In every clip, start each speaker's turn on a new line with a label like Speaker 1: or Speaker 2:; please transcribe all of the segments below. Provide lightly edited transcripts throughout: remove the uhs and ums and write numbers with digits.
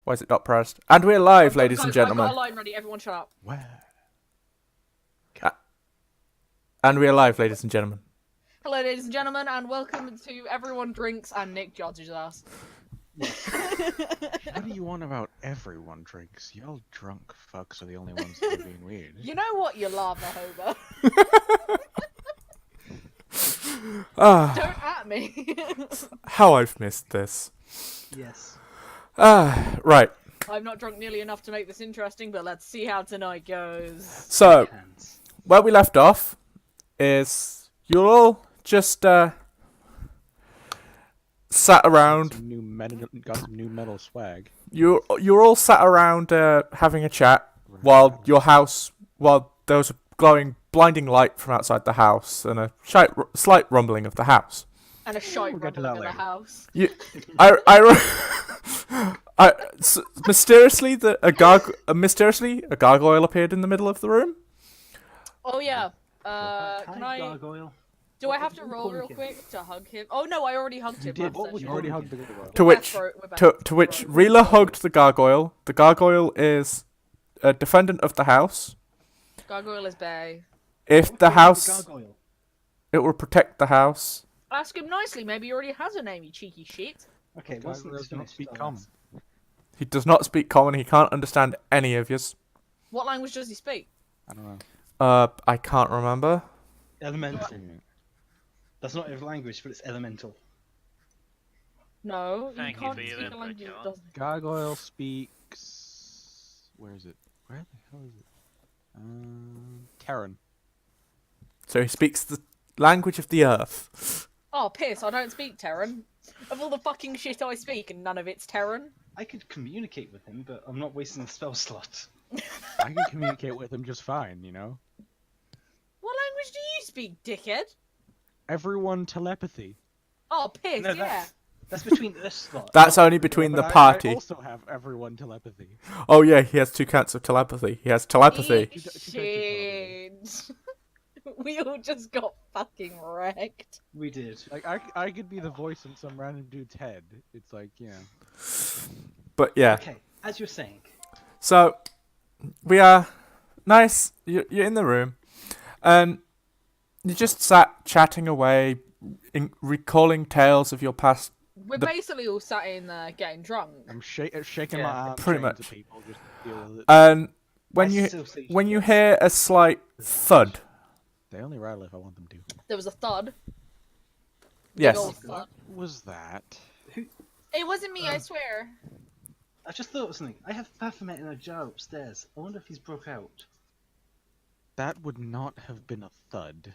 Speaker 1: Why is it not pressed? And we're live,
Speaker 2: Oh,
Speaker 1: ladies
Speaker 2: guys,
Speaker 1: and gentlemen.
Speaker 2: I've got a line ready. Everyone shut up.
Speaker 3: Where?
Speaker 1: And we're live, ladies and gentlemen.
Speaker 2: Hello, ladies and gentlemen, and welcome to Everyone Drinks and Nick judges us.
Speaker 3: What do you want about everyone drinks? Y'all drunk fucks are the only ones that are being weird.
Speaker 2: You know what, you lava hober? Don't at me.
Speaker 1: How I've missed this.
Speaker 4: Yes.
Speaker 1: Right.
Speaker 2: I'm not drunk nearly enough to make this interesting, but let's see how tonight goes.
Speaker 1: So,
Speaker 4: Hands.
Speaker 1: where we left off is you're all just sat around.
Speaker 3: Got some new metal swag.
Speaker 1: You're all sat around having a chat while there was a glowing, blinding light from outside the house and a slight rumbling of the house.
Speaker 2: And a shite
Speaker 4: we'll get to
Speaker 2: rumbling
Speaker 4: that
Speaker 2: in the
Speaker 4: later.
Speaker 2: house.
Speaker 1: Mysteriously, a gargoyle appeared in the middle of the room.
Speaker 2: Oh yeah.
Speaker 4: Hi,
Speaker 2: Can I?
Speaker 4: gargoyle.
Speaker 2: Do I have to
Speaker 4: What are you
Speaker 2: roll
Speaker 4: calling
Speaker 2: real
Speaker 4: him?
Speaker 2: quick to hug him? Oh no, I already hugged him.
Speaker 4: did.
Speaker 2: last
Speaker 4: What was
Speaker 2: session.
Speaker 3: You already hugged the gargoyle.
Speaker 1: To
Speaker 2: We're
Speaker 1: which,
Speaker 2: back for it, we're back
Speaker 1: to
Speaker 2: for
Speaker 1: which
Speaker 2: it.
Speaker 1: Rila hugged the gargoyle. The gargoyle is a defendant of the house.
Speaker 2: Gargoyle is bay.
Speaker 1: If the house,
Speaker 4: Gargoyle.
Speaker 1: it will protect the house.
Speaker 2: Ask him nicely. Maybe he already has a name, you cheeky shit.
Speaker 4: Okay, once
Speaker 3: Gargoyles
Speaker 4: it's
Speaker 3: don't
Speaker 4: finished,
Speaker 3: speak
Speaker 4: I'll
Speaker 3: common.
Speaker 4: ask.
Speaker 1: He does not speak common. He can't understand any of yours.
Speaker 2: What language does he speak?
Speaker 3: I don't know.
Speaker 1: I can't remember.
Speaker 4: Elemental. That's not a language, but it's elemental.
Speaker 2: No,
Speaker 5: Thank
Speaker 2: you
Speaker 5: you
Speaker 2: can't
Speaker 5: for your
Speaker 2: speak a
Speaker 5: input,
Speaker 2: language that
Speaker 5: John.
Speaker 2: doesn't.
Speaker 3: Gargoyle speaks. Where is it? Where the hell is it? Terran.
Speaker 1: So he speaks the language of the earth.
Speaker 2: Oh, piss, I don't speak Terran. Of all the fucking shit I speak, and none of it's Terran.
Speaker 4: I could communicate with him, but I'm not wasting the spell slot.
Speaker 3: I can communicate with him just fine, you know?
Speaker 2: What language do you speak, dickhead?
Speaker 3: Everyone telepathy.
Speaker 2: Oh, piss,
Speaker 4: No,
Speaker 2: yeah.
Speaker 4: that's between us lot.
Speaker 1: That's only between
Speaker 3: But
Speaker 1: the
Speaker 3: I
Speaker 1: party.
Speaker 3: also have everyone telepathy.
Speaker 1: Oh yeah, he has two counts of telepathy. He has telepathy.
Speaker 2: Eat shit. We all just got fucking wrecked.
Speaker 4: We did.
Speaker 3: Like, I could be the voice in some random dude's head. It's like, yeah.
Speaker 1: But yeah.
Speaker 4: Okay, as you're saying.
Speaker 1: So we are nice. You're in the room, and you just sat chatting away, recalling tales of your past.
Speaker 2: We're
Speaker 1: The-
Speaker 2: basically all sat in there getting drunk.
Speaker 3: I'm shaking
Speaker 4: Yeah,
Speaker 3: my arm
Speaker 1: pretty
Speaker 3: saying to
Speaker 1: much.
Speaker 3: people, just deal with it.
Speaker 1: And when
Speaker 4: I
Speaker 1: you
Speaker 4: still say
Speaker 1: when you
Speaker 4: yes.
Speaker 1: hear a slight thud,
Speaker 3: They only rattle if I want them to.
Speaker 2: There was a thud. Big
Speaker 1: yes,
Speaker 2: old thud.
Speaker 3: What was that?
Speaker 2: It wasn't me, I swear.
Speaker 4: I just thought of something. I have Baphomet in a jar upstairs. I wonder if he's broke out.
Speaker 3: That would not have been a thud.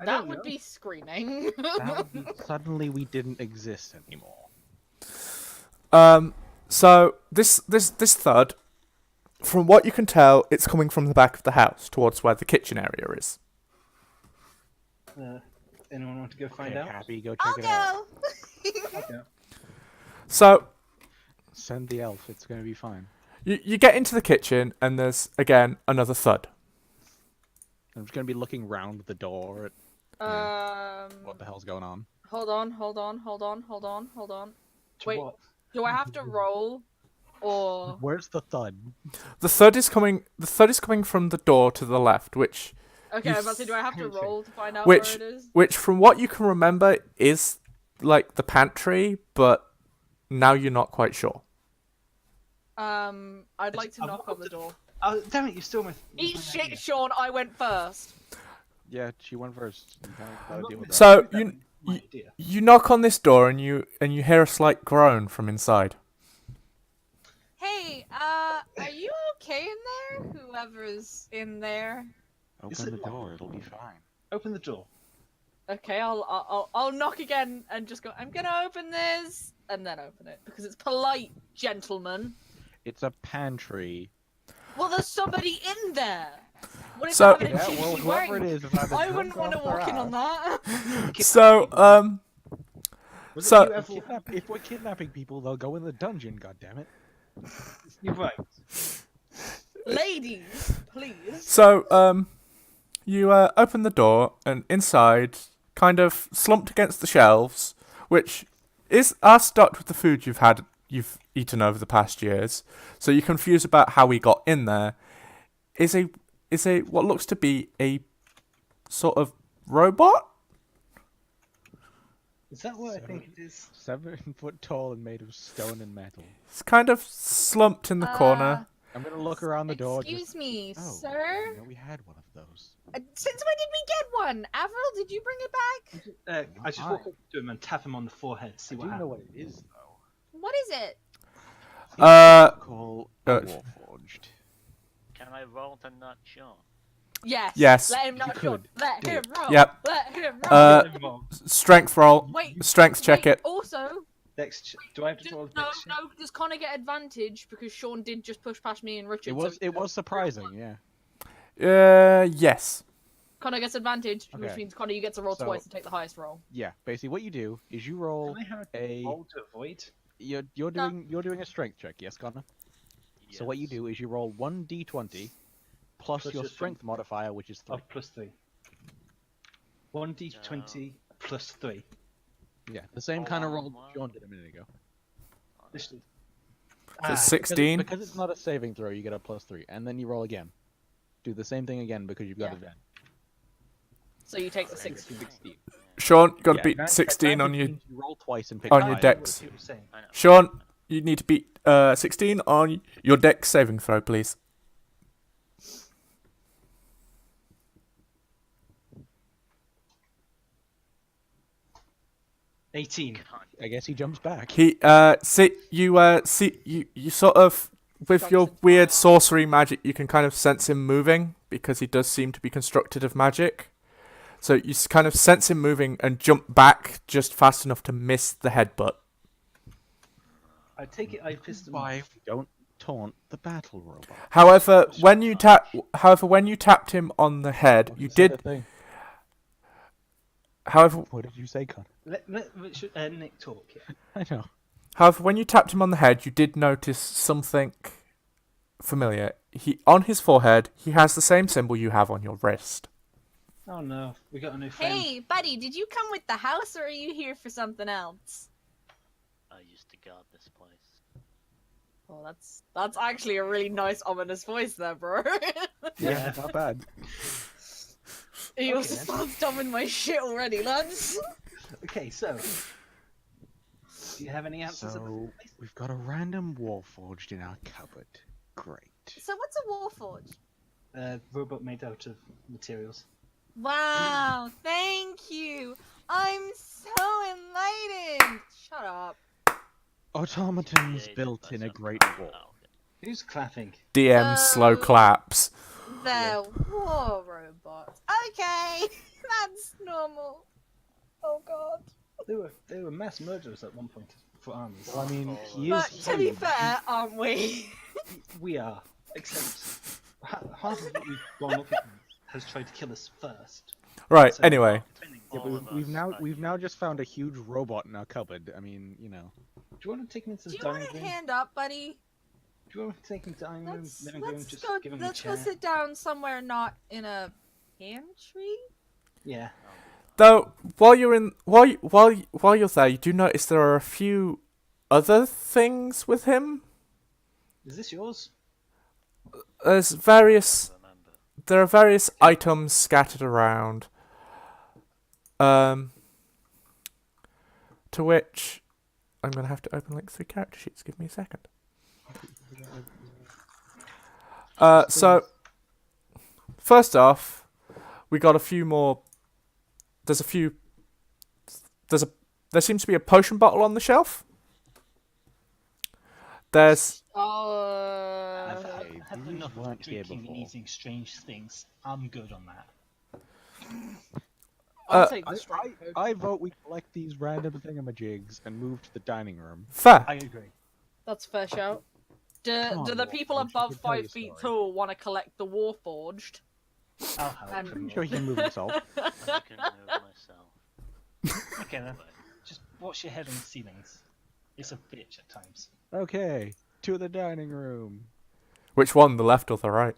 Speaker 4: I
Speaker 2: That
Speaker 4: don't
Speaker 2: would
Speaker 4: know.
Speaker 2: be screaming.
Speaker 3: That would be suddenly we didn't exist anymore.
Speaker 1: So this thud, from what you can tell, it's coming from the back of the house towards where the kitchen area is.
Speaker 4: Anyone want to go find
Speaker 3: Okay,
Speaker 4: out?
Speaker 3: Happy, go
Speaker 2: I'll
Speaker 3: check it out.
Speaker 2: go.
Speaker 4: Okay.
Speaker 1: So
Speaker 3: Send the elf. It's gonna be fine.
Speaker 1: you get into the kitchen and there's again another thud.
Speaker 3: I'm just gonna be looking round the door at what the hell's going on.
Speaker 2: Hold on.
Speaker 4: To
Speaker 2: Wait.
Speaker 4: what?
Speaker 2: Do I have to roll, or
Speaker 3: Where's the thud?
Speaker 1: The thud is coming. The thud is coming from the door to the left, which
Speaker 2: okay?
Speaker 1: You
Speaker 2: I was about to say, do I have to
Speaker 4: pantry.
Speaker 2: roll to find out
Speaker 1: Which-
Speaker 2: where it is?
Speaker 1: which from what you can remember is like the pantry, but now you're not quite sure.
Speaker 2: I'd like to
Speaker 4: I've
Speaker 2: knock on the door.
Speaker 4: Oh, damn it! You stole my.
Speaker 2: Eat
Speaker 4: my
Speaker 2: shit,
Speaker 4: idea.
Speaker 2: Sean. I went first.
Speaker 3: Yeah, she went first. You gotta deal with that.
Speaker 1: So
Speaker 4: That
Speaker 1: you
Speaker 4: was my idea.
Speaker 1: you knock on this door and you hear a slight groan from inside.
Speaker 2: Hey, are you okay in there? Whoever's in there.
Speaker 3: Open the door. It'll be fine.
Speaker 4: Open the door.
Speaker 2: Okay, I'll knock again and just go. I'm gonna open this and then open it because it's polite, gentlemen.
Speaker 3: It's a pantry.
Speaker 2: Well, there's somebody in there. What if
Speaker 1: So-
Speaker 2: they're having a
Speaker 3: Yeah,
Speaker 2: cheeky
Speaker 3: well, whoever
Speaker 2: wank?
Speaker 3: it is either
Speaker 2: I
Speaker 3: drunk
Speaker 2: wouldn't want to
Speaker 3: off their
Speaker 2: walk in on
Speaker 3: ass.
Speaker 2: that.
Speaker 1: So
Speaker 4: Was
Speaker 1: So-
Speaker 4: it you, Ethel?
Speaker 3: If we're kidnapping people, they'll go in the dungeon. God damn it!
Speaker 4: You're right.
Speaker 2: Ladies, please.
Speaker 1: so you open the door and inside, kind of slumped against the shelves, which are stocked with the food you've had you've eaten over the past years. So you're confused about how he got in there. Is a what looks to be a sort of robot?
Speaker 4: Is that what I think it is?
Speaker 3: 7 foot tall and made of stone and metal.
Speaker 1: It's kind of slumped in the corner.
Speaker 3: I'm gonna look around the door.
Speaker 2: Excuse me,
Speaker 3: Oh,
Speaker 2: sir.
Speaker 3: You know, we had one of those.
Speaker 2: Since when did we get one? Avril, did you bring it back?
Speaker 4: I just walk up to him and tap him on the forehead, see
Speaker 3: I
Speaker 4: what
Speaker 3: do know
Speaker 4: happens.
Speaker 3: what it is though.
Speaker 2: What is it?
Speaker 3: Call
Speaker 1: uh,
Speaker 3: Warforged.
Speaker 5: Can I roll to not sure?
Speaker 2: Yes.
Speaker 1: Yes.
Speaker 2: Let him not shoot. Let
Speaker 3: Do
Speaker 2: him
Speaker 3: it.
Speaker 2: roll.
Speaker 1: Yep.
Speaker 2: Let him roll.
Speaker 1: Strength roll.
Speaker 2: Wait.
Speaker 1: Strength check
Speaker 2: wait,
Speaker 1: it.
Speaker 2: Also,
Speaker 4: Do I have to roll a
Speaker 2: no,
Speaker 4: dex check?
Speaker 2: no. Does Connor get advantage because Sean did just push past me and Richard?
Speaker 3: It was surprising, yeah.
Speaker 1: Yes.
Speaker 2: Connor gets advantage, which
Speaker 3: Okay.
Speaker 2: means Connor, you get to roll
Speaker 3: So-
Speaker 2: twice and take the highest roll.
Speaker 3: Yeah, basically what you do is you roll
Speaker 4: Can I have
Speaker 3: a
Speaker 4: roll to avoid?
Speaker 3: you're
Speaker 2: No.
Speaker 3: doing a strength check, yes, Connor? So what you do is you roll 1d20 plus
Speaker 4: Plus
Speaker 3: your
Speaker 4: your
Speaker 3: strength modifier, which is 3.
Speaker 4: Oh, plus 3. 1d20 plus 3.
Speaker 3: Yeah, the same kind of roll
Speaker 5: Wow.
Speaker 3: Sean did a minute ago.
Speaker 4: This is-
Speaker 1: So
Speaker 4: Ah,
Speaker 1: 16.
Speaker 3: Because it's not a saving throw, you get a plus 3, and then you roll again. Do the same thing again because you've got
Speaker 2: Yeah.
Speaker 3: advantage.
Speaker 2: So you take the 6.
Speaker 3: 16.
Speaker 1: Sean, you got to
Speaker 3: Yeah,
Speaker 1: beat
Speaker 3: advantage-
Speaker 1: 16 on
Speaker 3: advantage
Speaker 1: your
Speaker 3: means you roll twice and pick
Speaker 1: on
Speaker 3: the
Speaker 1: your
Speaker 3: highest.
Speaker 1: dex.
Speaker 4: what you were saying.
Speaker 5: I know.
Speaker 1: Sean, you need to beat 16 on your dex saving throw, please.
Speaker 4: — 18.
Speaker 3: I guess he jumps back.
Speaker 1: He you sort of with your weird sorcery magic, you can kind of sense him moving because he does seem to be constructed of magic. So you kind of sense him moving and jump back just fast enough to miss the headbutt.
Speaker 4: I take it I pissed him
Speaker 3: Why
Speaker 4: off.
Speaker 3: we don't taunt the battle robot?
Speaker 1: However, when you tapped him on the head, you
Speaker 3: Said
Speaker 1: did.
Speaker 3: the thing.
Speaker 1: However,
Speaker 3: What did you say, Con?
Speaker 4: Let Nick talk. Yeah.
Speaker 3: I know.
Speaker 1: However, when you tapped him on the head, you did notice something familiar. On his forehead, he has the same symbol you have on your wrist.
Speaker 4: Oh no, we got a new friend.
Speaker 2: Hey, buddy, did you come with the house or are you here for something else?
Speaker 5: I used to guard this place.
Speaker 2: Oh, that's actually a really nice ominous voice there, bro.
Speaker 3: Yeah, not bad.
Speaker 2: He
Speaker 4: Okay,
Speaker 2: also
Speaker 4: then.
Speaker 2: starts dumbing my shit already, lads.
Speaker 4: Okay, so do you have any answers?
Speaker 3: So we've got a random Warforged in our cupboard. Great.
Speaker 2: So what's a warforge?
Speaker 4: Robot made out of materials.
Speaker 2: Wow, thank you. I'm so enlightened. Shut up.
Speaker 3: Automatons
Speaker 5: Yeah,
Speaker 3: built in a
Speaker 5: that's
Speaker 3: great
Speaker 5: okay.
Speaker 3: wall.
Speaker 5: Oh, okay.
Speaker 4: Who's clapping?
Speaker 1: DM slow
Speaker 2: Oh.
Speaker 1: claps.
Speaker 2: They're war robots. Okay, that's normal. Oh god.
Speaker 4: They were mass murderers at one point for armies.
Speaker 3: Well, I mean, he
Speaker 2: But
Speaker 3: is.
Speaker 2: to be fair, aren't we?
Speaker 4: We are, except half of what we've gone up against has tried to kill us first.
Speaker 1: Right.
Speaker 4: So-
Speaker 1: Anyway,
Speaker 3: Yeah,
Speaker 5: All
Speaker 3: but
Speaker 5: of
Speaker 3: we've
Speaker 5: us
Speaker 3: now
Speaker 5: are
Speaker 3: we've now just found a huge robot in our cupboard. I mean, you know.
Speaker 4: Do you want to take me to
Speaker 2: Do
Speaker 4: the
Speaker 2: you
Speaker 4: dining
Speaker 2: want a
Speaker 4: room?
Speaker 2: hand up, buddy?
Speaker 4: Do you want to take me to the dining room, living room,
Speaker 2: Let's
Speaker 4: just
Speaker 2: go.
Speaker 4: give him a
Speaker 2: Let's
Speaker 4: chair?
Speaker 2: go sit down somewhere not in a pantry.
Speaker 4: Yeah.
Speaker 1: though, while you're there, you do notice there are a few other things with him.
Speaker 4: Is this yours?
Speaker 1: There's various.
Speaker 5: remember.
Speaker 1: There are various items scattered around. To which I'm gonna have to open like 3 character sheets. Give me a second. So first off, we got a few more. There seems to be a potion bottle on the shelf. There's
Speaker 2: Oh.
Speaker 3: Okay,
Speaker 4: I've
Speaker 3: these
Speaker 4: enough
Speaker 3: weren't here
Speaker 4: drinking and
Speaker 3: before.
Speaker 4: eating strange things. I'm good on that.
Speaker 2: I'll take the
Speaker 3: I,
Speaker 2: strike.
Speaker 3: I vote we collect these random thingamajigs and move to the dining room.
Speaker 1: fair.
Speaker 4: I agree.
Speaker 2: That's a fair shout. Do
Speaker 3: Come
Speaker 2: the
Speaker 3: on,
Speaker 2: people
Speaker 3: Warforged, you
Speaker 2: above
Speaker 3: can tell your
Speaker 2: 5 feet
Speaker 3: story.
Speaker 2: tall want to collect the Warforged?
Speaker 4: I'll help.
Speaker 2: And-
Speaker 3: I'm sure he can move himself.
Speaker 5: I can move myself.
Speaker 4: Okay, then. Just watch your head on the ceilings. It's a bitch at times.
Speaker 3: Okay, to the dining room.
Speaker 1: Which one, the left or the right?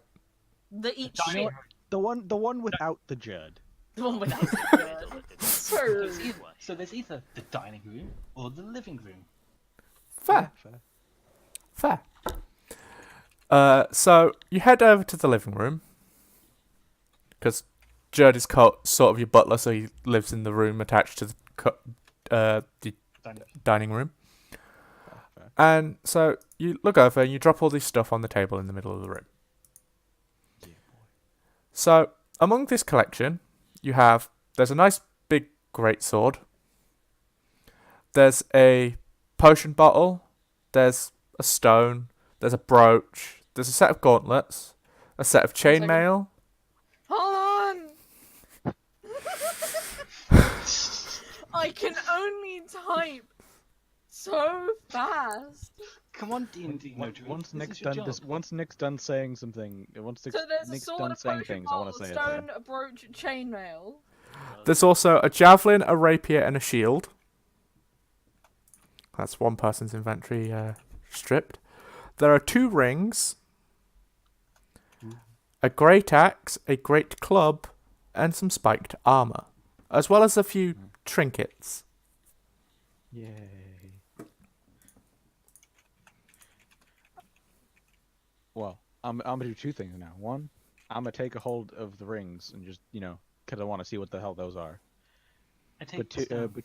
Speaker 2: The eat
Speaker 4: Dining
Speaker 2: shit.
Speaker 4: room.
Speaker 3: The one without the Jerd.
Speaker 2: The one without
Speaker 5: Need
Speaker 2: the
Speaker 5: to look at this
Speaker 2: Sir.
Speaker 5: this way.
Speaker 4: So there's either the dining room or the living room.
Speaker 1: Fair.
Speaker 3: Fair.
Speaker 1: Fair. So you head over to the living room because Jerd is sort of your butler, so he lives in the room attached to the dining room. And so you look over and you drop all this stuff on the table in the middle of the room. So among this collection, there's a nice big greatsword. There's a potion bottle. There's a stone. There's a brooch. There's a set of gauntlets. A set of chainmail.
Speaker 2: Hold on! I can only type so fast.
Speaker 4: Come on, D&D.
Speaker 3: Once Nick's done saying something, once
Speaker 2: So there's a
Speaker 3: Nick's
Speaker 2: sword,
Speaker 3: done
Speaker 2: a
Speaker 3: saying
Speaker 2: potion
Speaker 3: things, I want
Speaker 2: bottle,
Speaker 3: to say it.
Speaker 2: stone, a brooch, a chainmail.
Speaker 1: There's also a javelin, a rapier, and a shield. That's one person's inventory stripped. There are 2 rings, a great axe, a great club, and some spiked armor, as well as a few trinkets.
Speaker 3: Yay. Well, I'm gonna do 2 things now. One, I'm gonna take a hold of the rings and just, because I want to see what the hell those are. But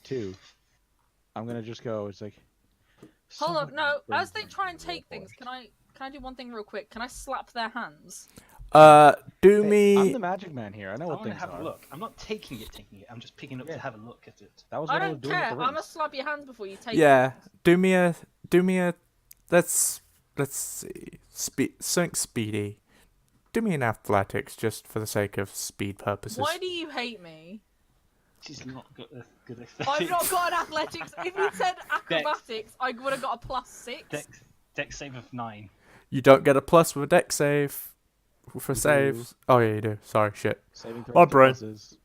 Speaker 3: two, I'm gonna just go. It's like.
Speaker 2: Hold up,
Speaker 3: someone
Speaker 2: no.
Speaker 3: bring
Speaker 2: As they
Speaker 3: me
Speaker 2: try and
Speaker 3: the
Speaker 2: take
Speaker 3: warforged.
Speaker 2: things, can I do one thing real quick? Can I slap their hands?
Speaker 1: Do
Speaker 3: Hey, I'm
Speaker 1: me.
Speaker 3: the magic man here. I know
Speaker 4: I
Speaker 3: what
Speaker 4: want to
Speaker 3: things
Speaker 4: have
Speaker 3: are.
Speaker 4: a look. I'm not taking it. I'm just picking up
Speaker 3: Yeah.
Speaker 4: to have a look at it.
Speaker 3: That was
Speaker 2: I
Speaker 3: what I was
Speaker 2: don't
Speaker 3: doing
Speaker 2: care.
Speaker 3: with
Speaker 2: I'm
Speaker 3: the
Speaker 2: gonna
Speaker 3: rings.
Speaker 2: slap your hands before you take
Speaker 1: Yeah,
Speaker 2: it.
Speaker 1: do me a. Let's see. Something speedy. Do me an athletics just for the sake of speed purposes.
Speaker 2: Why do you hate me?
Speaker 4: She's not got a good
Speaker 2: I've not got an athletics. If you said acrobatics, I would have got a +6.
Speaker 4: Dex save of 9.
Speaker 1: You don't get a plus with a dex save for
Speaker 3: You
Speaker 1: saves. Oh yeah, you do. Sorry, shit.
Speaker 3: Saving throws
Speaker 1: My
Speaker 3: are
Speaker 1: brain.
Speaker 3: pluses.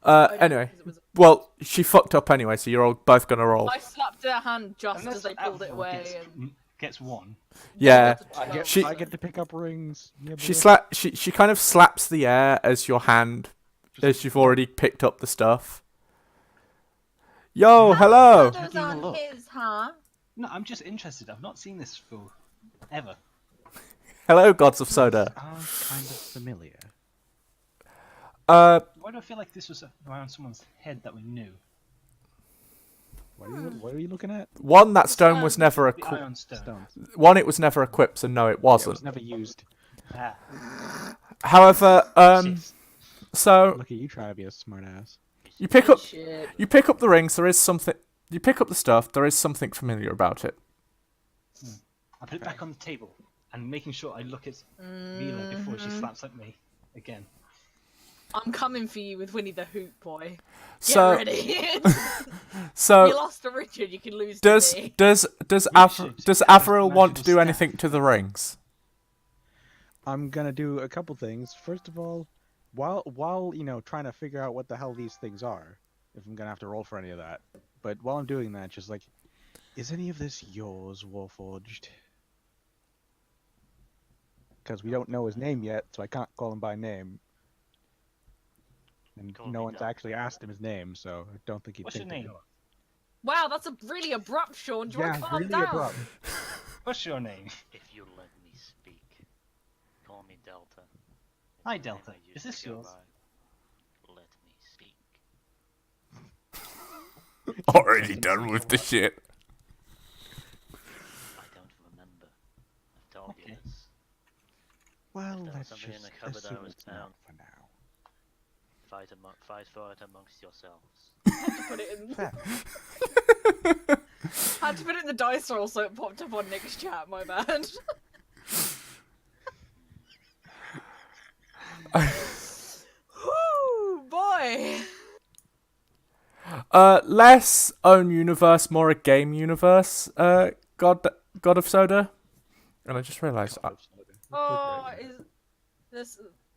Speaker 2: I didn't,
Speaker 1: Anyway,
Speaker 2: 'cause it was-
Speaker 1: well, she fucked up anyway, so you're all both gonna roll.
Speaker 2: I slapped their hand just
Speaker 4: Unless
Speaker 2: as they
Speaker 4: the
Speaker 2: pulled it
Speaker 4: outlaw
Speaker 2: away. And...
Speaker 4: gets 1.
Speaker 1: Yeah,
Speaker 3: I get to pick up rings. Yeah,
Speaker 1: she kind of slaps the air as your hand, as you've already picked up the stuff. Yo, hello.
Speaker 2: Those
Speaker 4: Taking a
Speaker 2: aren't
Speaker 4: look.
Speaker 2: his, huh?
Speaker 4: No, I'm just interested. I've not seen this for ever.
Speaker 1: Hello, gods of soda.
Speaker 3: Are kind of familiar.
Speaker 1: Uh,
Speaker 4: Why do I feel like this was around someone's head that we knew?
Speaker 3: What are you looking at?
Speaker 1: one, that stone was
Speaker 2: Stone.
Speaker 1: never
Speaker 4: The
Speaker 1: equipped.
Speaker 4: iron stone.
Speaker 3: Stones.
Speaker 1: One, it was never equipped, so no, it
Speaker 3: It
Speaker 1: wasn't.
Speaker 3: was never used.
Speaker 4: Ah,
Speaker 1: However,
Speaker 4: shit.
Speaker 1: so
Speaker 3: Look at you try to be a smartass.
Speaker 1: you pick up
Speaker 2: Shit.
Speaker 1: the rings. There is something. You pick up the stuff. There is something familiar about it.
Speaker 4: I put it back on the table and making sure I look at Mila before she slaps at me again.
Speaker 2: I'm coming for you with Winnie the Hoop, boy. Get
Speaker 1: So,
Speaker 2: ready. you
Speaker 1: so
Speaker 2: lost to Richard, you can lose
Speaker 1: does
Speaker 2: to me.
Speaker 1: does
Speaker 4: should.
Speaker 1: Avril want to
Speaker 4: Magical
Speaker 1: do
Speaker 4: staff.
Speaker 1: anything to the rings?
Speaker 3: I'm gonna do a couple things. First of all, while trying to figure out what the hell these things are, if I'm gonna have to roll for any of that. But while I'm doing that, just like, is any of this yours, Warforged? Because we don't know his name yet, so I can't call him by name. And
Speaker 5: Call
Speaker 3: no
Speaker 5: me
Speaker 3: one's
Speaker 5: Doc.
Speaker 3: actually asked him his name, so I don't think he'd
Speaker 4: What's your
Speaker 3: think to
Speaker 4: name?
Speaker 3: know.
Speaker 2: Wow, that's a really abrupt, Sean. Do you want to calm
Speaker 3: really
Speaker 2: down?
Speaker 3: abrupt.
Speaker 4: What's your name?
Speaker 5: If you let me speak, call me Delta.
Speaker 4: Hi,
Speaker 5: It's the name
Speaker 4: Delta.
Speaker 5: I used
Speaker 4: Is this
Speaker 5: to go
Speaker 4: yours?
Speaker 5: by. Let me speak.
Speaker 1: Already done with the shit.
Speaker 5: I don't remember. I've told
Speaker 4: Okay.
Speaker 5: you this.
Speaker 3: Well,
Speaker 5: There was
Speaker 3: let's
Speaker 5: something in
Speaker 3: just
Speaker 5: the cupboard I
Speaker 3: assume
Speaker 5: was
Speaker 3: it's not
Speaker 5: down.
Speaker 3: for now.
Speaker 5: Fight for it amongst yourselves.
Speaker 2: Put it in.
Speaker 3: Fair.
Speaker 2: I had to put it in the dice roll so it popped up on Nick's chat. My bad. Whoo, boy.
Speaker 1: Less own universe, more a game universe. God of Soda. And I just realised
Speaker 2: Oh,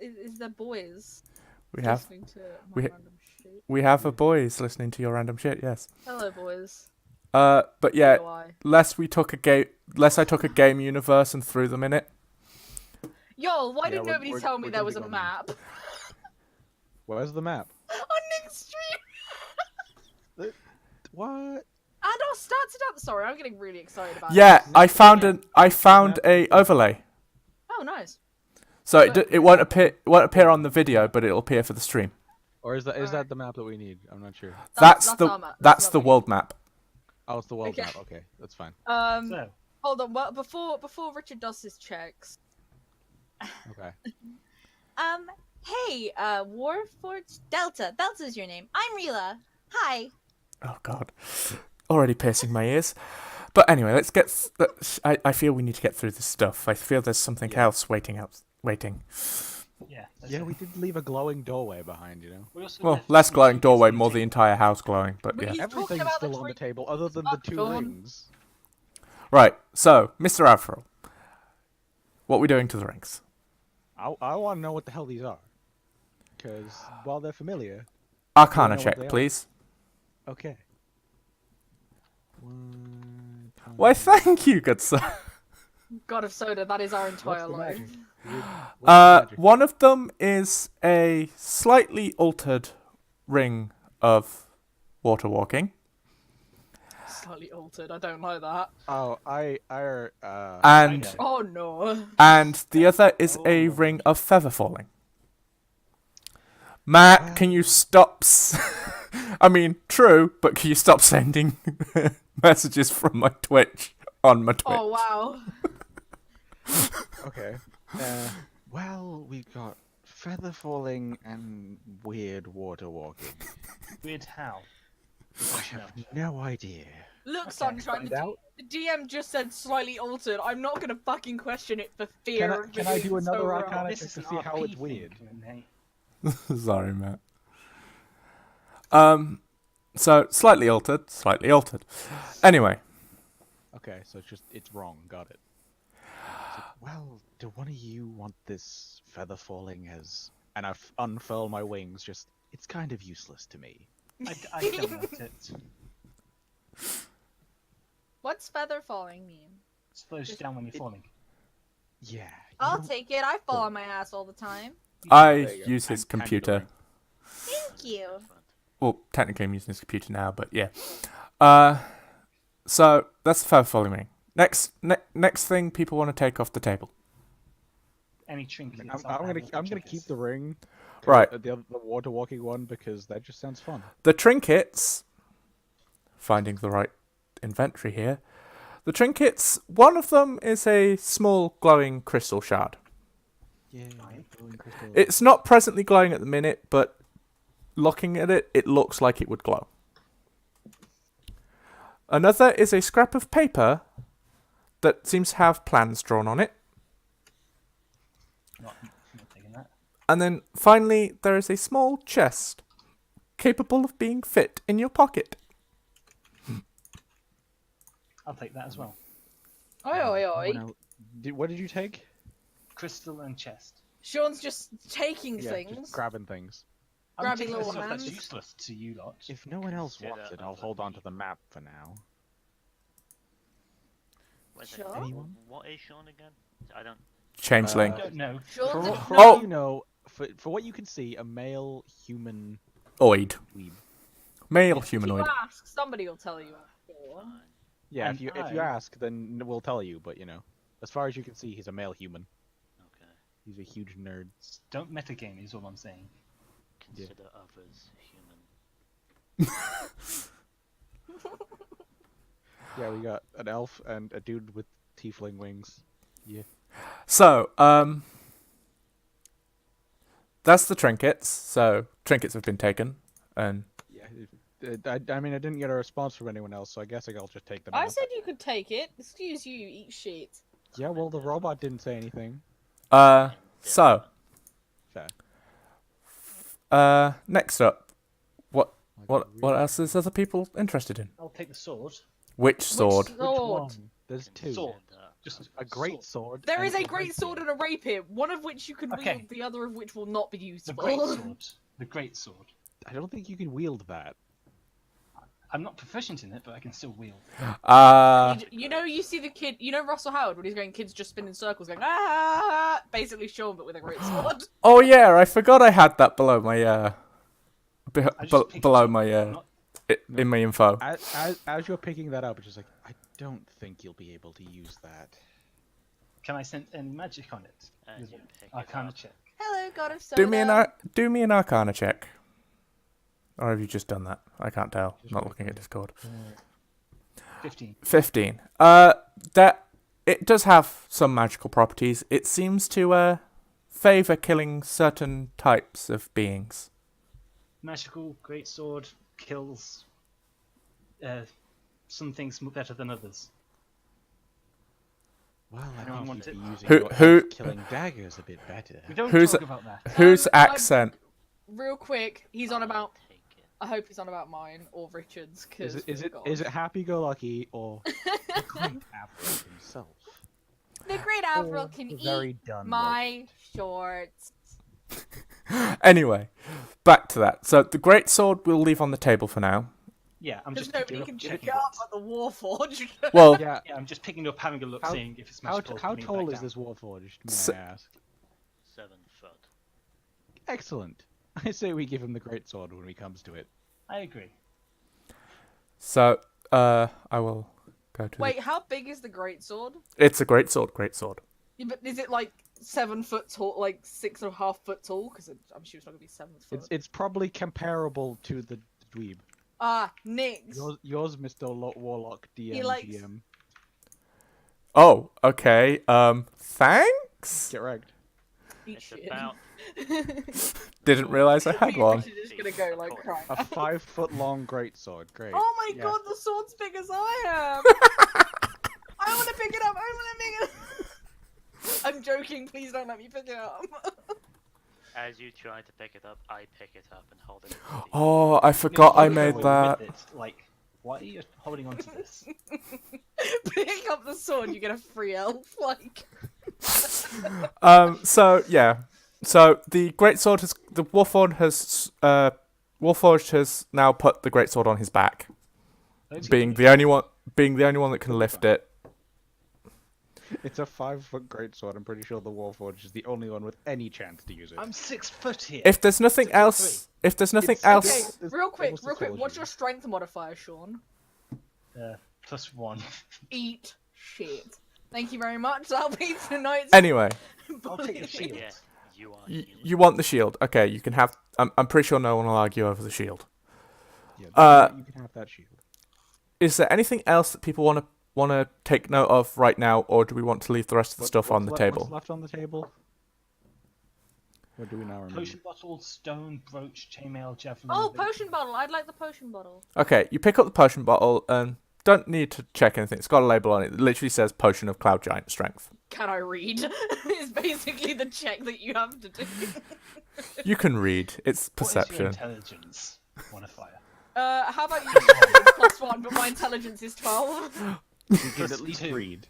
Speaker 2: is there boys
Speaker 1: we have
Speaker 2: listening to my
Speaker 1: we-
Speaker 2: random shit?
Speaker 1: we have a boys listening to your random shit. Yes.
Speaker 2: Hello, boys.
Speaker 1: But yeah,
Speaker 2: Do I?
Speaker 1: less I took a game universe and threw them in it.
Speaker 2: Yo, why
Speaker 3: Yeah,
Speaker 2: did
Speaker 3: we're-
Speaker 2: nobody
Speaker 3: we're-
Speaker 2: tell me
Speaker 3: we're
Speaker 2: there
Speaker 3: gonna
Speaker 2: was
Speaker 3: be
Speaker 2: a
Speaker 3: going
Speaker 2: map
Speaker 3: Where's the map?
Speaker 2: on Nick's stream?
Speaker 3: What?
Speaker 2: our stats are down. Sorry, I'm getting really excited about
Speaker 1: Yeah,
Speaker 2: this.
Speaker 1: I found a overlay.
Speaker 2: Oh, nice.
Speaker 1: So it won't appear on the video, but it'll appear for the stream.
Speaker 3: Or is that
Speaker 2: Alright.
Speaker 3: the map that we need? I'm not sure.
Speaker 1: That's
Speaker 2: our map.
Speaker 1: that's
Speaker 2: what
Speaker 1: the
Speaker 2: we
Speaker 1: world map.
Speaker 3: Oh, it's the world
Speaker 2: Okay.
Speaker 3: map. Okay, that's fine.
Speaker 2: need.
Speaker 4: So,
Speaker 2: Hold on. Well, before Richard does his checks.
Speaker 3: Okay.
Speaker 6: Hey, Warforged Delta. Delta's your name. I'm Rila. Hi.
Speaker 1: Oh God, already piercing my ears. But anyway, let's get. I feel we need to get through this stuff. I feel there's something else waiting.
Speaker 4: yeah. that's
Speaker 3: Yeah,
Speaker 4: it.
Speaker 3: we did leave a glowing doorway behind, you know.
Speaker 4: We also
Speaker 1: Well,
Speaker 4: left
Speaker 1: less
Speaker 4: some
Speaker 1: glowing
Speaker 4: trinkets
Speaker 1: doorway,
Speaker 4: on the
Speaker 1: more the
Speaker 4: table.
Speaker 1: entire house glowing. But
Speaker 2: But
Speaker 1: yeah.
Speaker 2: he's talking
Speaker 3: Everything's
Speaker 2: about the
Speaker 3: still on the
Speaker 2: drink-
Speaker 3: table other than the
Speaker 2: Fuck,
Speaker 3: two
Speaker 2: go on.
Speaker 3: rings.
Speaker 1: Right. So, Mr. Avril, what are we doing to the rings?
Speaker 3: I want to know what the hell these are. Because while they're familiar,
Speaker 1: Arcana
Speaker 3: know what
Speaker 1: check,
Speaker 3: they are.
Speaker 1: please.
Speaker 3: okay.
Speaker 1: Why, thank you, good sir.
Speaker 2: God of Soda, that is our entire
Speaker 3: What's the
Speaker 2: life.
Speaker 3: magic? What's the magic?
Speaker 1: One of them is a slightly altered ring of water walking,
Speaker 2: Slightly altered. I don't know that.
Speaker 3: Oh,
Speaker 1: and
Speaker 4: know.
Speaker 2: Oh no.
Speaker 1: and the other is a ring of feather falling. Matt, can you stop? I mean, true, but can you stop sending messages from my Twitch on my Twitch?
Speaker 2: Oh wow.
Speaker 3: Okay. Well, we got feather falling and weird water walking.
Speaker 4: Weird how.
Speaker 3: I have no idea.
Speaker 2: Look,
Speaker 4: Okay,
Speaker 2: Sunshine,
Speaker 3: find out.
Speaker 2: the DM just said slightly altered. I'm not gonna fucking question it for fear of
Speaker 3: Can I
Speaker 2: being
Speaker 3: do
Speaker 2: so
Speaker 3: another
Speaker 2: wrong.
Speaker 3: Arcana
Speaker 4: This
Speaker 3: check
Speaker 4: is
Speaker 3: to
Speaker 4: an
Speaker 3: see how
Speaker 4: RP
Speaker 3: it's
Speaker 4: thing,
Speaker 3: weird?
Speaker 4: Nate.
Speaker 1: Sorry, Matt. So slightly altered, slightly altered. Anyway,
Speaker 3: Okay, so it's wrong. Got it. So, well, do one of you want this feather falling as? And I unfurl my wings. Just it's kind of useless to me.
Speaker 4: I don't want it.
Speaker 2: What's feather falling mean?
Speaker 4: It slows you down when you're falling.
Speaker 3: Yeah. you
Speaker 2: I'll
Speaker 3: don't-
Speaker 2: take it. I fall on my ass all the time.
Speaker 1: I
Speaker 3: There you go.
Speaker 1: use his
Speaker 3: And the
Speaker 1: computer.
Speaker 3: ring.
Speaker 6: Thank you.
Speaker 1: Well, technically I'm using his computer now, but yeah. So that's the feather falling ring. Next thing people want to take off the table.
Speaker 4: Any trinkets.
Speaker 3: I'm gonna keep the ring.
Speaker 1: Right.
Speaker 3: The water walking one because that just sounds fun.
Speaker 1: The trinkets. Finding the right inventory here. The trinkets. One of them is a small glowing crystal shard.
Speaker 3: Yeah. glowing crystal.
Speaker 1: It's not presently glowing at the minute, but looking at it, it looks like it would glow. Another is a scrap of paper that seems to have plans drawn on it.
Speaker 4: Not taking that.
Speaker 1: And then finally, there is a small chest capable of being fit in your pocket.
Speaker 4: I'll take that as well.
Speaker 2: Oi oi
Speaker 3: Oh,
Speaker 2: oi.
Speaker 3: no. What did you take?
Speaker 4: Crystal and chest.
Speaker 2: Sean's just taking
Speaker 3: Yeah,
Speaker 2: things.
Speaker 3: just grabbing things.
Speaker 4: I'm
Speaker 2: Grabbing
Speaker 4: taking
Speaker 2: little
Speaker 4: stuff that's
Speaker 2: hands.
Speaker 4: useless to you lot.
Speaker 3: If no one else
Speaker 5: Consider
Speaker 3: wants it, I'll
Speaker 5: other
Speaker 3: hold on to the
Speaker 5: people.
Speaker 3: map for now.
Speaker 5: Wait a
Speaker 2: Sure.
Speaker 5: second,
Speaker 3: Anyone?
Speaker 5: what is Sean again? I don't.
Speaker 1: Changeling.
Speaker 4: I don't know.
Speaker 2: Sean's
Speaker 3: For,
Speaker 2: a
Speaker 3: for
Speaker 1: Oh!
Speaker 3: what you know, for what you can see, a male human
Speaker 1: Oid.
Speaker 3: weeb.
Speaker 1: Male
Speaker 2: If
Speaker 1: humanoid.
Speaker 2: you ask, somebody will tell you. I'm sure.
Speaker 3: Yeah,
Speaker 4: And
Speaker 3: if you ask, then we'll tell you. But you know, as far as you can see, he's a male human.
Speaker 5: Okay.
Speaker 3: He's a huge nerd.
Speaker 4: Don't metagame is all I'm saying.
Speaker 5: Consider others human.
Speaker 3: Yeah, we got an elf and a dude with tiefling wings. Yeah.
Speaker 1: So, that's the trinkets. So, trinkets have been taken. And
Speaker 3: Yeah. I mean, I didn't get a response from anyone else, so I guess I'll just take them.
Speaker 2: I
Speaker 3: out.
Speaker 2: said you could take it. Excuse you, you eat shit.
Speaker 3: Yeah, well, the robot didn't say anything.
Speaker 1: so,
Speaker 3: Fair.
Speaker 1: next up, what else is other people interested in?
Speaker 4: I'll take the sword.
Speaker 1: Which sword?
Speaker 2: Which
Speaker 3: Which
Speaker 2: sword?
Speaker 3: one? There's two.
Speaker 4: Sword.
Speaker 5: And,
Speaker 4: Just
Speaker 3: A great sword.
Speaker 2: There
Speaker 3: and
Speaker 2: is a
Speaker 3: a
Speaker 2: great
Speaker 3: rapier.
Speaker 2: sword and a rapier, one of which you can
Speaker 4: Okay.
Speaker 2: wield, the other of which will not be
Speaker 4: the
Speaker 2: useful.
Speaker 4: great sword. The great sword.
Speaker 3: I don't think you can wield that.
Speaker 4: I'm not proficient in it, but I can still wield.
Speaker 2: You know, you see the kid, you know Russell Howard when he's going, kids just spin in circles going, ah, basically Sean, but with a great sword.
Speaker 1: Oh yeah, I forgot I had that below my
Speaker 4: I just picked
Speaker 1: below
Speaker 4: it.
Speaker 1: my
Speaker 4: I'm not
Speaker 1: in my info.
Speaker 3: As you're picking that up, it's just like, I don't think you'll be able to use that.
Speaker 4: Can I sense any magic on it?
Speaker 5: And
Speaker 4: With
Speaker 5: you pick it
Speaker 4: Arcana
Speaker 5: up.
Speaker 4: check.
Speaker 6: Hello, God of Soda.
Speaker 1: Do me an Arcana check. Or have you just done that? I can't tell.
Speaker 3: Just
Speaker 1: Not
Speaker 3: wait
Speaker 1: looking
Speaker 3: for
Speaker 1: at
Speaker 3: it.
Speaker 1: Discord.
Speaker 4: 15.
Speaker 1: 15. That it does have some magical properties. It seems to favor killing certain types of beings.
Speaker 4: Magical greatsword kills some things better than others.
Speaker 3: Well, I
Speaker 4: don't
Speaker 3: think
Speaker 4: want
Speaker 3: you'd
Speaker 4: it.
Speaker 3: be using
Speaker 1: Who-
Speaker 3: your
Speaker 1: who-
Speaker 3: killing daggers a bit better.
Speaker 4: We don't
Speaker 1: Who's-
Speaker 4: talk about that.
Speaker 1: Whose
Speaker 2: I'm-
Speaker 1: accent?
Speaker 2: Real quick, he's on
Speaker 5: I'll
Speaker 2: about.
Speaker 5: take it.
Speaker 2: I hope he's on about mine or Richard's. Cause
Speaker 3: Is it
Speaker 2: God.
Speaker 3: happy-go-lucky or the great Avril himself?
Speaker 6: The great Avril can
Speaker 3: The
Speaker 6: eat
Speaker 3: very done
Speaker 6: my shorts.
Speaker 1: Anyway, back to that. So the great sword we'll leave on the table for now.
Speaker 4: Yeah, I'm
Speaker 2: Because
Speaker 4: just
Speaker 2: nobody
Speaker 4: picking
Speaker 2: can
Speaker 4: up,
Speaker 2: pick
Speaker 4: checking
Speaker 2: it up
Speaker 4: it.
Speaker 2: at the Warforge.
Speaker 1: Well,
Speaker 3: Yeah.
Speaker 4: Yeah, I'm just picking up, having a look,
Speaker 3: How-
Speaker 4: seeing if it's
Speaker 3: How,
Speaker 4: magical.
Speaker 3: how
Speaker 4: putting it
Speaker 3: tall
Speaker 4: back
Speaker 3: is
Speaker 4: down.
Speaker 3: this warforged, may
Speaker 1: S-
Speaker 3: I ask?
Speaker 5: 7 foot.
Speaker 3: Excellent. I say we give him the great sword when he comes to it.
Speaker 4: I agree.
Speaker 1: so I will go to.
Speaker 2: Wait, how big is the great sword?
Speaker 1: It's a great sword. Great sword.
Speaker 2: Yeah, but is it like 7 foot tall, like 6.5 foot tall? Because I'm sure it's not gonna be 7 foot.
Speaker 3: It's probably comparable to the dweeb.
Speaker 2: Ah, Nix.
Speaker 3: Yours Mr. Warlock DM
Speaker 2: likes-
Speaker 3: GM.
Speaker 1: Oh, okay. Thanks.
Speaker 3: Get wrecked.
Speaker 2: Eat
Speaker 5: It's
Speaker 2: shit.
Speaker 5: about
Speaker 1: Didn't realize I had
Speaker 2: Me and
Speaker 1: one.
Speaker 2: Richard are just gonna go like crying.
Speaker 3: A 5-foot long great sword. Great.
Speaker 2: Oh my
Speaker 3: Yeah.
Speaker 2: god, the sword's big as I am! I wanna pick it up, I wanna pick it up! I'm joking, please don't let me pick it up.
Speaker 5: as you try to pick it up, I pick it up and hold it. in the
Speaker 1: Oh, I forgot I
Speaker 4: You're
Speaker 1: made
Speaker 4: with
Speaker 1: that.
Speaker 4: it, Like, why are you holding on to this?
Speaker 2: Pick up the sword, you get a free elf, like...
Speaker 1: So yeah. So the greatsword has the Warforged has now put the greatsword on his back, being the only one that can lift it.
Speaker 3: It's a 5-foot great sword. I'm pretty sure the Warforged is the only one with any chance to use it.
Speaker 4: I'm 6 foot here.
Speaker 1: If there's nothing else,
Speaker 2: Okay,
Speaker 3: It's
Speaker 2: real quick,
Speaker 3: almost as tall as
Speaker 2: what's
Speaker 3: you.
Speaker 2: your strength modifier, Sean?
Speaker 4: +1.
Speaker 2: Eat shit. Thank you very much, that'll be tonight's...
Speaker 1: Anyway,
Speaker 4: I'll take the shield.
Speaker 5: Yeah, you are.
Speaker 1: you want the shield? Okay, you can have. I'm pretty sure no one will argue over the shield.
Speaker 3: Yeah, you can have that shield.
Speaker 1: Is there anything else that people want to take note of right now, or do we want to leave the rest of the stuff on the
Speaker 3: What's
Speaker 1: table?
Speaker 3: left on the table? What do we now remember?
Speaker 4: Potion bottle, stone, brooch, chainmail, javelin.
Speaker 2: Oh, potion bottle, I'd like the potion bottle.
Speaker 1: Okay, you pick up the potion bottle and don't need to check anything. It's got a label on it. It literally says Potion of Cloud Giant Strength.
Speaker 2: Can I read? It's basically the check that you have to do.
Speaker 1: You can read. It's
Speaker 4: What is your
Speaker 1: perception.
Speaker 4: intelligence modifier?
Speaker 2: How about you +1, but my intelligence is 12.
Speaker 3: You can
Speaker 4: Plus
Speaker 3: at least
Speaker 4: 2.
Speaker 3: read.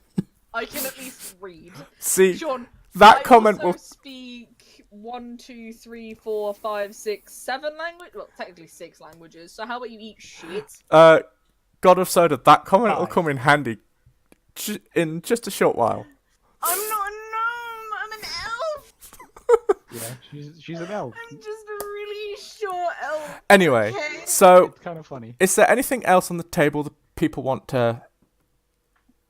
Speaker 2: I can at least read.
Speaker 1: See,
Speaker 2: Sean,
Speaker 1: that
Speaker 2: I
Speaker 1: comment
Speaker 2: also
Speaker 1: will.
Speaker 2: speak 1, 2, 3, 4, 5, 6, 7 language. Well, technically 6 languages. So how about you eat shit?
Speaker 1: God of Soda, that comment will
Speaker 4: 5.
Speaker 1: come in handy in just a short while.
Speaker 2: I'm not a gnome. I'm an elf.
Speaker 3: Yeah, she's an elf.
Speaker 2: I'm just a really short elf.
Speaker 1: Anyway,
Speaker 2: Okay.
Speaker 1: so
Speaker 3: It's kind of funny.
Speaker 1: is there anything else on the table that people want to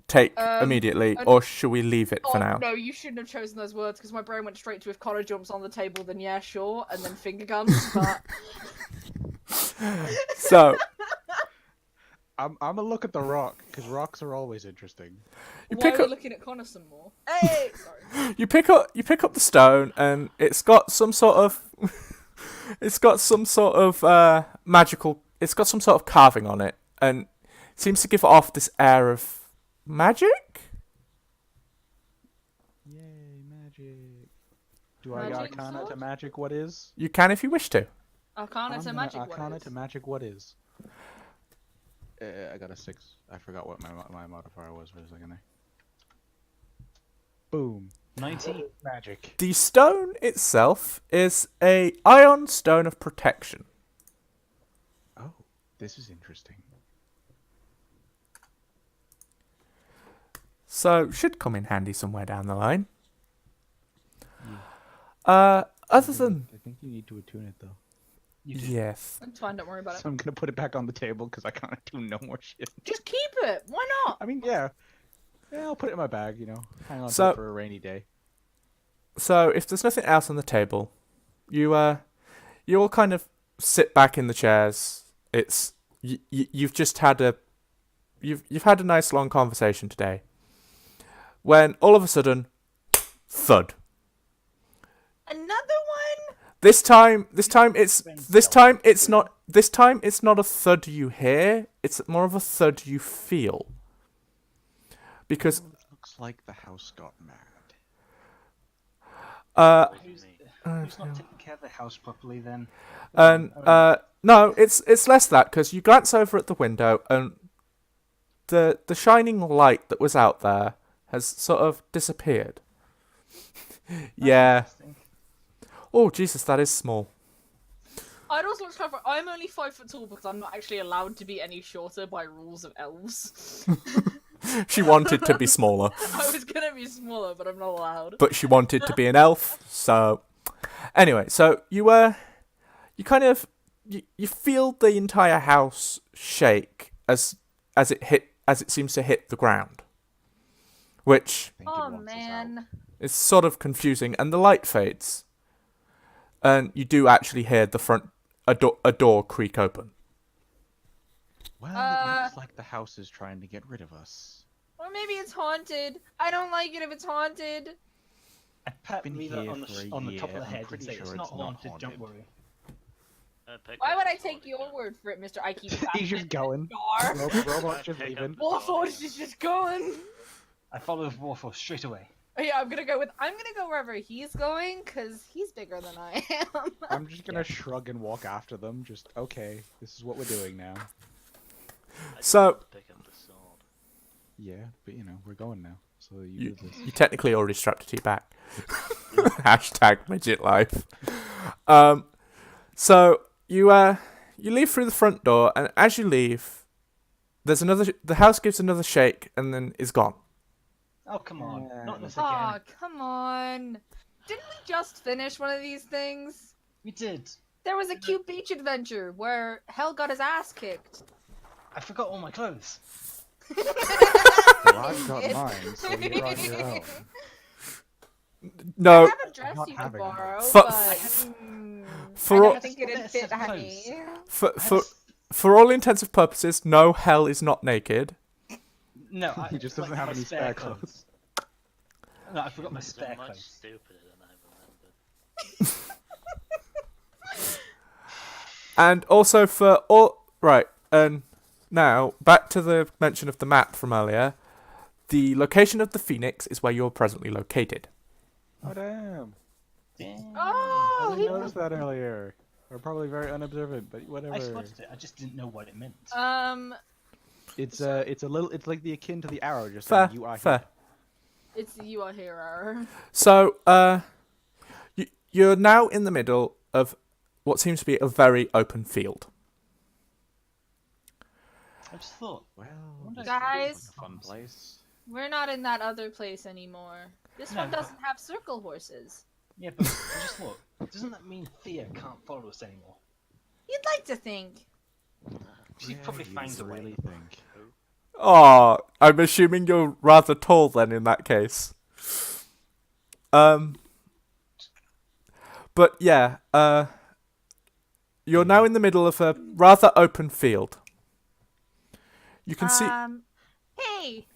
Speaker 1: take immediately, or should we leave it for
Speaker 2: Oh
Speaker 1: now?
Speaker 2: no, you shouldn't have chosen those words because my brain went straight to if Connor jumps on the table, then yeah, sure, and then finger guns. But
Speaker 1: So
Speaker 3: I'm gonna look at the rock because rocks are always interesting.
Speaker 1: you
Speaker 2: why
Speaker 1: pick
Speaker 2: are we
Speaker 1: up
Speaker 2: looking at Connor some more? Hey, sorry.
Speaker 1: you pick up the stone, and it's got some sort of magical. It's got some sort of carving on it, and it seems to give off this air of magic.
Speaker 3: Yay, magic! Do I
Speaker 2: Magic
Speaker 3: arcana to
Speaker 2: sword?
Speaker 3: magic? What is?
Speaker 1: You can if you wish to.
Speaker 2: Arcana
Speaker 3: I'm
Speaker 2: to
Speaker 3: gonna
Speaker 2: magic.
Speaker 3: arcana
Speaker 2: what is?
Speaker 3: to magic. What is? I got a 6. I forgot what my modifier was for a second there. Boom.
Speaker 4: 19.
Speaker 3: Magic.
Speaker 1: The stone itself is a ion stone of protection.
Speaker 3: Oh, this is interesting.
Speaker 1: So should come in handy somewhere down the line. Other than
Speaker 3: I think you need to attune it though.
Speaker 4: You do.
Speaker 1: Yes.
Speaker 2: It's fine. Don't worry about it.
Speaker 3: So I'm gonna put it back on the table because I can't do no more shit.
Speaker 2: Just keep it. Why not?
Speaker 3: I mean, yeah. Yeah, I'll put it in my bag, you know. Hang on to
Speaker 1: So-
Speaker 3: it for a rainy day.
Speaker 1: So if there's nothing else on the table, you all kind of sit back in the chairs. You've just had you've had a nice long conversation today. When all of a sudden, thud.
Speaker 6: Another one?
Speaker 1: This time it's not a thud you hear. It's more of a thud you feel. Because
Speaker 3: Looks like the house got mad.
Speaker 4: Who's not taking care of the house properly then?
Speaker 1: and no, it's less that because you glance over at the window and the shining light that was out there has sort of disappeared. Yeah.
Speaker 4: Interesting.
Speaker 1: Oh Jesus, that is small.
Speaker 2: I'd also like to clarify, I'm only 5 foot tall because I'm not actually allowed to be any shorter by rules of elves.
Speaker 1: She wanted to be smaller,
Speaker 2: I was gonna be smaller, but I'm not allowed.
Speaker 1: but she wanted to be an elf. So anyway, so you kind of you feel the entire house shake as it seems to hit the ground, which
Speaker 3: I think it
Speaker 2: Oh
Speaker 3: wants us
Speaker 2: man.
Speaker 3: out.
Speaker 1: is sort of confusing, and the light fades, and you do actually hear a door creak open.
Speaker 3: Well,
Speaker 2: Uh,
Speaker 3: it looks like the house is trying to get rid of us.
Speaker 2: Or maybe it's haunted. I don't like it if it's haunted.
Speaker 4: I pat
Speaker 3: Been
Speaker 4: Rita
Speaker 3: here
Speaker 4: on the,
Speaker 3: for a
Speaker 4: on the top of
Speaker 3: year,
Speaker 4: the
Speaker 3: I'm
Speaker 4: head and
Speaker 3: pretty
Speaker 4: say,
Speaker 3: sure
Speaker 4: it's
Speaker 3: it's
Speaker 4: not
Speaker 3: not
Speaker 4: haunted, don't
Speaker 3: haunted."
Speaker 4: worry.
Speaker 2: Why would I take your word for it, Mr. I keep
Speaker 3: He's just going.
Speaker 2: Star.
Speaker 3: Robot's just
Speaker 5: Pick up
Speaker 3: leaving.
Speaker 5: the
Speaker 2: Warforged is just going.
Speaker 4: I follow Warforce straight away.
Speaker 2: Oh, yeah, I'm gonna go wherever he's going, cause he's bigger than I am.
Speaker 3: I'm just gonna shrug and walk after them. Just, okay, this is what we're doing now.
Speaker 1: So-
Speaker 5: pick up the sword.
Speaker 3: Yeah, but you know, we're going now. So
Speaker 1: You,
Speaker 3: do this.
Speaker 1: you technically already strapped it to your back. Hashtag midget life. So you leave through the front door, and as you leave, the house gives another shake and then is gone.
Speaker 4: Oh, come on. Not this
Speaker 2: Aw,
Speaker 4: again.
Speaker 2: come on. Didn't we just finish one of these things?
Speaker 4: We did.
Speaker 2: There was a cute beach adventure where Hell got his ass kicked.
Speaker 4: I forgot all my clothes.
Speaker 3: Well, I've got mine, so you're on your own.
Speaker 2: I
Speaker 1: No,
Speaker 2: have a dress
Speaker 3: not
Speaker 2: you could
Speaker 3: having it.
Speaker 2: borrow,
Speaker 1: For-
Speaker 2: but
Speaker 1: for
Speaker 2: I
Speaker 1: all-
Speaker 2: don't think it'd fit
Speaker 4: Set of
Speaker 2: Honey.
Speaker 1: for all intents and purposes, no, Hell is not naked.
Speaker 4: No,
Speaker 3: He just doesn't
Speaker 4: like,
Speaker 3: have
Speaker 4: my
Speaker 3: any spare clothes.
Speaker 4: No, I forgot my
Speaker 5: They're
Speaker 4: spare
Speaker 5: much
Speaker 4: clothes.
Speaker 5: stupider than I remembered.
Speaker 1: And also for all right, and now back to the mention of the map from earlier. The location of the Phoenix is where you're presently located.
Speaker 3: Oh damn!
Speaker 4: Damn.
Speaker 3: I
Speaker 2: Oh,
Speaker 3: didn't notice that earlier. We're probably very unobservant, but whatever.
Speaker 4: I spotted it. I just didn't know what it meant.
Speaker 3: It's a little. It's like the akin to the arrow. Just
Speaker 1: Fair,
Speaker 3: saying you are
Speaker 1: fair.
Speaker 2: it's you are here.
Speaker 1: So, you're now in the middle of what seems to be a very open field.
Speaker 4: I just thought.
Speaker 3: Well,
Speaker 4: Wonder-
Speaker 3: this
Speaker 2: Guys.
Speaker 3: is a fun place.
Speaker 2: We're not in that other place anymore. This
Speaker 4: No,
Speaker 2: one doesn't have circle horses.
Speaker 4: Yeah, but I just thought. Doesn't that mean Thea can't follow us anymore?
Speaker 2: You'd like to think.
Speaker 4: She
Speaker 3: Yeah,
Speaker 4: probably
Speaker 3: you
Speaker 4: finds a way.
Speaker 3: really think.
Speaker 1: Oh, I'm assuming you're rather tall then in that case. But yeah, you're now in the middle of a rather open field. You can see.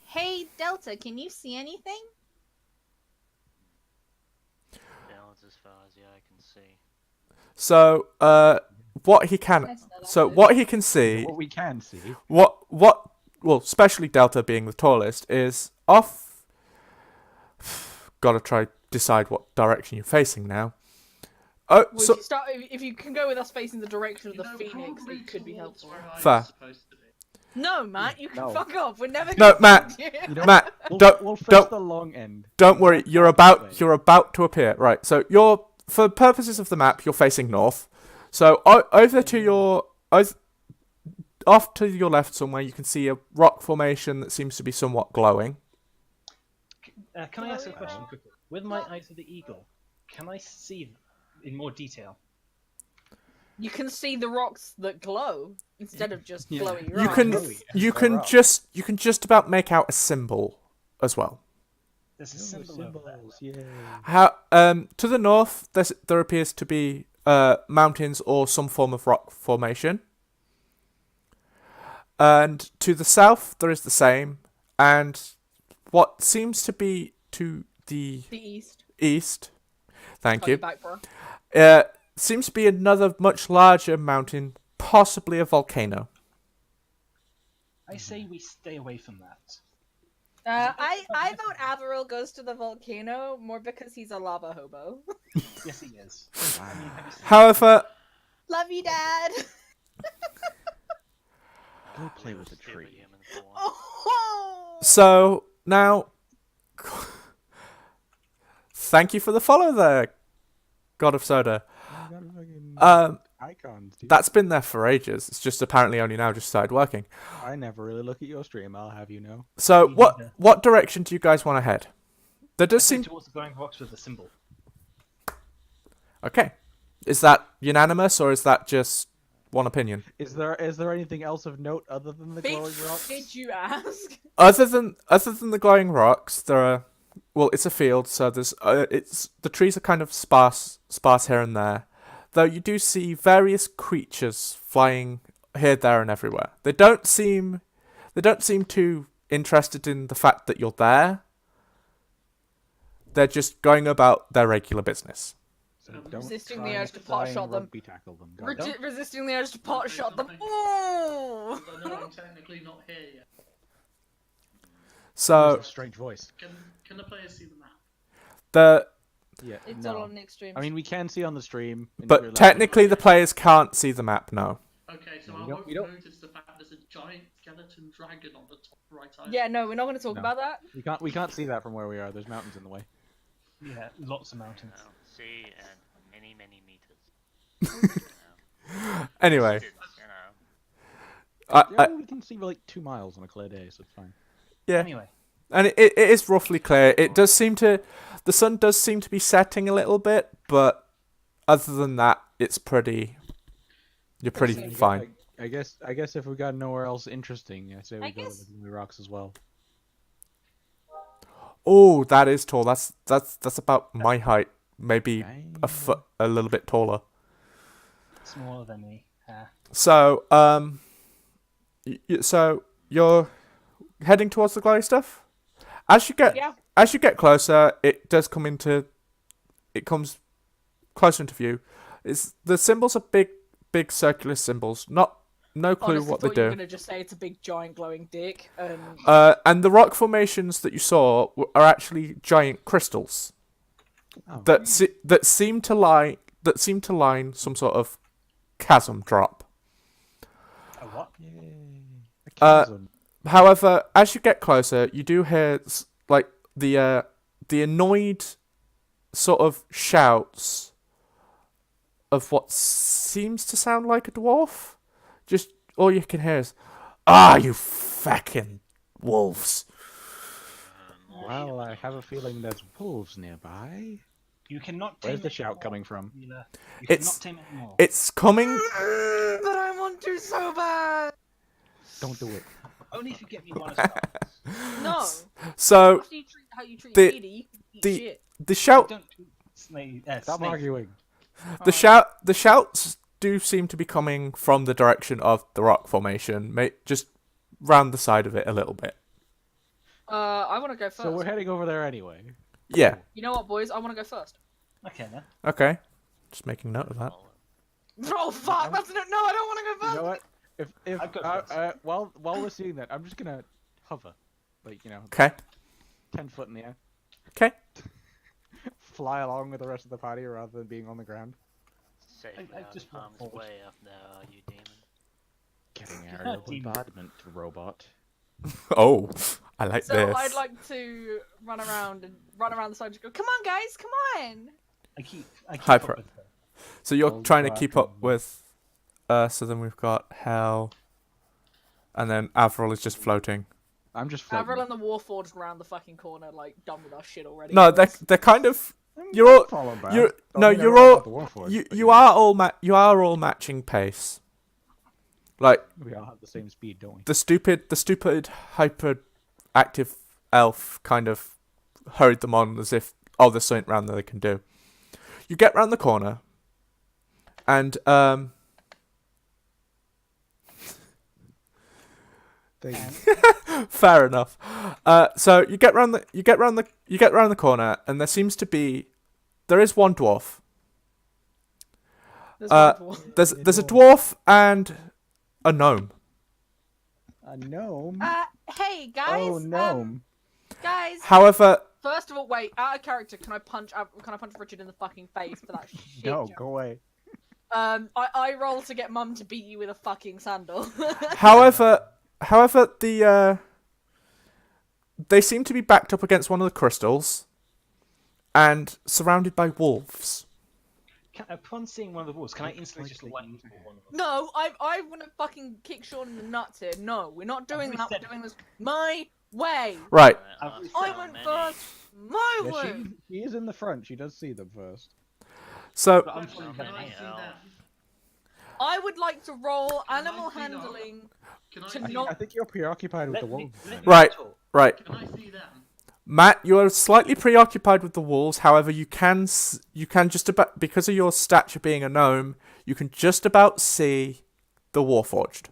Speaker 6: Hey, Delta, can you see anything?
Speaker 5: Down as far as the eye can see.
Speaker 1: So, what he can.
Speaker 2: Yes, no,
Speaker 1: So
Speaker 2: that's it.
Speaker 1: what he can see.
Speaker 3: What we can see.
Speaker 1: Well, especially Delta being the tallest, is off. Gotta try decide what direction you're facing now. Oh,
Speaker 2: Well,
Speaker 1: so
Speaker 2: if you can go with us facing the direction of the Phoenix, it could be helpful.
Speaker 1: fair.
Speaker 2: No, Matt, you can
Speaker 3: No.
Speaker 2: fuck off. We're never.
Speaker 1: No,
Speaker 2: gonna
Speaker 1: Matt.
Speaker 2: find you.
Speaker 3: You know,
Speaker 1: Matt,
Speaker 3: we'll,
Speaker 1: don't
Speaker 3: we'll face
Speaker 1: don't
Speaker 3: the long end.
Speaker 1: don't worry. You're about to appear.
Speaker 3: Way.
Speaker 1: Right. So you're for purposes of the map, you're facing north. So over to your off to your left somewhere, you can see a rock formation that seems to be somewhat glowing.
Speaker 4: Can I ask a question quickly? With my eyes of the eagle, can I see in more detail?
Speaker 2: You can see the rocks that glow instead of just
Speaker 3: Yeah.
Speaker 2: glowy
Speaker 1: You
Speaker 2: rocks.
Speaker 1: can
Speaker 3: Really?
Speaker 1: you
Speaker 3: They're
Speaker 1: can
Speaker 3: rock.
Speaker 1: just about make out a symbol as well.
Speaker 4: There's a
Speaker 3: Oh,
Speaker 4: symbol over there.
Speaker 3: symbols, yay.
Speaker 1: How to the north there appears to be mountains or some form of rock formation. And to the south there is the same, and what seems to be to the
Speaker 2: The east.
Speaker 1: east, thank
Speaker 2: Got your
Speaker 1: you,
Speaker 2: back, bro.
Speaker 1: seems to be another much larger mountain, possibly a volcano.
Speaker 4: I say we stay away from that.
Speaker 2: I vote Averil goes to the volcano more because he's a lava hobo.
Speaker 4: Yes, he is. I mean, have you seen-
Speaker 1: However,
Speaker 6: Love you, Dad.
Speaker 3: Go play with a
Speaker 5: Super
Speaker 3: tree.
Speaker 5: human form.
Speaker 2: Oh.
Speaker 1: so now, thank you for the follow there, God of Soda.
Speaker 3: Oh, got fucking icons, dude.
Speaker 1: That's been there for ages. It's just apparently only now just started working.
Speaker 3: I never really look at your stream, I'll have you know.
Speaker 1: So
Speaker 4: Me
Speaker 1: what
Speaker 4: neither.
Speaker 1: what direction do you guys want to head? There does
Speaker 4: Go
Speaker 1: seem
Speaker 4: towards the glowing rocks with the symbol.
Speaker 1: okay. Is that unanimous or is that just one opinion?
Speaker 3: Is there anything else of note other than the glowing rocks?
Speaker 2: Did you ask?
Speaker 1: Other than the glowing rocks, there are it's a field, so there's it's the trees are kind of sparse here and there. Though you do see various creatures flying here, there, and everywhere. They don't seem too interested in the fact that you're there. They're just going about their regular business.
Speaker 3: So don't
Speaker 2: Resisting
Speaker 3: try
Speaker 2: the urge
Speaker 3: and
Speaker 2: to pot
Speaker 3: flying
Speaker 2: shot them.
Speaker 3: rugby tackle them. Go.
Speaker 2: Resisting the urge to pot shot them.
Speaker 7: Don't-
Speaker 2: Ooh.
Speaker 7: I know I'm technically not here yet.
Speaker 1: So
Speaker 3: That's a strange voice.
Speaker 7: Can the players see the map?
Speaker 1: the
Speaker 3: Yeah,
Speaker 2: It's
Speaker 3: no.
Speaker 2: all on Nick stream.
Speaker 3: I mean, we can see on the stream. in real
Speaker 1: but
Speaker 3: life.
Speaker 1: technically the players can't see the map now.
Speaker 7: Okay, so
Speaker 3: We
Speaker 7: I
Speaker 3: don't-
Speaker 7: won't
Speaker 3: we don't-
Speaker 7: notice the fact there's a giant skeleton dragon on the top right side.
Speaker 2: Yeah, no, we're not going to talk
Speaker 3: No.
Speaker 2: about that.
Speaker 3: we can't see that from where we are. There's mountains in the way.
Speaker 4: Yeah, lots of mountains.
Speaker 5: No, sea and many meters.
Speaker 1: Anyway,
Speaker 5: You know.
Speaker 3: Yeah,
Speaker 1: I
Speaker 3: we can see like 2 miles on a clear day, so it's fine.
Speaker 1: yeah.
Speaker 4: Anyway,
Speaker 1: And it is roughly clear. It does seem to, the sun does seem to be setting a little bit, but other than that, it's pretty. You're pretty
Speaker 2: Okay.
Speaker 1: fine.
Speaker 3: I guess if we got nowhere else interesting, I say we
Speaker 6: I
Speaker 3: go
Speaker 6: guess-
Speaker 3: to the glowing rocks as well.
Speaker 1: Oh, that is tall. That's about my height, maybe
Speaker 3: Dang.
Speaker 1: a foot, a little bit taller.
Speaker 4: smaller than me.
Speaker 1: So so you're heading towards the glowing stuff. As you get closer, it does come into. It comes closer into view. It's the symbols are big circular symbols. No clue
Speaker 2: Honestly,
Speaker 1: what
Speaker 2: thought
Speaker 1: they
Speaker 2: you were
Speaker 1: do.
Speaker 2: going to just say it's a big, giant, glowing dick.
Speaker 1: And the rock formations that you saw are actually giant crystals
Speaker 3: Oh.
Speaker 1: that seem to line some sort of chasm drop.
Speaker 4: A what?
Speaker 3: Yay. A
Speaker 1: Uh,
Speaker 3: chasm.
Speaker 1: However, as you get closer, you do hear like the annoyed sort of shouts of what seems to sound like a dwarf. Just all you can hear is, "Ah, you fucking wolves!"
Speaker 3: Well, I have a feeling there's wolves nearby.
Speaker 4: You cannot tame
Speaker 3: Where's the
Speaker 4: it
Speaker 3: shout
Speaker 4: anymore,
Speaker 3: coming from?
Speaker 4: Mila. You
Speaker 1: It's-
Speaker 4: cannot tame it anymore.
Speaker 1: It's coming.
Speaker 2: But I want to so bad.
Speaker 3: Don't do it.
Speaker 4: Only if you get me one as well.
Speaker 2: No.
Speaker 1: So
Speaker 2: After you treat how you treat
Speaker 1: the-
Speaker 2: a lady, you can eat
Speaker 1: the-
Speaker 2: shit.
Speaker 1: the shout,
Speaker 4: Don't
Speaker 3: Stop
Speaker 4: snake.
Speaker 3: arguing.
Speaker 1: the shouts do seem to be coming from the direction of the rock formation, just round the side of it a little bit.
Speaker 2: I want to go first.
Speaker 3: So we're heading over there anyway.
Speaker 1: Yeah.
Speaker 2: You know what, boys? I want to go first.
Speaker 4: Okay then.
Speaker 1: Okay. Just making note of that.
Speaker 2: Oh fuck! That's no. I don't want to go
Speaker 3: You
Speaker 2: first.
Speaker 3: know what? If
Speaker 4: I've got first.
Speaker 3: while we're seeing that, I'm just gonna hover, like
Speaker 1: Okay.
Speaker 3: 10 foot in the air,
Speaker 1: Okay.
Speaker 3: fly along with the rest of the party rather than being on the ground.
Speaker 5: Safely
Speaker 4: I
Speaker 5: out
Speaker 4: just
Speaker 5: of
Speaker 4: walked
Speaker 5: harm's
Speaker 4: forward.
Speaker 5: way up there, you demon.
Speaker 3: Getting
Speaker 4: You're
Speaker 3: aerial
Speaker 4: not demon.
Speaker 3: bombardment, robot.
Speaker 1: Oh, I like
Speaker 2: So
Speaker 1: this.
Speaker 2: I'd like to run around the side and just go, come on, guys, come on!
Speaker 4: I keep
Speaker 1: Hyper.
Speaker 4: up with her.
Speaker 1: So you're
Speaker 3: I'll
Speaker 1: trying to
Speaker 3: go
Speaker 1: keep
Speaker 3: after
Speaker 1: up
Speaker 3: them.
Speaker 1: with. So then we've got Hell, and then Avril is just floating.
Speaker 3: I'm just floating.
Speaker 2: Avril and the Warforged around the fucking corner, like, done with our shit already.
Speaker 1: No, they're kind of. You're all
Speaker 3: Follow back.
Speaker 1: No,
Speaker 3: I mean, I
Speaker 1: you're
Speaker 3: don't know
Speaker 1: all
Speaker 3: about the Warforged,
Speaker 1: you
Speaker 3: but
Speaker 1: you are all you are all matching pace. Like
Speaker 3: We all have the same speed, don't we?
Speaker 1: the stupid hyperactive elf kind of hurried them on as if there's something round there they can do. You get round the corner, and fair enough. So you get round the corner, and there is one dwarf.
Speaker 2: There's
Speaker 1: Uh,
Speaker 2: one for-
Speaker 1: There's a dwarf and a gnome.
Speaker 3: A gnome?
Speaker 6: Hey guys.
Speaker 3: Oh, gnome.
Speaker 6: Guys.
Speaker 1: However,
Speaker 2: First of all, wait, out of character, can I punch Richard in the fucking face for that shit?
Speaker 3: No,
Speaker 2: joke?
Speaker 3: go away.
Speaker 2: I roll to get Mum to beat you with a fucking sandal.
Speaker 1: however, they seem to be backed up against one of the crystals, and surrounded by wolves.
Speaker 4: Upon seeing one of the wolves, can I instantly just whack one of them?
Speaker 2: No, I want to fucking kick Sean in the nuts here. No, we're not doing
Speaker 4: I've
Speaker 2: that. We're
Speaker 4: said-
Speaker 2: doing this my way.
Speaker 1: Right.
Speaker 2: I went first. My
Speaker 3: Yeah,
Speaker 2: way.
Speaker 3: she is in the front. She does see them first.
Speaker 1: So
Speaker 4: But I'm
Speaker 7: Can
Speaker 4: following
Speaker 7: I
Speaker 4: behind
Speaker 7: see
Speaker 4: you.
Speaker 7: that?
Speaker 2: I would like to roll
Speaker 7: Can I
Speaker 2: animal
Speaker 7: see that?
Speaker 2: handling.
Speaker 7: Can I
Speaker 2: To
Speaker 7: see
Speaker 2: not-
Speaker 3: I think you're preoccupied with
Speaker 4: Let
Speaker 3: the
Speaker 4: me-
Speaker 3: wolves.
Speaker 4: let me
Speaker 1: Right.
Speaker 4: talk.
Speaker 1: right,
Speaker 7: Can I see them?
Speaker 1: Matt, you are slightly preoccupied with the wolves. However, you can just about, because of your stature being a gnome, you can just about see the Warforged.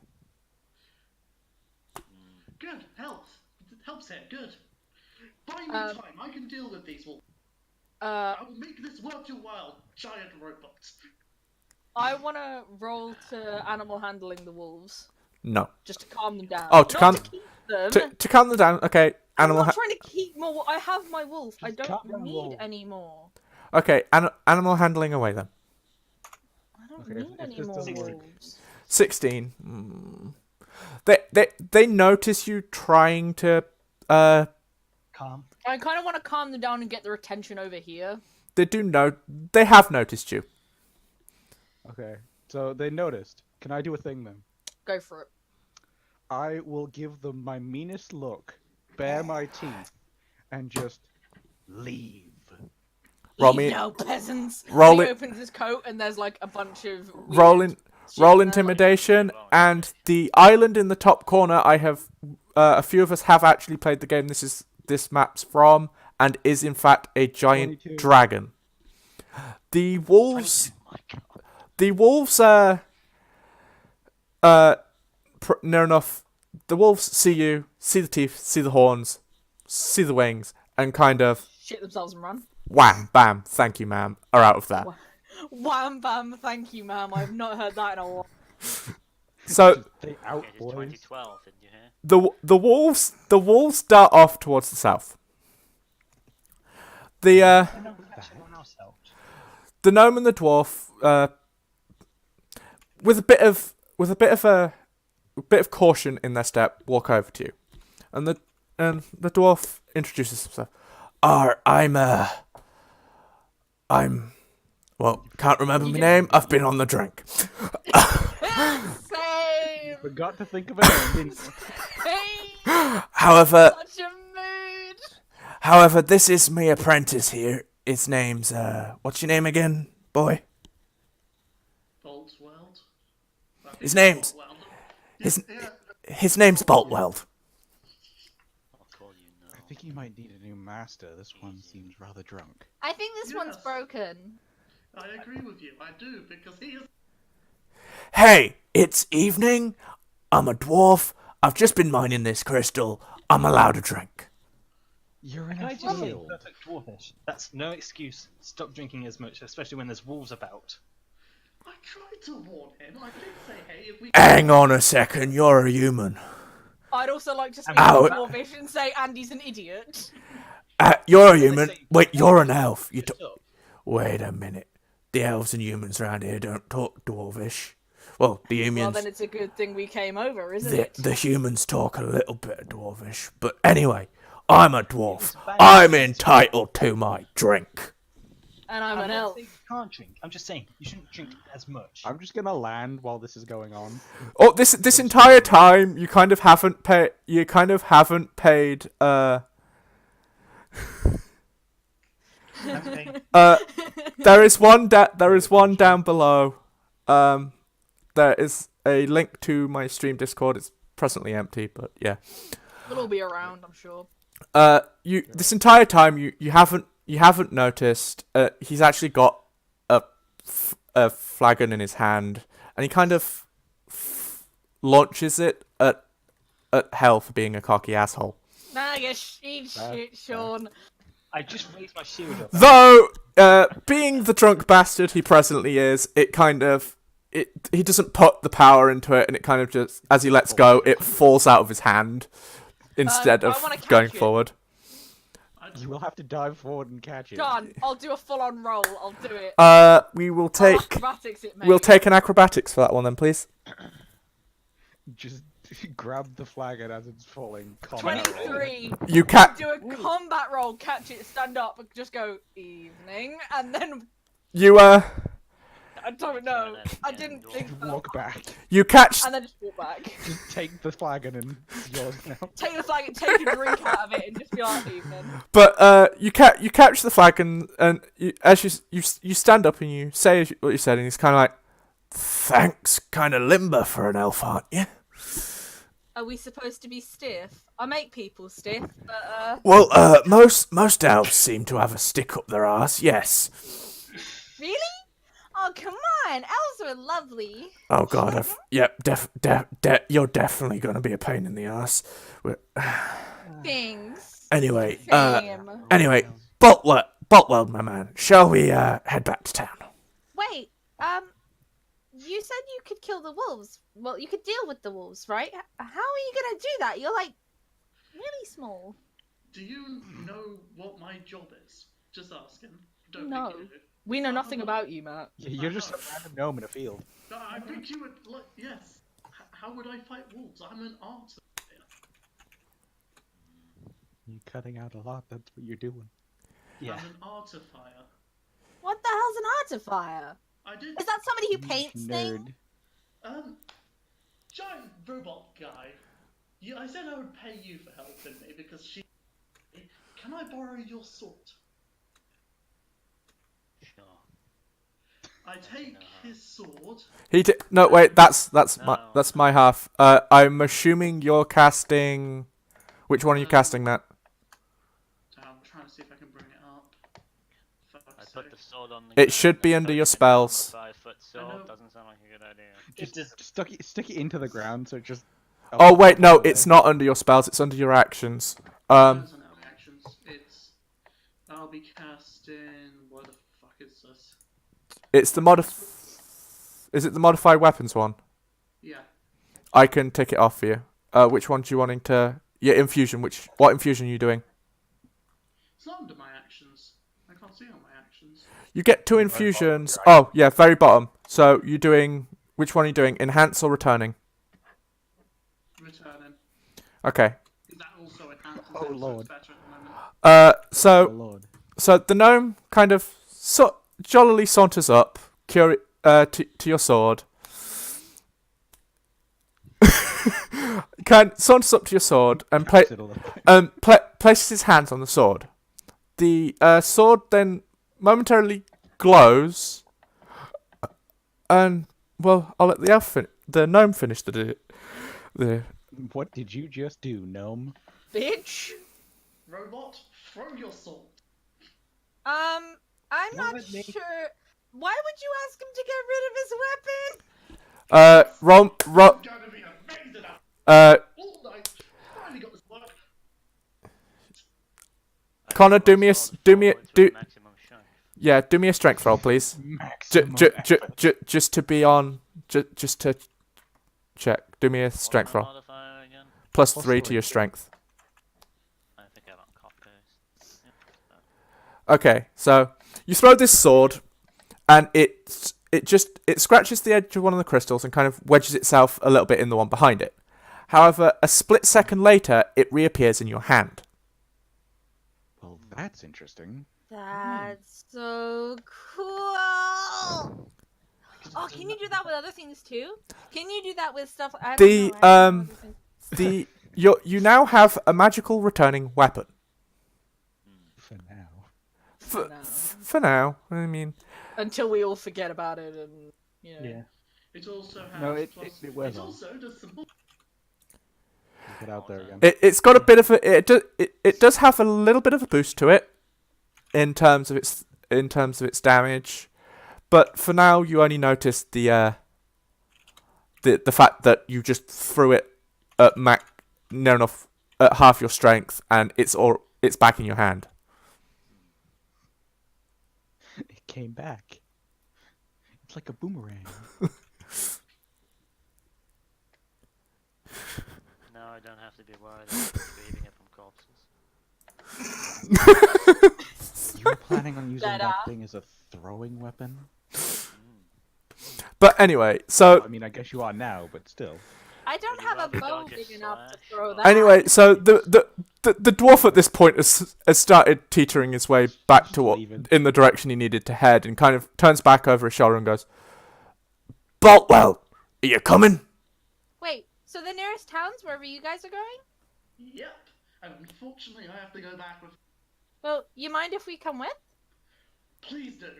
Speaker 7: Good. Helps here. Good. Buy me
Speaker 2: Um,
Speaker 7: time. I can deal with these wolves.
Speaker 2: Uh,
Speaker 7: I will make this worth your while, giant robots.
Speaker 2: I want to roll to animal handling the wolves
Speaker 1: No.
Speaker 2: just to calm them down.
Speaker 1: Oh, to
Speaker 2: Not
Speaker 1: calm-
Speaker 2: to keep them.
Speaker 1: To calm them down, okay.
Speaker 2: I'm
Speaker 1: Animal.
Speaker 2: not trying to keep more. I have my wolf. I
Speaker 3: Just
Speaker 2: don't
Speaker 3: calm down,
Speaker 2: need
Speaker 3: wolf.
Speaker 2: any more.
Speaker 1: Okay, animal handling away then.
Speaker 2: I don't
Speaker 3: Okay,
Speaker 2: need
Speaker 3: if
Speaker 2: any
Speaker 3: this
Speaker 2: more
Speaker 3: doesn't work-
Speaker 2: wolves.
Speaker 1: 16. They notice you trying to.
Speaker 4: Calm.
Speaker 2: I kind of want to calm them down and get their attention over here.
Speaker 1: They have noticed you.
Speaker 3: Okay, so they noticed. Can I do a thing then?
Speaker 2: Go for it.
Speaker 3: I will give them my meanest look, bare my teeth, and just leave.
Speaker 1: Roll
Speaker 2: Leave
Speaker 1: me-
Speaker 2: now, peasants.
Speaker 1: roll
Speaker 2: he
Speaker 1: it-
Speaker 2: opens his coat and there's like a bunch of weird
Speaker 1: Roll
Speaker 2: shit
Speaker 1: roll
Speaker 2: in there,
Speaker 1: intimidation, and the island in the top corner. I have a few of us have actually played the game. This map's from, and is in fact a giant
Speaker 3: 22.
Speaker 1: dragon. The wolves. The wolves are near enough. The wolves see you, see the teeth, see the horns, see the wings, and kind of
Speaker 2: shit themselves and run.
Speaker 1: wham, bam, thank you, ma'am, are out of there.
Speaker 2: Wham bam, thank you, ma'am. I've not heard that in a while.
Speaker 1: So
Speaker 3: Stay out,
Speaker 5: It is
Speaker 3: boys.
Speaker 5: 2012, didn't you hear?
Speaker 1: the wolves dart off towards the south. The
Speaker 4: Everyone else helped.
Speaker 1: the gnome and the dwarf, with a bit of caution in their step, walk over to you, and the dwarf introduces himself. I'm well, can't remember my name. I've been on the drink.
Speaker 2: Same.
Speaker 3: Forgot to think of a name, didn't you?
Speaker 2: Same.
Speaker 1: However,
Speaker 2: Such a mood.
Speaker 1: this is my apprentice here. His name's what's your name again, boy?
Speaker 7: Boltzweld.
Speaker 1: His name's-
Speaker 7: Boltzweld.
Speaker 1: his-
Speaker 7: Yeah.
Speaker 1: His name's Boltweld.
Speaker 5: I'll call you no.
Speaker 3: I think he might need a new master. This one seems rather drunk.
Speaker 6: I think this one's
Speaker 7: Yes.
Speaker 6: broken.
Speaker 7: I agree with you. I do because he is.
Speaker 1: Hey, it's evening. I'm a dwarf. I've just been mining this crystal. I'm allowed a drink.
Speaker 3: You're in
Speaker 4: Can I
Speaker 3: a
Speaker 4: just say
Speaker 3: field.
Speaker 4: perfect dwarfish? That's no excuse. Stop drinking as much, especially when there's wolves about.
Speaker 7: I tried to warn him. I did say, hey, if we.
Speaker 1: Hang on a second. You're a human.
Speaker 2: I'd also like to speak
Speaker 1: Ow.
Speaker 2: to Dwarvish and say Andy's an idiot.
Speaker 1: You're a human. Wait, you're an elf. You
Speaker 4: Shut up.
Speaker 1: Wait a minute. The elves and humans around here don't talk dwarvish. Well, the
Speaker 2: Well,
Speaker 1: humans,
Speaker 2: then it's a good thing we came over, isn't it?
Speaker 1: the humans talk a little bit of dwarvish. But anyway, I'm a dwarf.
Speaker 4: bad.
Speaker 1: I'm entitled to my drink.
Speaker 2: And I'm
Speaker 4: I'm
Speaker 2: an
Speaker 4: not
Speaker 2: elf.
Speaker 4: saying you can't drink. I'm just saying you shouldn't drink as much.
Speaker 3: I'm just gonna land while this is going on.
Speaker 1: Oh, this entire time you kind of haven't paid.
Speaker 4: Okay.
Speaker 1: There is one down below. There is a link to my stream Discord. It's presently empty, but yeah.
Speaker 2: It'll be around, I'm sure.
Speaker 1: You this entire time you haven't noticed. He's actually got a flagon in his hand, and he kind of launches it at Hell for being a cocky asshole.
Speaker 2: Nah, you shit, Sean.
Speaker 4: I just raised my shield up.
Speaker 1: Though, being the drunk bastard he presently is, he doesn't put the power into it, and it kind of just, as he lets go, it falls out of his hand instead
Speaker 2: I
Speaker 1: of
Speaker 2: wanna catch
Speaker 1: going
Speaker 2: it.
Speaker 1: forward.
Speaker 3: You will have to dive forward and catch it.
Speaker 2: Go on, I'll do a full-on roll. I'll do it.
Speaker 1: We will
Speaker 2: I'll
Speaker 1: take
Speaker 2: acrobatics it, mate.
Speaker 1: we'll take an acrobatics for that one then, please.
Speaker 3: Just grab the flagon as it's falling. combat roll.
Speaker 2: 23.
Speaker 1: You catch
Speaker 2: Do a combat roll, catch it, stand up, just go evening, and then I don't know. I didn't think so.
Speaker 3: Walk back.
Speaker 1: you catch
Speaker 2: And then just walk back.
Speaker 3: Just take the flagon and it's yours now.
Speaker 2: Take the flag, take a drink out of it, and just be like evening.
Speaker 1: But you catch the flagon, and as you stand up and you say what you said, and he's kind of like, "Thanks, kind of limber for an elf, aren't you?"
Speaker 6: Are we supposed to be stiff? I make people stiff, but
Speaker 1: Well, most elves seem to have a stick up their arse. Yes.
Speaker 6: really? Oh, come on! Elves are lovely.
Speaker 1: Oh God, you're definitely gonna be a pain in the arse.
Speaker 6: Things.
Speaker 1: Anyway,
Speaker 6: Same.
Speaker 1: Boltwell, my man, shall we head back to town?
Speaker 6: Wait, you said you could kill the wolves. Well, you could deal with the wolves, right? How are you gonna do that? You're like really small.
Speaker 7: Do you know what my job is? Just asking. Don't
Speaker 2: No.
Speaker 7: think you do.
Speaker 2: We know nothing about you, Matt.
Speaker 3: You're just a random gnome in a field.
Speaker 7: No, I think you would. Like, yes. How would I fight wolves? I'm an archer.
Speaker 3: You're cutting out a lot. That's what you're doing.
Speaker 4: Yeah.
Speaker 7: I'm an artifier.
Speaker 6: What the hell's an artifier?
Speaker 7: I did.
Speaker 6: Is that somebody who paints things?
Speaker 3: Nerd.
Speaker 7: Giant robot guy. I said I would pay you for helping me because she. Can I borrow your sword?
Speaker 5: Sure.
Speaker 7: I take his sword.
Speaker 1: No, wait, that's
Speaker 5: No.
Speaker 1: my half. I'm assuming you're casting. Which one are you casting, Nat?
Speaker 7: I'm trying to see if I can bring it up.
Speaker 5: I put the sword on the
Speaker 1: It should be under your spells.
Speaker 5: 5-foot
Speaker 7: I know.
Speaker 5: sword doesn't sound like a good idea.
Speaker 3: Just stick it into the ground so it just.
Speaker 1: Oh wait, no, it's not under your spells. It's under your actions.
Speaker 7: Those are now the actions. I'll be casting. What the fuck is this?
Speaker 1: It's the Is it the modified weapons one?
Speaker 7: Yeah.
Speaker 1: I can tick it off for you. Which one do you wanting to? Yeah, infusion. What infusion are you doing?
Speaker 7: It's not under my actions. I can't see on my actions.
Speaker 1: You get 2 infusions. Oh yeah, very bottom. So you're doing. Which one are you doing? Enhance or returning?
Speaker 7: Returning.
Speaker 1: Okay.
Speaker 7: Is that also enhanced?
Speaker 3: Oh, Lord.
Speaker 7: It's better at the moment.
Speaker 1: So
Speaker 3: Oh lord.
Speaker 1: So the gnome kind of jollily saunters up, to your sword. Saunters up to your sword and places his hands on the sword. The sword then momentarily glows, and well, I'll let the gnome finish the.
Speaker 3: What did you just do, gnome?
Speaker 2: Bitch.
Speaker 7: Robot, throw your sword.
Speaker 6: I'm not
Speaker 4: let me-
Speaker 6: sure. Why would you ask him to get rid of his weapon?
Speaker 7: I'm gonna be amazing at all night. Finally got this work.
Speaker 1: Connor, do me a
Speaker 5: Maximum strength.
Speaker 1: yeah, do me a strength roll, please.
Speaker 3: Maximum.
Speaker 1: Just to be on, just to check. Do me a strength roll.
Speaker 5: Modifier again?
Speaker 1: Plus
Speaker 3: Plus
Speaker 1: 3 to
Speaker 3: three.
Speaker 1: your strength.
Speaker 5: I think I haven't copied those.
Speaker 1: Okay, so you throw this sword, and it scratches the edge of one of the crystals and kind of wedges itself a little bit in the one behind it. However, a split second later, it reappears in your hand.
Speaker 3: Well, that's interesting.
Speaker 6: That's so cool. Oh, can you do that with other things too? Can you do that with stuff? I don't know, I don't know other things.
Speaker 1: You now have a magical returning weapon.
Speaker 3: For now.
Speaker 1: For now, I mean,
Speaker 2: until we all forget about it and
Speaker 4: Yeah.
Speaker 7: It also has
Speaker 3: No, it
Speaker 7: plus,
Speaker 3: wears on.
Speaker 7: also does some.
Speaker 3: Get out there again.
Speaker 1: It's got a bit of a it does have a little bit of a boost to it in terms of its damage, but for now you only notice the fact that you just threw it at near enough at half your strength and it's back in your hand.
Speaker 3: It came back. It's like a boomerang.
Speaker 5: Now I don't have to be worried about retrieving it from corpses.
Speaker 3: You were planning on using
Speaker 2: Ta-da.
Speaker 3: that thing as a throwing weapon?
Speaker 1: But anyway, so
Speaker 3: I mean, I guess you are now, but still.
Speaker 6: I don't
Speaker 5: Would you
Speaker 6: have a
Speaker 5: rather
Speaker 6: bow
Speaker 5: dodge
Speaker 6: big
Speaker 5: a
Speaker 6: enough to
Speaker 5: slash
Speaker 6: throw
Speaker 5: or-
Speaker 6: that.
Speaker 1: anyway, so the dwarf at this point has started teetering his way back
Speaker 3: Just
Speaker 1: to
Speaker 3: leaving.
Speaker 1: in the direction he needed to head, and kind of turns back over his shoulder and goes, "Boltwell, are you coming?"
Speaker 6: Wait, so the nearest town's wherever you guys are going?
Speaker 7: Yep. And unfortunately, I have to go back with.
Speaker 6: Well, you mind if we come with?
Speaker 7: Please do.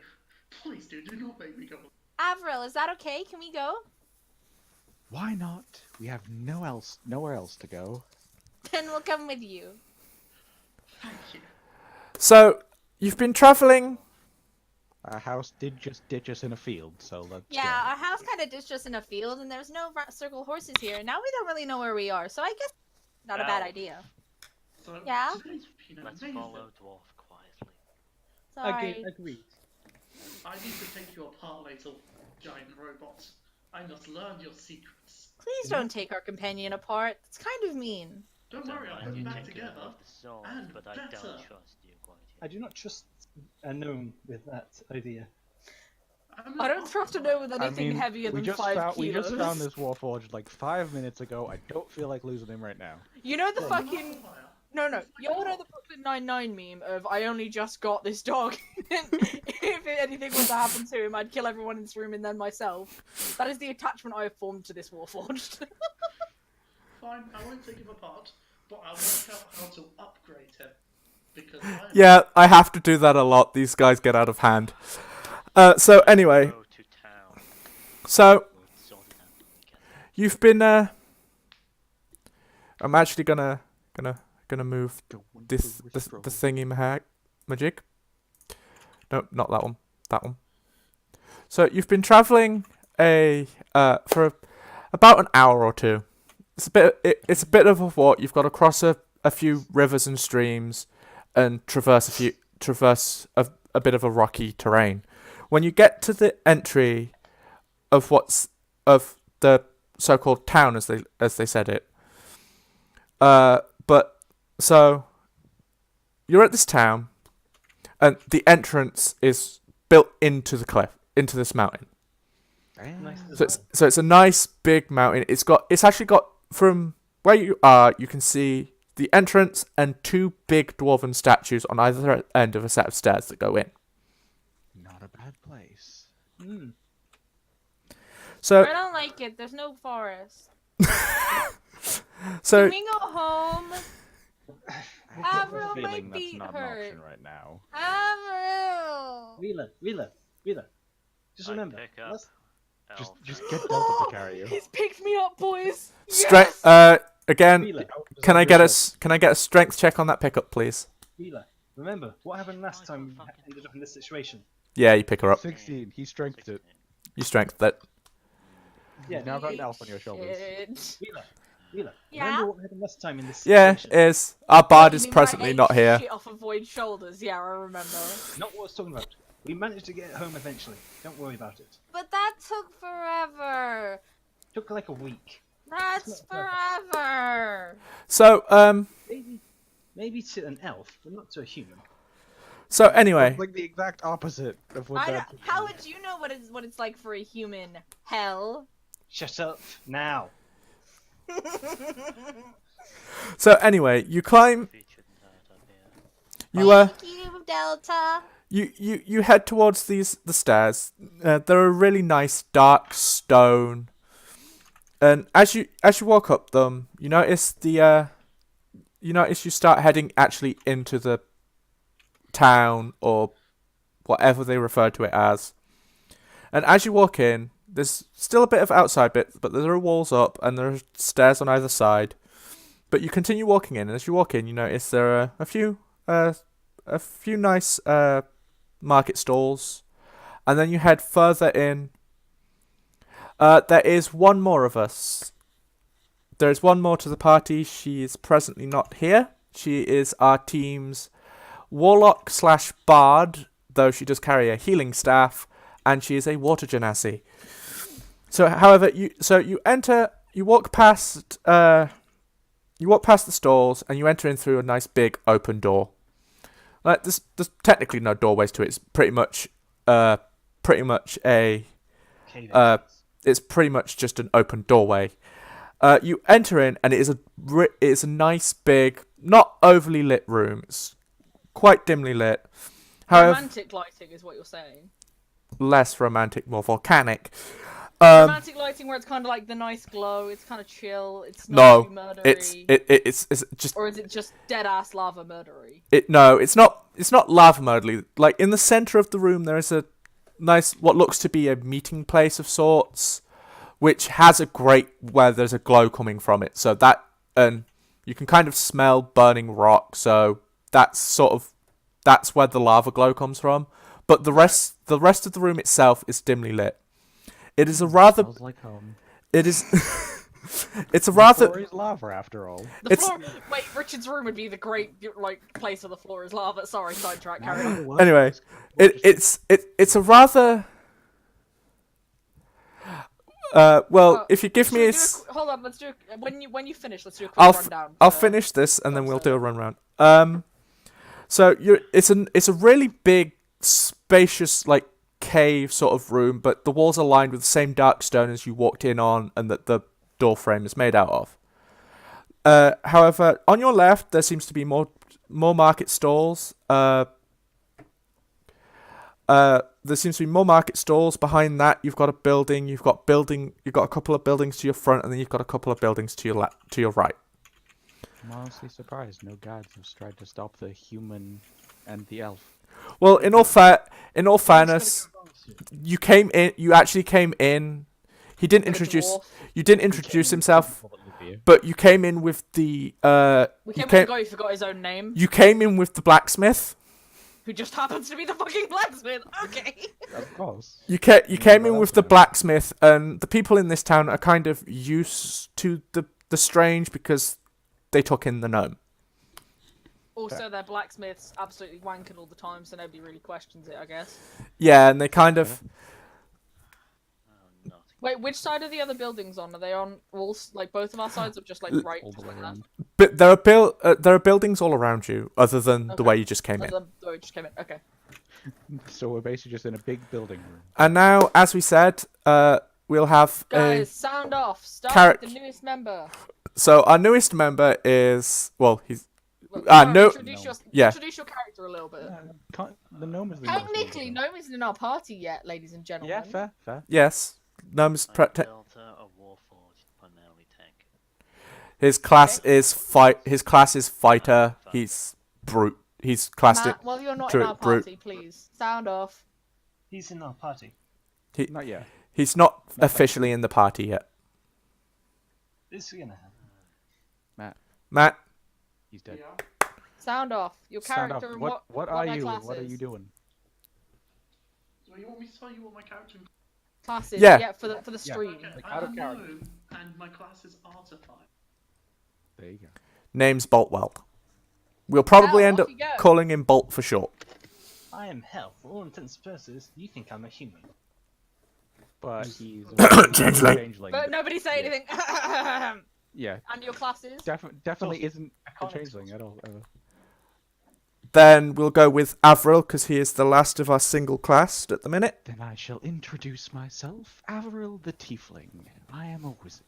Speaker 7: Please do. Do not make me go.
Speaker 6: Avril, is that okay? Can we go?
Speaker 3: Why not? We have nowhere else to go.
Speaker 6: Then we'll come with you.
Speaker 7: Thank you.
Speaker 1: So you've been traveling.
Speaker 3: Our house did just ditch us in a field, so let's
Speaker 6: Yeah,
Speaker 3: go.
Speaker 6: our house kind of ditched us in a field, and there's no circle horses here. And now we don't really know where we are, so I guess not a bad
Speaker 5: Ow.
Speaker 6: idea.
Speaker 7: So
Speaker 6: Yeah?
Speaker 7: today's been
Speaker 5: Let's
Speaker 7: amazing.
Speaker 5: follow dwarf quietly.
Speaker 6: Sorry.
Speaker 4: Agreed.
Speaker 7: I need to take you apart later, giant robot. I must learn your secrets.
Speaker 6: Please don't take our companion apart. It's kind of mean.
Speaker 7: Don't
Speaker 5: Don't
Speaker 7: worry, I'll
Speaker 5: mind
Speaker 7: put
Speaker 5: you
Speaker 7: them back
Speaker 5: taking
Speaker 7: together.
Speaker 5: off the sword,
Speaker 7: and
Speaker 5: but I
Speaker 7: better.
Speaker 5: don't trust you quite
Speaker 4: I
Speaker 5: yet.
Speaker 4: do not trust a gnome with that idea.
Speaker 2: I don't trust to know with
Speaker 3: I
Speaker 2: anything
Speaker 3: mean,
Speaker 2: heavier than 5
Speaker 3: we
Speaker 2: kilos.
Speaker 3: just found this warforged like 5 minutes ago. I don't feel like losing him right now.
Speaker 2: You know the
Speaker 7: Well,
Speaker 2: fucking
Speaker 7: modifier.
Speaker 2: no. You all know the Brooklyn Nine-Nine meme of I only just got this dog. If anything was to happen to him, I'd kill everyone in this room and then myself. That is the attachment I have formed to this Warforged.
Speaker 7: Fine, I won't take him apart, but I'll work out how to upgrade him. Because I am
Speaker 1: Yeah, I have to do that a lot. These guys get out of hand. So anyway,
Speaker 5: Go to town.
Speaker 1: so
Speaker 5: We'll sort it out together.
Speaker 1: you've been. I'm actually gonna move this the thingy magic. No, not that one. That one. So you've been traveling for about an hour or two. It's a bit of a walk. You've got to cross a few rivers and streams, and traverse a bit of a rocky terrain. When you get to the entry of the so-called town, as they said it. But so you're at this town, and the entrance is built into the cliff, into this mountain.
Speaker 4: Nice
Speaker 1: So it's a nice big mountain. It's actually got, from where you are, you can see the entrance and 2 big dwarven statues on either end of a set of stairs that go in.
Speaker 3: Not a bad place.
Speaker 4: Mm.
Speaker 1: So
Speaker 6: I don't like it. There's no forest.
Speaker 1: so
Speaker 6: Can we go home?
Speaker 3: I have
Speaker 6: Avril,
Speaker 3: a
Speaker 6: my
Speaker 3: feeling that's
Speaker 6: feet
Speaker 3: not an
Speaker 6: hurt.
Speaker 3: option right now.
Speaker 6: Avril!
Speaker 4: Wheeler. Just
Speaker 5: I
Speaker 4: remember,
Speaker 5: pick up
Speaker 4: last-
Speaker 5: elf.
Speaker 3: Just get Delta to carry you.
Speaker 2: He's picked me up, boys.
Speaker 1: strength. Again,
Speaker 4: Wheeler,
Speaker 1: can I get a strength check on that pickup, please?
Speaker 4: Wheeler, remember what happened last
Speaker 5: I
Speaker 4: time we
Speaker 5: don't fucking
Speaker 4: ended up in this situation?
Speaker 1: Yeah, you pick her up.
Speaker 3: 16. He strengthed it.
Speaker 1: You strength that.
Speaker 4: Yeah,
Speaker 3: You've now got an elf on your shoulders.
Speaker 2: Shit.
Speaker 4: Wheeler,
Speaker 6: Yeah?
Speaker 4: remember what happened last time in this
Speaker 1: Yeah,
Speaker 4: situation?
Speaker 1: is our bard
Speaker 2: You
Speaker 1: is
Speaker 2: mean
Speaker 1: presently
Speaker 2: my
Speaker 1: not
Speaker 2: age
Speaker 1: here.
Speaker 2: Shit off of Void's shoulders. Yeah, I remember.
Speaker 4: Not what I was talking about. We managed to get home eventually. Don't worry about it.
Speaker 6: But that took forever.
Speaker 4: Took like a week.
Speaker 6: That's forever.
Speaker 1: So
Speaker 4: Maybe to an elf, but not to a human.
Speaker 1: so anyway,
Speaker 3: Like the exact opposite of what
Speaker 6: I
Speaker 3: that.
Speaker 6: don't, how would you know what it's like for a human? Hell.
Speaker 4: Shut up now.
Speaker 1: so anyway, you climb.
Speaker 5: Feet shouldn't hurt up here.
Speaker 1: You
Speaker 6: Thank you, Delta.
Speaker 1: you head towards the stairs. They're a really nice dark stone, and as you walk up them, you notice you start heading actually into the town, or whatever they refer to it as. And as you walk in, there's still a bit of outside bit, but there are walls up and there are stairs on either side. But you continue walking in, and as you walk in, you notice there are a few nice market stalls, and then you head further in. There is one more of us. There is one more to the party. She is presently not here. She is our team's warlock / bard, though she does carry a healing staff, and she is a water genasi. So, however, you walk past the stalls, and you enter in through a nice big open door. Like there's technically no doorways to it. It's pretty much a
Speaker 4: Okay,
Speaker 1: it's pretty much just an open doorway. You enter in, and it is a nice big, not overly lit room. It's quite dimly lit. However,
Speaker 2: Romantic lighting is what you're saying.
Speaker 1: less romantic, more volcanic.
Speaker 2: Romantic lighting where it's kind of like the nice glow. It's kind of chill. It's
Speaker 1: No,
Speaker 2: not too murdery.
Speaker 1: it's just
Speaker 2: Or is it just dead ass lava murdery?
Speaker 1: it's not lava murderly. Like in the center of the room, there is a nice, what looks to be a meeting place of sorts, which has a grate where there's a glow coming from it. So that, and you can kind of smell burning rock. So that's where the lava glow comes from. But the rest of the room itself is dimly lit. It is a rather,
Speaker 3: Smells like home.
Speaker 1: it is, it's a rather,
Speaker 3: Floor is lava after all.
Speaker 2: The
Speaker 1: It's-
Speaker 2: floor. Wait, Richard's room would be the great place where the floor is lava. Sorry, sidetrack. Carry on.
Speaker 1: Anyway, it's a rather. Well, if you give
Speaker 2: Should
Speaker 1: me
Speaker 2: we
Speaker 1: a,
Speaker 2: do hold up. Let's do when you finish. Let's do a quick
Speaker 1: I'll
Speaker 2: rundown.
Speaker 1: I'll
Speaker 2: for-
Speaker 1: finish this and then
Speaker 2: oh,
Speaker 1: we'll
Speaker 2: sorry.
Speaker 1: do a run round. So it's a really big, spacious like cave sort of room, but the walls are lined with the same dark stone as you walked in on, and that the door frame is made out of. However, on your left there seems to be more market stalls. There seems to be more market stalls. Behind that, you've got a building. You've got a couple of buildings to your front, and then you've got a couple of buildings to your right.
Speaker 3: I'm honestly surprised no guards have tried to stop the human and the elf.
Speaker 1: Well, in all fairness, you came in. You actually came in. He didn't
Speaker 2: With a
Speaker 1: introduce.
Speaker 2: dwarf.
Speaker 1: You didn't introduce himself, but you came in with the.
Speaker 2: We
Speaker 1: You
Speaker 2: came with the
Speaker 1: came.
Speaker 2: guy who forgot his own name,
Speaker 1: You came in with the blacksmith.
Speaker 2: who just happens to be the fucking blacksmith. Okay.
Speaker 3: Of course.
Speaker 1: You came in with the blacksmith, and the people in this town are kind of used to the strange because they took in the gnome.
Speaker 2: Also, their blacksmiths absolutely wanking all the time, so nobody really questions it, I guess.
Speaker 1: Yeah, and they kind of.
Speaker 5: Oh, not
Speaker 2: Wait, which side are the other buildings on? Are they on all like both of our sides, or just like right,
Speaker 3: All
Speaker 2: just
Speaker 3: the way
Speaker 2: like that?
Speaker 3: around.
Speaker 1: But there are buildings all around you, other than the
Speaker 2: Okay.
Speaker 1: way you just came in.
Speaker 2: Oh, the just came in. Okay.
Speaker 3: So we're basically just in a big building room.
Speaker 1: And now, as we said, we'll have
Speaker 2: Guys, sound off. Start
Speaker 1: Carrot-
Speaker 2: with the newest member.
Speaker 1: So our newest member is he's
Speaker 2: Well,
Speaker 1: Ah, no-
Speaker 2: Introduce your character a little bit.
Speaker 3: The gnome is the most
Speaker 2: Technically,
Speaker 3: important.
Speaker 2: Gnome isn't in our party yet, ladies and gentlemen.
Speaker 3: Yeah, fair.
Speaker 1: yes, Gnome's
Speaker 5: I built a warforged primarily tank.
Speaker 1: his class is fight. His class is fighter. He's brute. He's classed it.
Speaker 2: Matt, well, you're not
Speaker 1: True,
Speaker 2: in our
Speaker 1: brute.
Speaker 2: party, please. Sound off.
Speaker 4: He's in our party.
Speaker 3: Not yet.
Speaker 1: He's not officially in the party yet.
Speaker 4: This is gonna happen.
Speaker 1: Matt,
Speaker 3: He's dead.
Speaker 2: Sound off. Your
Speaker 3: Sound
Speaker 2: character
Speaker 3: off.
Speaker 2: and
Speaker 3: What are
Speaker 2: my
Speaker 3: you?
Speaker 2: class
Speaker 3: What are
Speaker 2: is.
Speaker 3: you doing?
Speaker 7: So you want me to tell you what my character?
Speaker 2: Classes.
Speaker 1: Yeah.
Speaker 2: For the
Speaker 3: Yeah.
Speaker 2: stream.
Speaker 7: Okay,
Speaker 3: Like,
Speaker 7: I
Speaker 3: out of
Speaker 7: am
Speaker 3: character.
Speaker 7: gnome, and my class is artificer.
Speaker 3: There you go.
Speaker 1: name's Boltwell. We'll probably
Speaker 2: Well,
Speaker 1: end
Speaker 2: off
Speaker 1: up
Speaker 2: you go.
Speaker 1: calling him Bolt for short.
Speaker 4: I am hell. For all intents and purposes, you think I'm a human.
Speaker 3: But he's a
Speaker 1: Changeling.
Speaker 3: changeling.
Speaker 2: But nobody say anything.
Speaker 3: Yeah,
Speaker 2: And your classes?
Speaker 3: definitely isn't a
Speaker 4: can't
Speaker 3: changeling
Speaker 4: express
Speaker 3: at all. Ever.
Speaker 1: Then we'll go with Avril because he is the last of our single classed at the minute.
Speaker 3: Then I shall introduce myself, Avril the Tiefling. I am a wizard.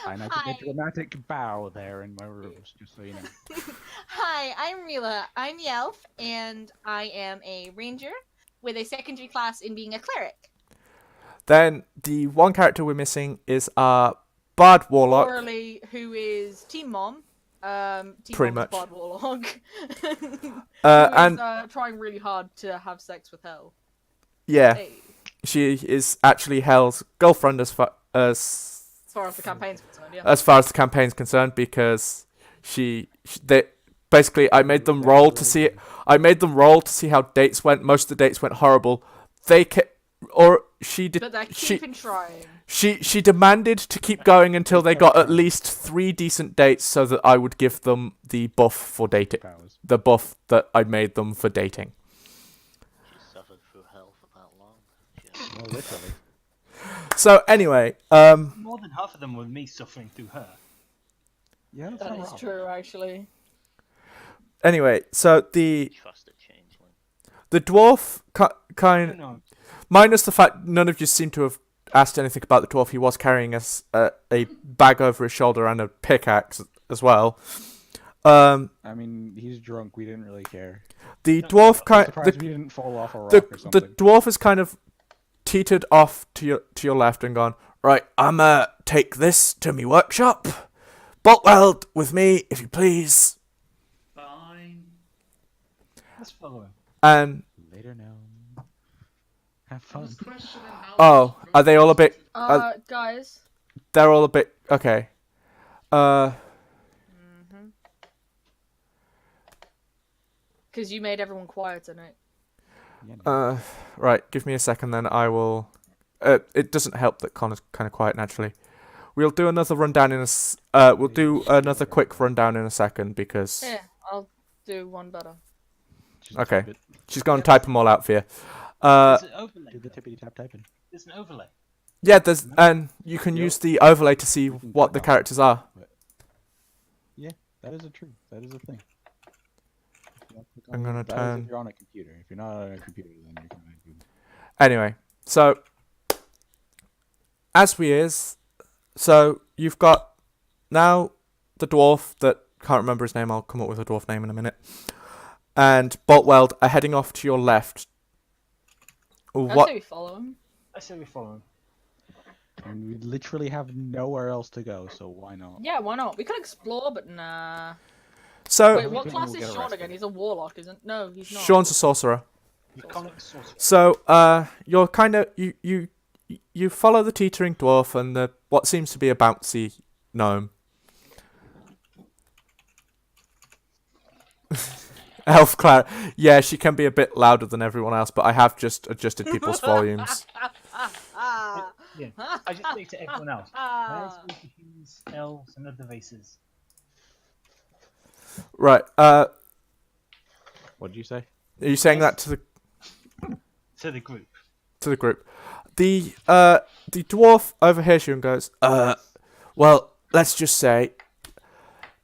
Speaker 3: And I did
Speaker 6: Hi.
Speaker 3: a dramatic bow there in my robes, just so you know.
Speaker 6: Hi, I'm Rila. I'm Yelf, and I am a ranger with a secondary class in being a cleric.
Speaker 1: Then the one character we're missing is our Bard Warlock.
Speaker 2: Orally, who is Team Mom. Team
Speaker 1: Pretty
Speaker 2: Mom's
Speaker 1: much.
Speaker 2: Bard Warlock.
Speaker 1: And
Speaker 2: trying really hard to have sex with Hell.
Speaker 1: yeah,
Speaker 2: Hey.
Speaker 1: she is actually Hel's girlfriend as far
Speaker 2: as the campaign's concerned, yeah.
Speaker 1: as far as the campaign's concerned, because they basically I made them roll to see it. I made them roll to see how dates went. Most of the dates went horrible. They she did.
Speaker 2: But they're keeping trying.
Speaker 1: She demanded to keep going until they got at least 3 decent dates, so that I would give them the buff for dating.
Speaker 3: Powers.
Speaker 1: The buff that I made them for dating.
Speaker 5: She suffered through hell for that long.
Speaker 3: Well, literally.
Speaker 1: So anyway,
Speaker 4: More than half of them were me suffering through her.
Speaker 3: Yeah, that's
Speaker 2: That
Speaker 3: not
Speaker 2: is
Speaker 3: wrong.
Speaker 2: true, actually.
Speaker 1: anyway, so the
Speaker 5: Trusted changeling.
Speaker 1: dwarf kind
Speaker 4: No,
Speaker 1: minus the fact none of you seem to have asked anything about the dwarf. He was carrying a bag over his shoulder and a pickaxe as well.
Speaker 3: I mean, he's drunk. We didn't really care.
Speaker 1: The dwarf
Speaker 3: I'm
Speaker 1: kind
Speaker 3: surprised we didn't fall off a rock
Speaker 1: the
Speaker 3: or something.
Speaker 1: dwarf is kind of teetered off to your left and gone, right, I'm take this to me workshop. Boltweld with me, if you please.
Speaker 7: Fine.
Speaker 4: let's follow him.
Speaker 1: And
Speaker 3: Later now. Have
Speaker 7: I
Speaker 3: fun.
Speaker 7: was questioning how
Speaker 1: oh, are they all a bit
Speaker 2: Guys.
Speaker 1: they're all a bit okay.
Speaker 2: Because you made everyone quiet tonight.
Speaker 3: Yeah, no.
Speaker 1: Right, give me a second then I will it doesn't help that Connor's kind of quiet naturally. We'll do another rundown we'll do another quick rundown in a second because
Speaker 2: Yeah, I'll do one better.
Speaker 3: Just
Speaker 1: okay.
Speaker 3: type it.
Speaker 1: she's going to type them all out for you.
Speaker 4: There's an overlay.
Speaker 3: Do the
Speaker 4: there.
Speaker 3: tippity tap typing.
Speaker 4: There's an overlay.
Speaker 1: Yeah, and you can use the overlay to see
Speaker 3: can
Speaker 1: what
Speaker 3: click
Speaker 1: the
Speaker 3: on it.
Speaker 1: characters are.
Speaker 3: Yeah, that is a true. That is a thing. If you want to click
Speaker 1: I'm
Speaker 3: on
Speaker 1: gonna
Speaker 3: it, that is
Speaker 1: turn-
Speaker 3: if you're on a computer. If you're not on a computer, then you're kind of.
Speaker 1: Anyway, so as we is, so you've got now the dwarf that can't remember his name. I'll come up with a dwarf name in a minute. And Boltweld are heading off to your left.
Speaker 2: I
Speaker 1: What?
Speaker 2: say we follow him.
Speaker 4: I say we follow him.
Speaker 3: And we literally have nowhere else to go, so why not?
Speaker 2: Yeah, why not? We could explore, but nah.
Speaker 1: So
Speaker 2: Wait, what
Speaker 3: think
Speaker 2: class
Speaker 3: we'll
Speaker 2: is
Speaker 3: get
Speaker 2: Sean
Speaker 3: arrested.
Speaker 2: again? He's a warlock, isn't? No, he's not.
Speaker 1: Sean's a sorcerer.
Speaker 4: Iconic sorcerer.
Speaker 1: So you're kind of you follow the teetering dwarf and the what seems to be a bouncy gnome. Elf Clara. Yeah, she can be a bit louder than everyone else, but I have just adjusted people's volumes.
Speaker 2: Ah,
Speaker 4: Yeah. I just say to everyone else. Where's all the humans, elves, and other races?
Speaker 1: Right.
Speaker 3: What did you say?
Speaker 1: Are you saying that to
Speaker 4: To the group.
Speaker 1: the group? The dwarf overhears you and goes, well, let's just say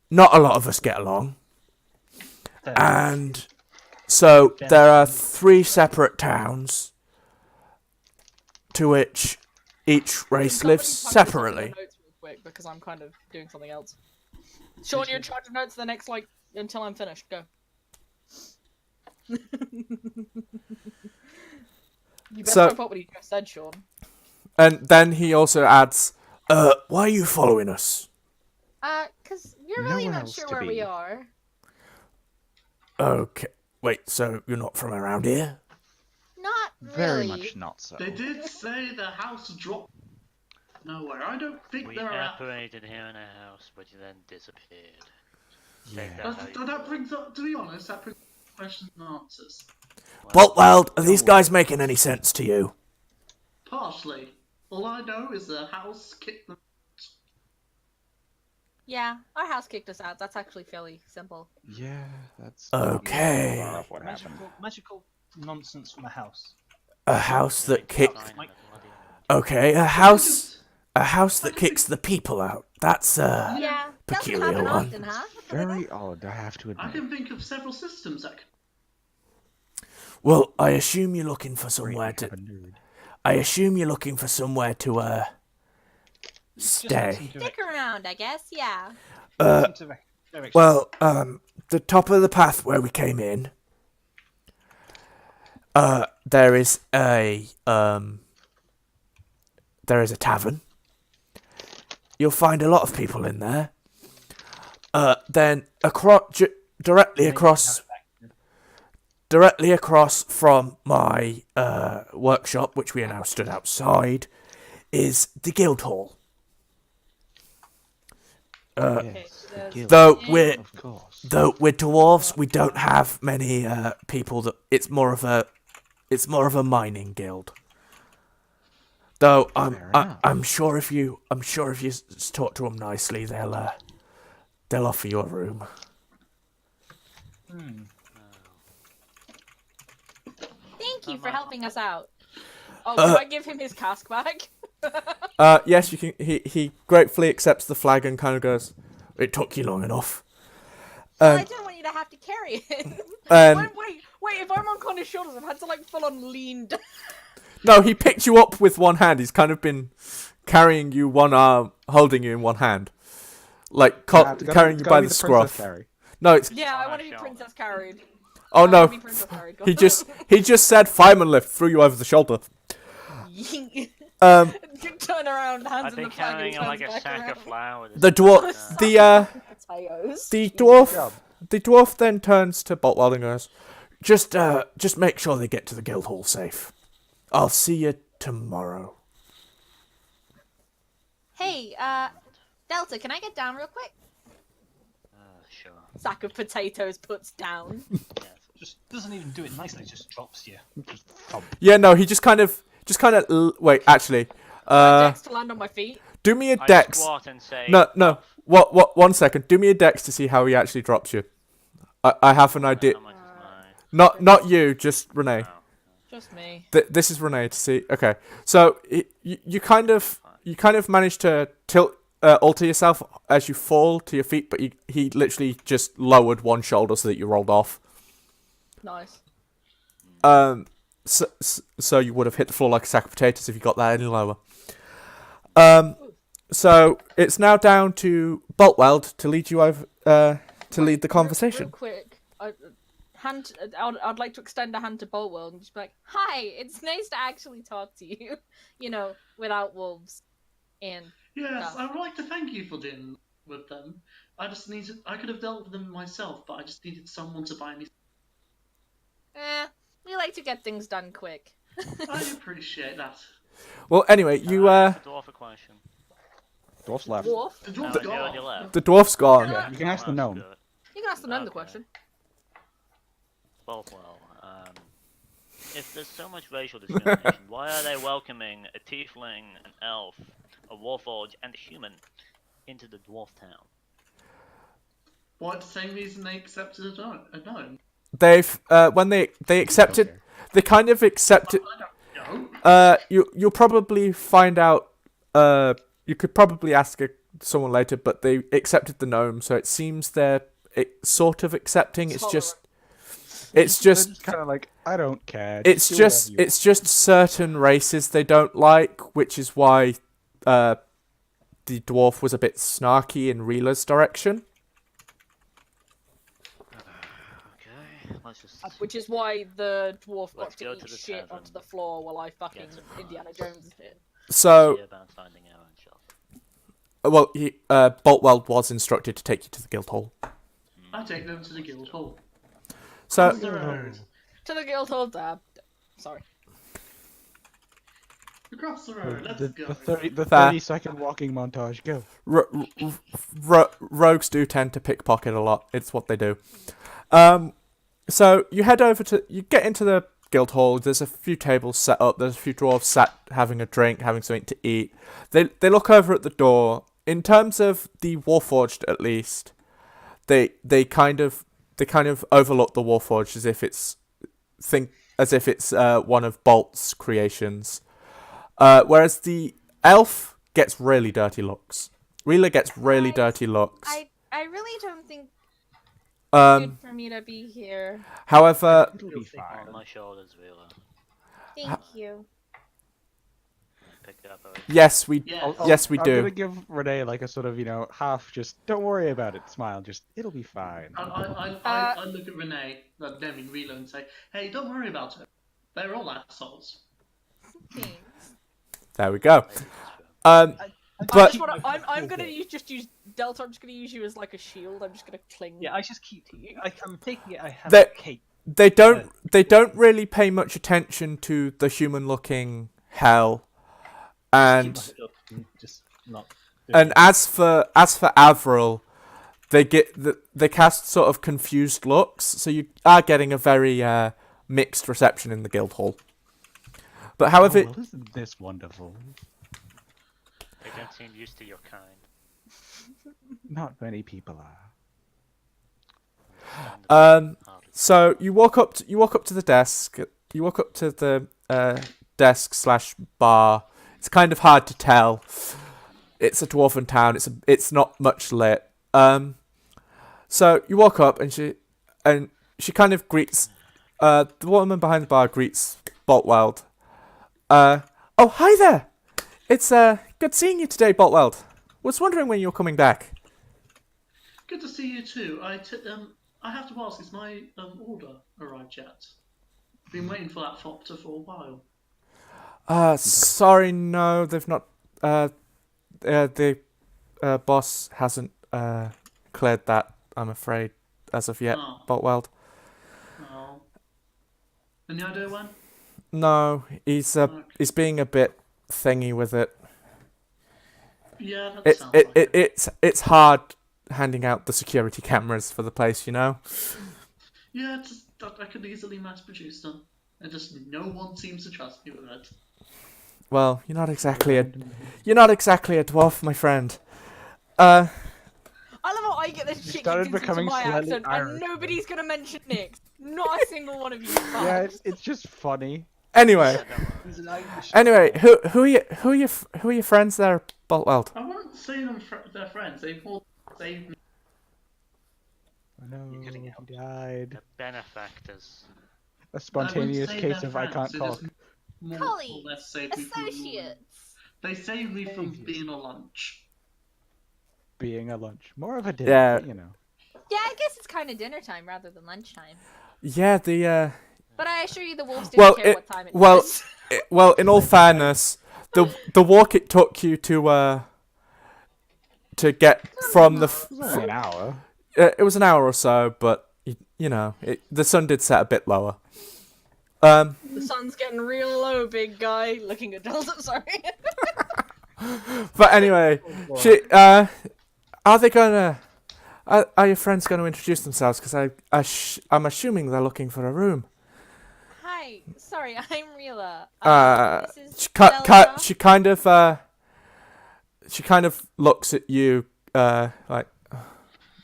Speaker 1: not a lot of us get along. And so there are 3 separate towns to which each race
Speaker 2: Somebody
Speaker 1: lives
Speaker 2: punch us up
Speaker 1: separately.
Speaker 2: in the notes real quick because I'm kind of doing something else. Sean, you're in charge of notes the next, until I'm finished. Go. You better
Speaker 1: So-
Speaker 2: type up what you just said, Sean.
Speaker 1: And then he also adds, why are you following us?
Speaker 6: Cause we're
Speaker 3: No
Speaker 6: really
Speaker 3: one
Speaker 6: not
Speaker 3: else
Speaker 6: sure
Speaker 3: to
Speaker 6: where we
Speaker 3: be.
Speaker 6: are.
Speaker 1: Okay. Wait, so you're not from around here?
Speaker 6: Not
Speaker 3: Very
Speaker 6: really.
Speaker 3: much not so.
Speaker 7: They did say the house dropped nowhere. I don't think
Speaker 5: We
Speaker 7: they're out.
Speaker 5: apparated here in a house, but then disappeared.
Speaker 3: Yeah.
Speaker 5: Take that how you
Speaker 7: That brings up, to be honest, that brings up questions and answers.
Speaker 1: Boltweld, are these guys making any sense to you?
Speaker 7: Partially. All I know is the house kicked them.
Speaker 6: Yeah, our house kicked us out. That's actually fairly simple.
Speaker 3: Yeah, that's.
Speaker 1: Okay.
Speaker 3: Far off what happened.
Speaker 4: Magical nonsense from a house.
Speaker 1: A house that
Speaker 5: Sign
Speaker 1: kicked.
Speaker 5: in the bloody end.
Speaker 1: Okay, a house that kicks the people out. That's
Speaker 6: Yeah, doesn't
Speaker 1: Peculiar
Speaker 6: happen
Speaker 1: one.
Speaker 6: often, huh?
Speaker 3: Very odd, I have to
Speaker 7: I
Speaker 3: admit.
Speaker 7: can think of several systems that
Speaker 1: well. I assume you're looking for somewhere
Speaker 3: Have a
Speaker 1: to.
Speaker 3: nerd.
Speaker 1: I assume you're looking for somewhere to
Speaker 4: Just
Speaker 1: stay.
Speaker 4: some
Speaker 6: Stick around, I guess. Yeah.
Speaker 4: direction.
Speaker 1: Well, the top of the path where we came in. There is a tavern. You'll find a lot of people in there. Then directly across, directly across from my workshop, which we are now stood outside, is the Guildhall.
Speaker 3: Yes, the
Speaker 2: there's-
Speaker 3: guild,
Speaker 1: Though we're
Speaker 3: of course.
Speaker 1: dwarves, we don't have many people that. It's more of a mining guild. Though
Speaker 3: Fair enough.
Speaker 1: I'm sure if you talk to them nicely, they'll offer you a room.
Speaker 6: Thank you for helping us out.
Speaker 2: Oh, can I give him his cask back?
Speaker 1: Yes, you can. He gratefully accepts the flag and kind of goes, "It took you long enough."
Speaker 6: I don't want you to have to carry it.
Speaker 2: Wait, if I'm on Connor's shoulders, I've had to like full on lean down.
Speaker 1: No, he picked you up with one hand. He's kind of been carrying you one arm, holding you in one hand, like carrying you by the scruff. No, it's
Speaker 2: Yeah, I
Speaker 5: on
Speaker 2: want
Speaker 5: our
Speaker 2: to be
Speaker 5: shoulder.
Speaker 2: princess carried.
Speaker 1: oh
Speaker 2: I wanna
Speaker 1: no.
Speaker 2: be princess carried. Go
Speaker 1: He
Speaker 2: on.
Speaker 1: just said fireman lift, threw you over the shoulder. Um,
Speaker 2: Turn around, hands
Speaker 5: I've
Speaker 2: in
Speaker 5: been
Speaker 2: the flag, and
Speaker 5: carrying like
Speaker 2: turns
Speaker 5: a
Speaker 2: back
Speaker 5: sack
Speaker 2: around.
Speaker 5: of flour.
Speaker 1: the dwarf,
Speaker 2: Potatoes.
Speaker 1: the
Speaker 3: job.
Speaker 1: dwarf then turns to Boltwell and goes, just make sure they get to the Guildhall safe. I'll see you tomorrow.
Speaker 6: Hey, Delta, can I get down real quick?
Speaker 5: Sure.
Speaker 2: Sack of potatoes puts down.
Speaker 5: Yes.
Speaker 4: Just doesn't even do it nicely. Just drops you.
Speaker 3: Just thump.
Speaker 1: Yeah, no, he just kind of wait. Actually,
Speaker 2: Dex to land on my feet.
Speaker 1: do me a
Speaker 5: I
Speaker 1: dex.
Speaker 5: squat and say,
Speaker 1: No. What? 1 second. Do me a dex to see how he actually drops you. I have an idea.
Speaker 5: How much is mine?
Speaker 1: Not you, just Renee.
Speaker 5: Oh.
Speaker 2: Just me.
Speaker 1: This is Renee to see. Okay, so you kind of manage to alter yourself as you fall to your feet, but he literally just lowered one shoulder so that you rolled off.
Speaker 2: Nice.
Speaker 1: So you would have hit the floor like a sack of potatoes if you got that any lower. So it's now down to Boltweld to lead you over to lead the conversation.
Speaker 2: Real quick, I'd like to extend a hand to Boltwell and just be like,
Speaker 6: Hi, it's nice to actually talk to you. You know, without wolves. And
Speaker 7: Yes,
Speaker 6: Oh.
Speaker 7: I would like to thank you for dealing with them. I could have dealt with them myself, but I just needed someone to buy me.
Speaker 6: we like to get things done quick.
Speaker 7: I appreciate that.
Speaker 1: Well, anyway, you
Speaker 5: Ask the dwarf a question.
Speaker 3: Dwarf's left.
Speaker 2: dwarf.
Speaker 7: The
Speaker 5: No,
Speaker 7: dwarf's
Speaker 5: you already
Speaker 7: gone.
Speaker 5: left.
Speaker 1: the dwarf's gone.
Speaker 3: Yeah, you can ask the
Speaker 5: That's
Speaker 3: gnome.
Speaker 5: good.
Speaker 2: You can ask the gnome the
Speaker 5: Okay.
Speaker 2: question.
Speaker 5: Well, if there's so much racial discrimination, why are they welcoming a tiefling, an elf, a warforged, and a human into the dwarf town?
Speaker 7: Why the same reason they accepted a gnome?
Speaker 1: They've when they accepted,
Speaker 3: Okay.
Speaker 1: they kind of accepted.
Speaker 7: I don't know.
Speaker 1: You'll probably find out. You could probably ask someone later, but they accepted the gnome, so it seems they're sort of accepting. It's just
Speaker 3: kind of like, I don't care.
Speaker 1: it's
Speaker 3: do
Speaker 1: just
Speaker 3: whatever you
Speaker 1: it's just certain races they don't like, which is why the dwarf was a bit snarky in Reela's direction.
Speaker 5: Okay, let's just.
Speaker 2: Which is why the dwarf got
Speaker 5: Let's
Speaker 2: to
Speaker 5: go
Speaker 2: eat
Speaker 5: to the
Speaker 2: shit
Speaker 5: tavern.
Speaker 2: onto the floor while I fucking
Speaker 5: Get some
Speaker 2: Indiana
Speaker 5: wine.
Speaker 2: Jones it.
Speaker 1: So,
Speaker 5: See about finding our own shelf.
Speaker 1: well, Boltwell was instructed to take you to the Guildhall.
Speaker 7: I take them to the guild hall.
Speaker 1: So,
Speaker 7: Across the road.
Speaker 2: To the Guildhall dab. Sorry.
Speaker 7: Across the road. Let's
Speaker 3: The
Speaker 7: go.
Speaker 3: 30-second walking montage. Go.
Speaker 1: rogues do tend to pickpocket a lot. It's what they do. So you get into the guild hall. There's a few tables set up. There's a few dwarves sat having a drink, having something to eat. They look over at the door. In terms of the Warforged, at least, they kind of overlook the Warforged as if it's one of Bolt's creations. Whereas the elf gets really dirty looks. Reela gets really dirty looks.
Speaker 6: I really don't think
Speaker 1: Um,
Speaker 6: good for me to be here.
Speaker 1: however,
Speaker 3: It'll be fine.
Speaker 5: On my shoulders, Wheeler.
Speaker 6: Thank you.
Speaker 5: I picked it up already.
Speaker 1: yes, we
Speaker 7: Yes.
Speaker 1: yes we
Speaker 3: I'm
Speaker 1: do.
Speaker 3: gonna give Renee like a sort of, half just don't worry about it smile. Just it'll be fine.
Speaker 7: I look at Renee, no, I mean Relo, and say, "Hey, don't worry about it. They're all assholes."
Speaker 6: Thanks.
Speaker 1: There we go.
Speaker 5: Maybe it's true.
Speaker 1: But
Speaker 2: I'm gonna use Delta. I'm just gonna use you as like a shield. I'm just gonna cling.
Speaker 4: Yeah, I just keep. I'm taking it. I have
Speaker 1: That-
Speaker 4: a cape
Speaker 1: they don't really pay much attention to the human-looking hell, and
Speaker 4: Just not.
Speaker 1: and as for Avril, they cast sort of confused looks, so you are getting a very mixed reception in the guild hall. But however,
Speaker 3: well, isn't this wonderful?
Speaker 5: They don't seem used to your kind.
Speaker 3: Not many people are.
Speaker 1: Um, so you walk up to the desk. You walk up to the desk slash bar. It's kind of hard to tell. It's a dwarven town. It's not much lit. So you walk up and she kind of greets. The woman behind the bar greets Boltweld. Oh, hi there. It's good seeing you today, Boltweld. Was wondering when you're coming back.
Speaker 7: Good to see you too. I have to ask, is my order arrived yet? Been waiting for that Fopter for a while.
Speaker 1: Sorry, no, they've not. The boss hasn't cleared that, I'm afraid, as of yet,
Speaker 7: Oh.
Speaker 1: Boltweld.
Speaker 7: Oh. Any idea when?
Speaker 1: No, he's being a bit thingy with it.
Speaker 7: Yeah, that sounds like it.
Speaker 1: It's hard handing out the security cameras for the place, you know.
Speaker 7: Yeah, I could easily mass produce them. And just no one seems to trust me with it.
Speaker 1: Well, you're not exactly a dwarf, my friend.
Speaker 2: I love how I get this shit
Speaker 3: started
Speaker 2: kicked into
Speaker 3: becoming
Speaker 2: my
Speaker 3: slightly
Speaker 2: accent,
Speaker 3: Irish.
Speaker 2: and nobody's gonna mention Nick. Not a single one of you.
Speaker 3: Yeah,
Speaker 2: fucks.
Speaker 3: it's just funny.
Speaker 1: Anyway,
Speaker 4: He's an Irish.
Speaker 1: who are your friends there, Boltweld?
Speaker 7: I won't say them their friends. They've all saved me.
Speaker 3: Oh no,
Speaker 5: You're getting
Speaker 3: he
Speaker 5: out.
Speaker 3: died.
Speaker 5: The benefactors.
Speaker 3: A spontaneous
Speaker 7: I wouldn't say
Speaker 3: case
Speaker 7: they're
Speaker 3: of I can't
Speaker 7: friends, they
Speaker 3: talk.
Speaker 7: just more or
Speaker 6: Colleagues,
Speaker 7: less saved me from
Speaker 6: Associates.
Speaker 7: They saved me from being a lunch.
Speaker 3: Being a lunch. More of a dinner,
Speaker 1: Yeah.
Speaker 3: but, you know.
Speaker 6: Yeah, I guess it's kind of dinner time rather than lunchtime.
Speaker 1: Yeah, the
Speaker 6: But I assure you, the wolves didn't
Speaker 1: Well,
Speaker 6: care
Speaker 1: it-
Speaker 6: what time it
Speaker 1: well,
Speaker 6: was.
Speaker 1: well, in all fairness, the walk it took you to get from the
Speaker 3: It was only an hour.
Speaker 1: it was an hour or so, but you know, the sun did set a bit lower.
Speaker 2: The sun's getting real low, big guy. Looking at Delta, sorry.
Speaker 1: But anyway, are they gonna? Are your friends going to introduce themselves? Because I'm assuming they're looking for a room.
Speaker 6: Hi, sorry, I'm Rila. This is
Speaker 1: She
Speaker 6: Zelda.
Speaker 1: she kind of looks at you, like,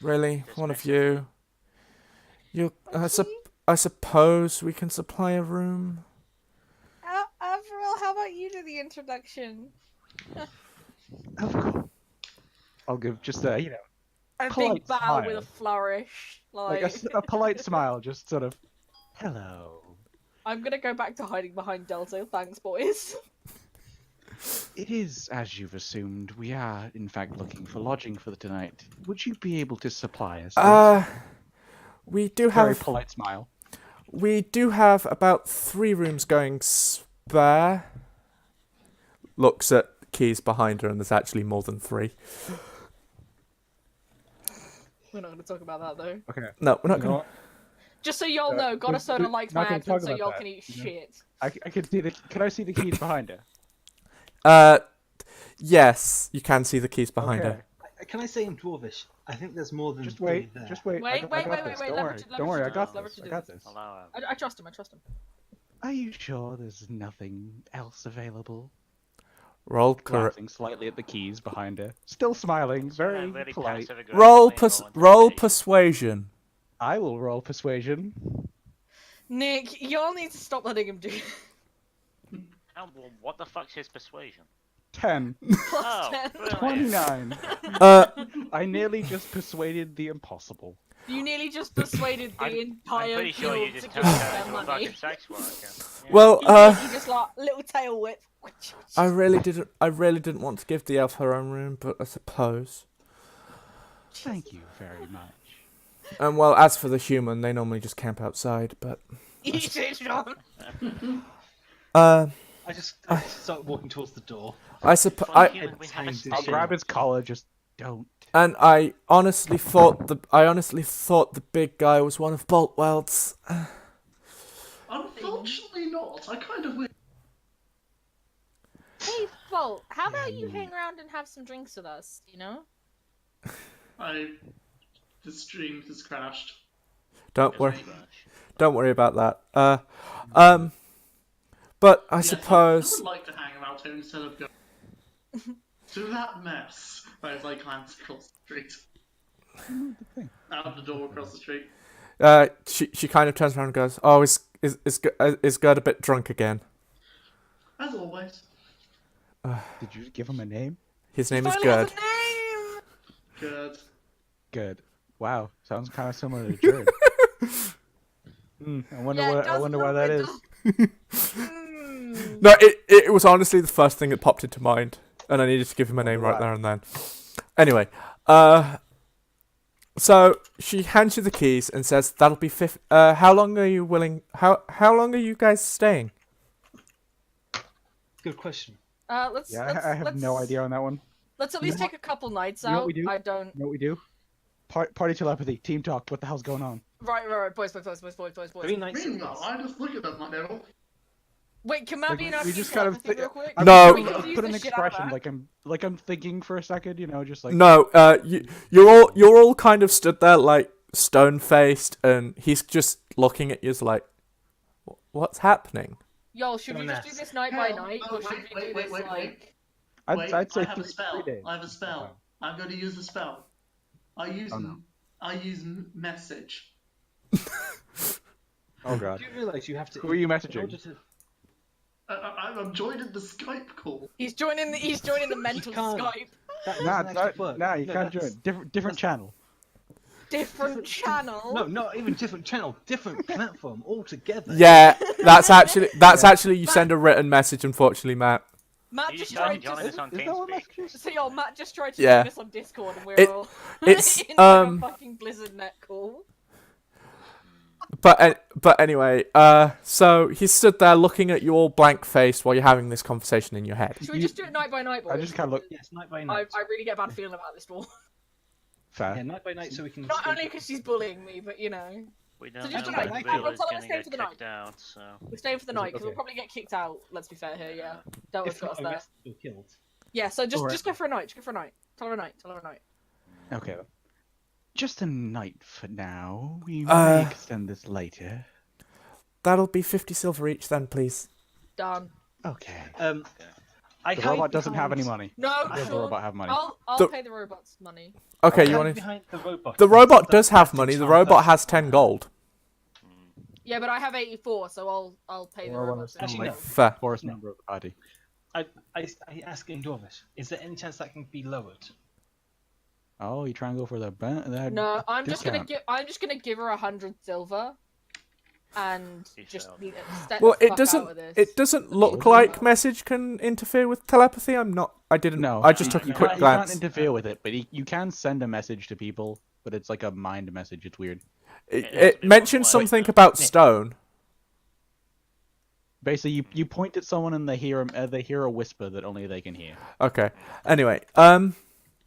Speaker 1: really, one of you. I suppose we can supply a room.
Speaker 6: Avril, how about you do the introduction?
Speaker 3: Of course. I'll give just a,
Speaker 2: A
Speaker 3: Polite
Speaker 2: big bow
Speaker 3: smile.
Speaker 2: with a flourish.
Speaker 3: like
Speaker 2: Like,
Speaker 3: a polite smile, just sort of, hello.
Speaker 2: I'm gonna go back to hiding behind Delta. Thanks, boys.
Speaker 3: It is, as you've assumed, we are, in fact, looking for lodging for tonight. Would you be able to supply us?
Speaker 1: We do
Speaker 3: Very
Speaker 1: have
Speaker 3: polite smile.
Speaker 1: about 3 rooms going spare. Looks at keys behind her, and there's actually more than 3.
Speaker 2: We're not gonna talk about that though.
Speaker 3: Okay.
Speaker 1: No, we're not
Speaker 3: You know
Speaker 1: going.
Speaker 3: what?
Speaker 2: Just so y'all know, God of
Speaker 3: we-
Speaker 2: Soda
Speaker 3: we-
Speaker 2: likes
Speaker 3: not
Speaker 2: my
Speaker 3: gonna
Speaker 2: accent,
Speaker 3: talk
Speaker 2: so
Speaker 3: about
Speaker 2: y'all
Speaker 3: that,
Speaker 2: can eat
Speaker 3: you know?
Speaker 2: shit.
Speaker 3: I can see the. Can I see the keys behind her?
Speaker 1: Yes, you can see the keys behind
Speaker 3: Okay.
Speaker 1: her.
Speaker 4: Can I say in Dwarvish? I think there's more than
Speaker 3: Just
Speaker 4: three
Speaker 3: wait.
Speaker 4: there.
Speaker 3: Just wait.
Speaker 2: Wait,
Speaker 3: I got
Speaker 2: wait,
Speaker 3: this.
Speaker 2: wait,
Speaker 3: Don't
Speaker 2: let
Speaker 3: worry.
Speaker 2: Richard
Speaker 3: Don't worry. I
Speaker 2: do
Speaker 3: got
Speaker 2: this, let
Speaker 3: this.
Speaker 2: Richard
Speaker 3: I
Speaker 2: do
Speaker 3: got
Speaker 2: this.
Speaker 3: this.
Speaker 5: Allow
Speaker 2: I trust him. I trust him.
Speaker 3: Are you sure there's nothing else available?
Speaker 1: Roll
Speaker 3: Glancing slightly at the keys behind her, still smiling, very
Speaker 5: really
Speaker 3: polite.
Speaker 5: passive-aggressively
Speaker 1: roll
Speaker 5: roll intimidation.
Speaker 1: persuasion.
Speaker 3: I will roll persuasion.
Speaker 2: Nick, y'all need to stop letting him do it.
Speaker 5: Well, what the fuck's his persuasion?
Speaker 3: 10.
Speaker 5: Oh,
Speaker 2: 10.
Speaker 5: brilliant.
Speaker 3: 29.
Speaker 1: Uh,
Speaker 3: I nearly just persuaded the impossible.
Speaker 2: You nearly just persuaded the
Speaker 5: I'm
Speaker 2: entire
Speaker 5: pretty sure you
Speaker 2: guild
Speaker 5: just
Speaker 2: to
Speaker 5: turned
Speaker 2: give
Speaker 5: her
Speaker 2: them
Speaker 5: into a
Speaker 2: money.
Speaker 5: fucking sex worker. Yeah.
Speaker 1: well,
Speaker 2: You just like little tail whip.
Speaker 1: I really didn't want to give the elf her own room, but I suppose.
Speaker 3: Thank you very much.
Speaker 1: And well, as for the human, they normally just camp outside. But
Speaker 2: Eat it, John.
Speaker 1: uh,
Speaker 4: I just start walking towards the door.
Speaker 1: I suppose
Speaker 5: For a human, we have a
Speaker 4: I'll
Speaker 3: I'll
Speaker 5: stick.
Speaker 3: grab his collar, just don't.
Speaker 1: and I honestly thought the big guy was one of Boltweld's.
Speaker 7: Unfortunately not. I kind of wish.
Speaker 6: Hey, Bolt, how about you hang around and have some drinks with us? You know?
Speaker 7: The stream has crashed.
Speaker 1: Don't worry.
Speaker 5: Crash.
Speaker 1: Don't worry about that. But I
Speaker 7: Yes, I
Speaker 1: suppose.
Speaker 7: would like to hang out here instead of going to that mess. As I glance across the street. Out the door across the street.
Speaker 1: She kind of turns around and goes, "Oh, is Gerd a bit drunk again?"
Speaker 7: As always.
Speaker 3: Did you give him a name?
Speaker 1: His name is
Speaker 2: Finally has
Speaker 1: Gerd.
Speaker 2: a name!
Speaker 7: Good.
Speaker 3: Good. Wow, sounds kind of similar to Jared. I wonder
Speaker 2: Yeah, it
Speaker 3: what. I
Speaker 2: does
Speaker 3: wonder
Speaker 2: look
Speaker 3: why that
Speaker 2: it
Speaker 3: is.
Speaker 1: No, it was honestly the first thing that popped into mind, and I needed to give him a name right
Speaker 3: Right.
Speaker 1: there and then. Anyway, so she hands you the keys and says, "That'll be how long are you willing? How long are you guys staying?"
Speaker 4: Good question.
Speaker 2: Let's.
Speaker 3: Yeah,
Speaker 2: let's,
Speaker 3: I have no
Speaker 2: let's-
Speaker 3: idea on that one.
Speaker 2: Let's at
Speaker 3: You
Speaker 2: least
Speaker 3: know
Speaker 2: take a couple nights
Speaker 3: you know what
Speaker 2: out.
Speaker 3: we do?
Speaker 2: I don't.
Speaker 3: You know what we do? Party telepathy, team talk. What the hell's going on?
Speaker 2: Right, boys.
Speaker 4: 3 nights.
Speaker 7: Meanwhile, I just look at them like they're all.
Speaker 2: Wait, can Matt
Speaker 3: Like,
Speaker 2: be in
Speaker 3: we
Speaker 2: our
Speaker 3: just kind of
Speaker 2: real quick?
Speaker 3: I'm
Speaker 1: No.
Speaker 3: just
Speaker 2: We
Speaker 3: gonna
Speaker 2: confuse
Speaker 3: put an
Speaker 2: the shit out of
Speaker 3: expression
Speaker 2: that.
Speaker 3: like I'm thinking for a second. You know, just like
Speaker 1: No, you're all kind of stood there like stone faced, and he's just looking at you as like, "What's happening?"
Speaker 2: Yo, should we
Speaker 4: Don't
Speaker 2: just do
Speaker 4: ask.
Speaker 2: this night by
Speaker 7: Hell,
Speaker 2: night,
Speaker 7: no,
Speaker 2: or should
Speaker 7: wait,
Speaker 2: we do
Speaker 7: wait,
Speaker 2: this
Speaker 7: wait,
Speaker 2: like?
Speaker 3: I'd say
Speaker 7: I have a
Speaker 3: 3
Speaker 7: spell.
Speaker 3: days.
Speaker 7: I have a spell. I'm going to use a spell. I use
Speaker 3: Oh, no.
Speaker 7: message.
Speaker 3: Oh god.
Speaker 4: Do you realise you have to?
Speaker 3: Who are you
Speaker 4: in order
Speaker 3: messaging?
Speaker 4: to-
Speaker 7: I'm joining the Skype call.
Speaker 2: He's joining the mental
Speaker 4: can't.
Speaker 2: Skype.
Speaker 4: That
Speaker 3: Nah,
Speaker 4: doesn't actually work.
Speaker 3: nah, you
Speaker 4: No,
Speaker 3: can't
Speaker 4: that's-
Speaker 3: join. Different channel.
Speaker 2: Different channel.
Speaker 4: No, not even different channel, different platform altogether.
Speaker 1: Yeah, that's actually you send a written message. Unfortunately, Matt.
Speaker 2: Matt
Speaker 5: You
Speaker 2: just
Speaker 5: just
Speaker 2: tried
Speaker 5: join
Speaker 2: to.
Speaker 5: us on
Speaker 3: Is that what
Speaker 5: TeamSpeak.
Speaker 3: messages?
Speaker 2: So yo, Matt just tried to
Speaker 1: Yeah.
Speaker 2: join us on Discord, and we're
Speaker 1: It-
Speaker 2: all
Speaker 1: it's,
Speaker 2: in like a fucking Blizzard net call.
Speaker 1: But anyway, so he stood there looking at you all blank faced while you're having this conversation in your head.
Speaker 2: Should we just do it night by night, boys?
Speaker 3: I just kind of look
Speaker 4: Yes, night by
Speaker 2: I
Speaker 4: night.
Speaker 2: really get a bad feeling about this dwarf.
Speaker 3: fair.
Speaker 4: Yeah, night by night, so we can.
Speaker 2: Not only because she's bullying me, but you know,
Speaker 5: We don't
Speaker 2: just
Speaker 5: know
Speaker 4: tonight,
Speaker 5: when
Speaker 4: we'll
Speaker 5: Villa's
Speaker 2: tell her
Speaker 5: gonna
Speaker 2: to stay
Speaker 5: get
Speaker 2: for the
Speaker 5: kicked
Speaker 2: night.
Speaker 5: out, so.
Speaker 2: we're staying for the night because we'll
Speaker 3: okay?
Speaker 2: probably get kicked out. Let's be fair here, yeah. Don't
Speaker 4: If
Speaker 2: got us
Speaker 4: not,
Speaker 2: there.
Speaker 4: arrested or killed.
Speaker 2: Yeah, so just
Speaker 3: Alright.
Speaker 2: just go for a night. Just go for a night. Tell her a night. Tell her a night.
Speaker 3: Okay. Then. Just a night for now. We
Speaker 1: Uh,
Speaker 3: may extend this later.
Speaker 1: That'll be 50 silver each then, please.
Speaker 2: Done.
Speaker 3: Okay.
Speaker 4: I
Speaker 3: The
Speaker 4: hide
Speaker 3: robot doesn't have any
Speaker 4: behind-
Speaker 3: money.
Speaker 2: No,
Speaker 3: Does the
Speaker 2: Sean,
Speaker 3: robot have money?
Speaker 2: I'll
Speaker 1: The-
Speaker 2: pay the robots money.
Speaker 1: Okay,
Speaker 4: I
Speaker 1: you
Speaker 4: hide
Speaker 1: want to?
Speaker 4: behind the robot.
Speaker 1: The robot does have
Speaker 4: Plastic
Speaker 1: money. The
Speaker 4: charm
Speaker 1: robot
Speaker 4: person.
Speaker 1: has 10 gold.
Speaker 2: Yeah, but I have 84, so I'll pay the
Speaker 3: Or one of
Speaker 2: robots.
Speaker 3: those
Speaker 4: Actually,
Speaker 3: like
Speaker 4: no.
Speaker 1: Fair.
Speaker 3: poorest member of the party.
Speaker 4: I ask in Dwarvish, is there any chance that can be lowered?
Speaker 3: Oh, you try and go for the
Speaker 2: No, I'm just gonna
Speaker 3: discount.
Speaker 2: give her 100 silver, and
Speaker 5: She
Speaker 2: just
Speaker 5: failed.
Speaker 2: step
Speaker 1: Well,
Speaker 2: the
Speaker 1: it
Speaker 2: fuck
Speaker 1: doesn't.
Speaker 2: out of this.
Speaker 1: It doesn't look like message can interfere with telepathy. I didn't.
Speaker 3: No,
Speaker 1: I just
Speaker 3: you-
Speaker 1: took a
Speaker 3: you
Speaker 1: quick
Speaker 3: can't- You
Speaker 1: glance.
Speaker 3: can't interfere with it, but you can send a message to people, but it's like a mind message. It's weird.
Speaker 1: It,
Speaker 5: It has to
Speaker 1: it
Speaker 5: be
Speaker 1: mentioned
Speaker 5: one way.
Speaker 1: something about stone.
Speaker 3: Basically, you point at someone and they hear a whisper that only they can hear.
Speaker 1: Okay. Anyway,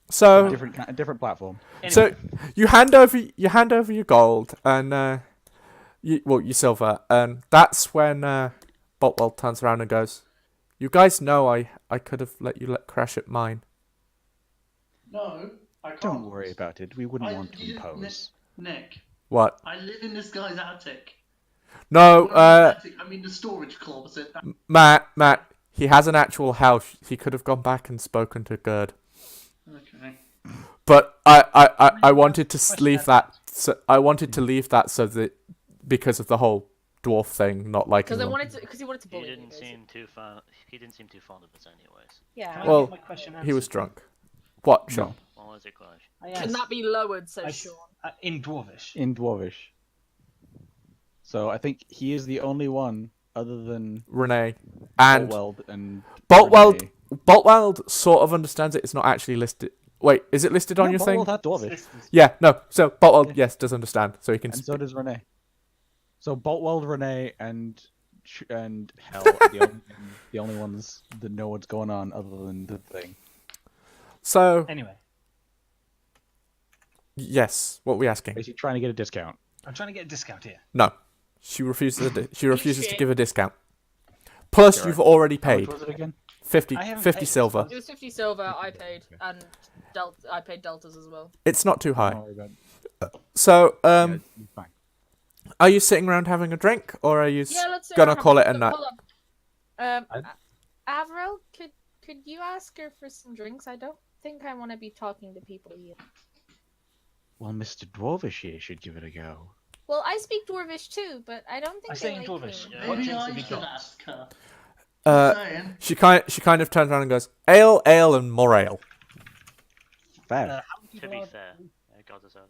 Speaker 1: so
Speaker 3: Different platform.
Speaker 1: so you hand over your gold and your silver, and that's when Boltwell turns around and goes, "You guys know I could have let you crash at mine."
Speaker 7: No, I can't.
Speaker 3: Don't worry about it. We wouldn't
Speaker 7: I-
Speaker 3: want to
Speaker 7: you-
Speaker 3: impose.
Speaker 7: Nick,
Speaker 1: What?
Speaker 7: I live in this guy's attic.
Speaker 1: No,
Speaker 7: When I mean attic, I mean the storage closet.
Speaker 1: Matt. He has an actual house. He could have gone back and spoken to Gerd.
Speaker 7: Okay.
Speaker 1: But I wanted to leave that. So I wanted to leave that so that because of the whole dwarf thing, not liking
Speaker 2: Because
Speaker 1: them.
Speaker 2: he wanted to
Speaker 5: He
Speaker 2: bully me.
Speaker 5: didn't
Speaker 2: basically.
Speaker 5: seem too fond. He didn't seem too fond of us, anyways.
Speaker 2: Yeah.
Speaker 4: Can I
Speaker 1: Well,
Speaker 4: get my question
Speaker 1: He was
Speaker 4: answered?
Speaker 1: drunk. What, Sean?
Speaker 5: What was your question?
Speaker 4: I
Speaker 2: Can
Speaker 4: asked,
Speaker 2: that be lowered, says
Speaker 4: I-
Speaker 2: Sean?
Speaker 4: in Dwarvish.
Speaker 3: In Dwarvish. So I think he is the only one other than
Speaker 1: Renee and
Speaker 3: Boltweld and
Speaker 1: Boltweld.
Speaker 3: Renee.
Speaker 1: Boltweld sort of understands it. It's not actually listed. Wait, is it listed on
Speaker 3: Yeah,
Speaker 1: your thing?
Speaker 3: Boltweld had Dwarvish,
Speaker 4: This is-
Speaker 1: Yeah, no. So Boltweld, yes, does understand. So he can.
Speaker 3: and so does Renee. So Boltweld, Renee, and Hell are the only ones that know what's going on other than the thing.
Speaker 1: So
Speaker 4: Anyway,
Speaker 1: yes, what are we asking?
Speaker 3: Basically, trying to get a discount.
Speaker 4: I'm trying to get a discount here.
Speaker 1: No. She refuses. She refuses to give a discount. Plus,
Speaker 3: You're
Speaker 1: you've
Speaker 3: right.
Speaker 1: already
Speaker 3: How much
Speaker 1: paid
Speaker 3: was it again?
Speaker 1: 50,
Speaker 4: I haven't
Speaker 1: 50
Speaker 4: paid this
Speaker 1: silver.
Speaker 2: It was 50 silver. I paid, and I paid deltas as well.
Speaker 1: It's not too high.
Speaker 3: Don't worry about it.
Speaker 1: So,
Speaker 3: Yeah, it's fine.
Speaker 1: are you sitting around having a drink, or are you
Speaker 2: Yeah, let's
Speaker 1: gonna call it a night?
Speaker 2: Hold on.
Speaker 3: I-
Speaker 6: Avril, could you ask her for some drinks? I don't think I want to be talking to people yet.
Speaker 3: Well, Mr. Dwarvish here should give it a go.
Speaker 6: Well, I speak Dwarvish too, but I don't think
Speaker 4: I
Speaker 6: they
Speaker 4: say in
Speaker 6: like
Speaker 4: Dwarvish.
Speaker 6: me.
Speaker 4: What
Speaker 7: Maybe
Speaker 4: drinks
Speaker 7: I
Speaker 4: have you
Speaker 7: should
Speaker 4: got?
Speaker 7: ask her.
Speaker 1: Uh,
Speaker 7: Saying.
Speaker 1: she kind of turns around and goes, ale, ale, and more ale.
Speaker 3: Fair.
Speaker 4: How many
Speaker 5: To
Speaker 4: people
Speaker 5: be
Speaker 4: are
Speaker 5: fair, God is over.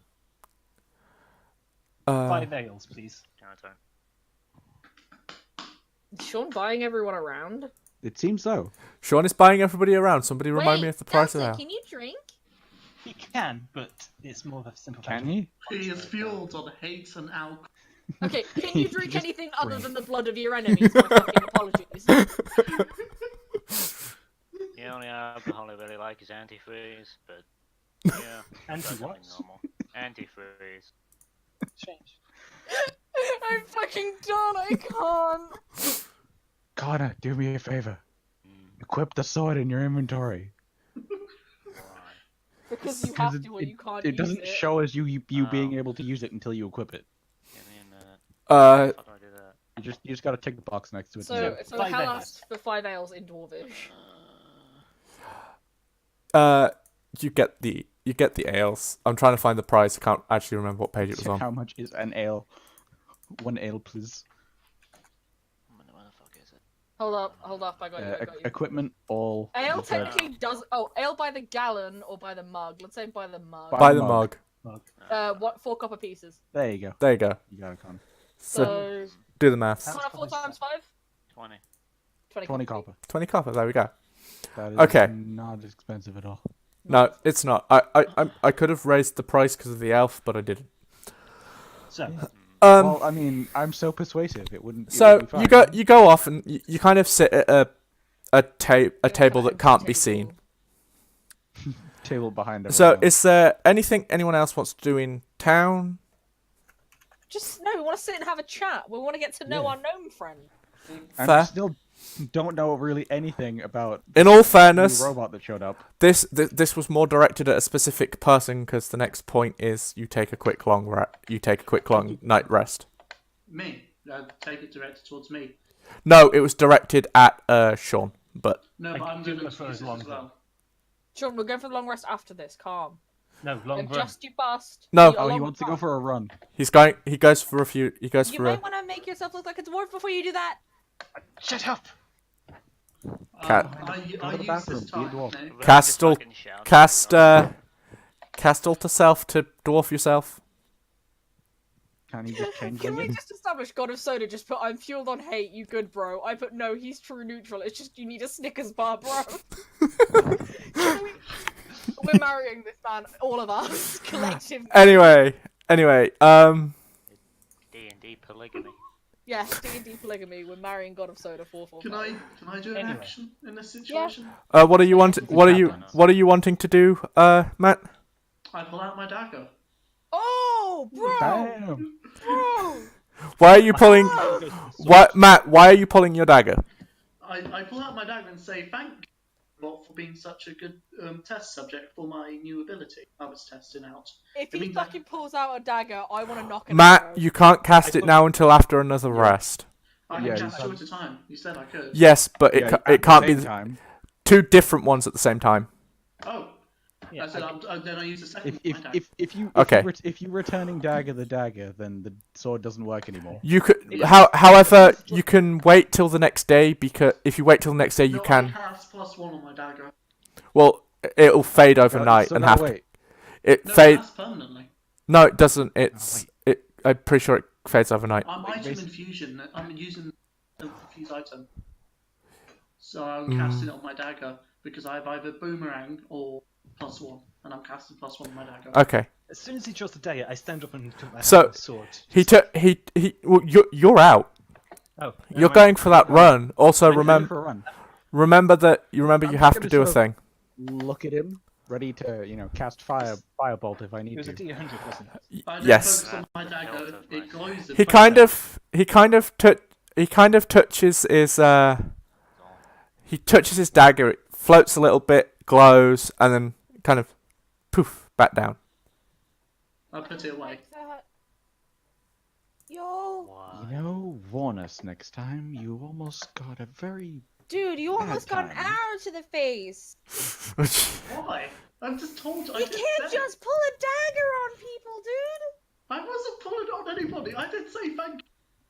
Speaker 4: 5 ales, please.
Speaker 5: Can I turn?
Speaker 2: Is Sean buying everyone around?
Speaker 3: It seems so.
Speaker 1: Sean is buying everybody around. Somebody remind me
Speaker 6: Wait,
Speaker 1: of the price of
Speaker 6: Delta,
Speaker 1: that.
Speaker 6: can you drink?
Speaker 4: He can, but it's more of a simple.
Speaker 3: Can you?
Speaker 7: He is fueled on hate and alcohol.
Speaker 2: Okay, can you drink
Speaker 3: Just
Speaker 2: anything other
Speaker 3: drink.
Speaker 2: than the blood of your enemies? My fucking apologies.
Speaker 5: The only alcohol I really like is antifreeze, but yeah,
Speaker 4: Anti
Speaker 5: that's
Speaker 4: what?
Speaker 5: something normal. Antifreeze.
Speaker 4: Change.
Speaker 2: I'm fucking done. I can't.
Speaker 3: Connor, do me a favor.
Speaker 5: Mm,
Speaker 3: Equip the sword in your inventory.
Speaker 5: why?
Speaker 2: Because you
Speaker 3: 'Cause
Speaker 2: have to, or you can't.
Speaker 3: It
Speaker 2: use
Speaker 3: doesn't
Speaker 2: it.
Speaker 3: show as you being
Speaker 5: Oh.
Speaker 3: able to use it until you equip it.
Speaker 5: Give me a minute.
Speaker 1: Uh,
Speaker 5: How do I do that?
Speaker 3: You just gotta tick the box next to it.
Speaker 2: So,
Speaker 3: and
Speaker 2: so
Speaker 4: 5
Speaker 2: Hal
Speaker 4: ales.
Speaker 2: asked for 5 ales in Dwarvish.
Speaker 1: you get the ales. I'm trying to find the price. I can't actually remember what page it was on.
Speaker 3: How much is an ale? 1 ale, please.
Speaker 5: Where the fuck is it?
Speaker 2: Hold up, I got you, I got you.
Speaker 3: Equipment, all.
Speaker 2: Ale
Speaker 3: the red.
Speaker 2: technically does. Oh, ale by the gallon or by the mug. Let's say by the mug.
Speaker 3: By
Speaker 1: Buy the
Speaker 3: mug.
Speaker 1: mug.
Speaker 2: What? 4 copper pieces.
Speaker 3: There you go.
Speaker 1: There you go.
Speaker 3: You got it, Connor.
Speaker 1: So
Speaker 2: So,
Speaker 1: do the maths.
Speaker 2: what, 4 times 5?
Speaker 5: 20.
Speaker 3: 20 copper.
Speaker 1: 20 copper. There we go.
Speaker 3: That is
Speaker 1: Okay.
Speaker 3: not expensive at all.
Speaker 1: No, it's not. I could have raised the price because of the elf, but I didn't.
Speaker 4: So,
Speaker 3: Well, I mean, I'm so persuasive. It wouldn't. It
Speaker 1: So
Speaker 3: would be
Speaker 1: you
Speaker 3: fine.
Speaker 1: go off and you kind of sit at a table that
Speaker 2: Empty
Speaker 1: can't be
Speaker 2: table.
Speaker 1: seen.
Speaker 3: Table behind everyone
Speaker 1: So
Speaker 3: else.
Speaker 1: is there anything anyone else wants to do in town?
Speaker 2: Just no. We want to sit and have a chat. We want to get to know
Speaker 3: Yeah.
Speaker 2: our gnome friend.
Speaker 3: And
Speaker 1: Fair.
Speaker 3: I still don't know really anything about
Speaker 1: In all
Speaker 3: the
Speaker 1: fairness,
Speaker 3: robot that showed up.
Speaker 1: this was more directed at a specific person because the next point is you take a quick long night rest.
Speaker 7: Me. Take it directed towards me.
Speaker 1: No, it was directed at Sean, but
Speaker 7: No,
Speaker 4: I
Speaker 7: but I'm
Speaker 4: do
Speaker 7: going to
Speaker 4: prefer
Speaker 7: use
Speaker 4: as
Speaker 7: this
Speaker 4: long
Speaker 7: as well.
Speaker 2: Sean, we're going for the long rest after this. Calm.
Speaker 4: no, long run.
Speaker 2: Adjust your bust.
Speaker 1: No.
Speaker 2: Eat a
Speaker 3: Oh, he
Speaker 2: long
Speaker 3: wants to go
Speaker 2: bite.
Speaker 3: for a run.
Speaker 1: he goes for a few. He goes
Speaker 6: You
Speaker 1: for
Speaker 6: might
Speaker 1: a
Speaker 6: want to make yourself look like a dwarf before you do that.
Speaker 4: Shut up!
Speaker 1: Cat-
Speaker 7: I
Speaker 3: to the
Speaker 7: use
Speaker 3: bathroom,
Speaker 7: this
Speaker 3: be a
Speaker 7: time.
Speaker 3: dwarf.
Speaker 7: no?
Speaker 5: Really
Speaker 1: Castle-
Speaker 5: just fucking shout.
Speaker 1: cast alter self to dwarf yourself.
Speaker 3: Can he just change
Speaker 2: Can we
Speaker 3: it?
Speaker 2: just establish God of Soda just put I'm fueled on hate, you good bro. I put no, he's true neutral. It's just you need a Snickers bar, bro. We're marrying this man, all of us, collectively.
Speaker 1: Anyway,
Speaker 5: D&D polygamy.
Speaker 2: Yeah, D&D polygamy. We're marrying God of Soda 444.
Speaker 7: Can I do an
Speaker 4: Anyway.
Speaker 7: action in this situation?
Speaker 1: what are you what are you wanting to do, Matt?
Speaker 7: I pull out my dagger.
Speaker 2: Oh, bro,
Speaker 3: Damn.
Speaker 2: bro.
Speaker 1: Why are you pulling? What, Matt? Why are you pulling your dagger?
Speaker 7: I pull out my dagger and say thank you for being such a good test subject for my new ability I was testing out.
Speaker 2: If
Speaker 7: I
Speaker 2: he
Speaker 7: mean, that-
Speaker 2: fucking pulls out a dagger, I want to knock him
Speaker 1: Matt,
Speaker 2: out.
Speaker 1: you can't cast it now until after another rest.
Speaker 7: I
Speaker 3: Yeah,
Speaker 7: can
Speaker 3: you
Speaker 7: cast two at a time. You said I could.
Speaker 1: Yes, but
Speaker 3: Yeah, at
Speaker 1: it
Speaker 3: the
Speaker 1: can't be
Speaker 3: same time.
Speaker 1: two different ones at the same time.
Speaker 7: Oh,
Speaker 4: Yeah,
Speaker 7: I said then I use the second.
Speaker 3: If
Speaker 7: my dagger.
Speaker 1: Okay.
Speaker 3: if you returning dagger the dagger, then the sword doesn't work anymore.
Speaker 1: You could, however, you can wait till the next day because if you wait till the next day, you
Speaker 7: No, I
Speaker 1: can.
Speaker 7: cast +1 on my dagger.
Speaker 1: Well, it'll fade overnight
Speaker 3: Still
Speaker 1: and
Speaker 3: gotta
Speaker 1: have
Speaker 3: wait.
Speaker 1: it
Speaker 7: No,
Speaker 1: fade.
Speaker 7: that's permanently.
Speaker 1: No, it doesn't. I'm pretty sure it fades overnight.
Speaker 7: I'm item
Speaker 3: basi-
Speaker 7: infusion. I'm using the infuse item. So I'm
Speaker 1: Mm.
Speaker 7: casting it on my dagger because I have either boomerang or +1, and I'm casting +1 on my dagger.
Speaker 1: Okay.
Speaker 4: As soon as he draws the dagger, I stand up and put my
Speaker 1: So,
Speaker 4: hand on the sword.
Speaker 1: He took he. Well, you're out.
Speaker 4: Oh, never
Speaker 1: You're
Speaker 4: mind.
Speaker 1: going for that run. Also,
Speaker 3: Go
Speaker 1: remember
Speaker 3: for a run.
Speaker 1: remember you
Speaker 3: I'm
Speaker 1: have
Speaker 3: gonna
Speaker 1: to do a
Speaker 3: sort of-
Speaker 1: thing.
Speaker 3: Look at him ready to cast firebolt if I
Speaker 4: It
Speaker 3: need
Speaker 4: was a
Speaker 3: to.
Speaker 4: D100, wasn't it?
Speaker 7: I don't
Speaker 1: Yes.
Speaker 7: focus on my dagger. It glows.
Speaker 1: He kind of touches his he touches his dagger. It floats a little bit, glows, and then kind of poof back down.
Speaker 7: I put it away.
Speaker 6: Yo,
Speaker 5: Why?
Speaker 3: Warn us next time. You almost got a very.
Speaker 6: dude, you almost got an
Speaker 3: time.
Speaker 6: arrow to the face.
Speaker 7: Why? I'm just told. I
Speaker 6: You
Speaker 7: just
Speaker 6: can't
Speaker 7: said it.
Speaker 6: just pull a dagger on people, dude.
Speaker 7: I wasn't pulling on anybody. I did say thank you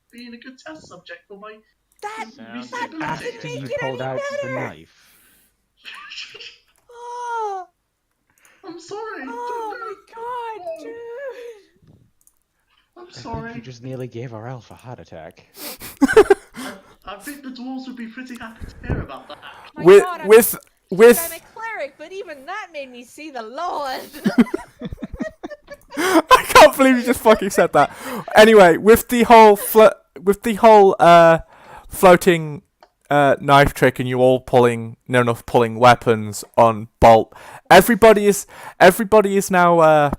Speaker 7: for being a good test subject for my.
Speaker 6: That
Speaker 5: Sounds
Speaker 6: that
Speaker 5: good.
Speaker 6: doesn't
Speaker 3: After
Speaker 6: make
Speaker 3: you
Speaker 6: it
Speaker 3: pulled
Speaker 6: any
Speaker 3: out the
Speaker 6: better.
Speaker 3: knife.
Speaker 6: Oh,
Speaker 7: I'm sorry.
Speaker 6: oh my god, dude.
Speaker 7: I'm
Speaker 3: I think
Speaker 7: sorry.
Speaker 3: you just nearly gave our elf a heart attack.
Speaker 7: I think the dwarves would be pretty happy to hear about that.
Speaker 6: My
Speaker 1: with
Speaker 6: god, I'm,
Speaker 1: with
Speaker 6: I'm
Speaker 1: with
Speaker 6: a cleric, but even that made me see the Lord.
Speaker 1: I can't believe you just fucking said that. Anyway, with the whole floating knife trick and you all pulling weapons on Bolt, everybody is now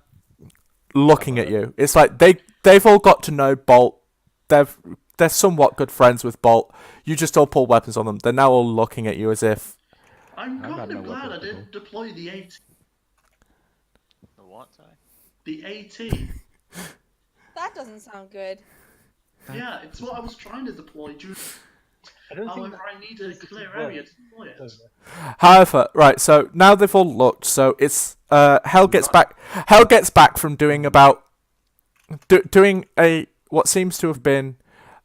Speaker 1: looking at you. It's like they've all got to know Bolt. They're somewhat good friends with Bolt. You just all pull weapons on them. They're now all looking at you as if
Speaker 7: I'm
Speaker 3: I've got
Speaker 7: kind
Speaker 3: no
Speaker 7: of glad I
Speaker 3: weapons,
Speaker 7: didn't deploy the AT.
Speaker 5: The what? Sorry.
Speaker 7: The AT.
Speaker 6: That doesn't sound good.
Speaker 7: Yeah, it's what I was trying to deploy.
Speaker 4: I don't think
Speaker 7: However, I needed a clear area to deploy it.
Speaker 4: does it?
Speaker 1: However, right, so now they've all looked, so it's Hell gets back from doing about doing a what seems to have been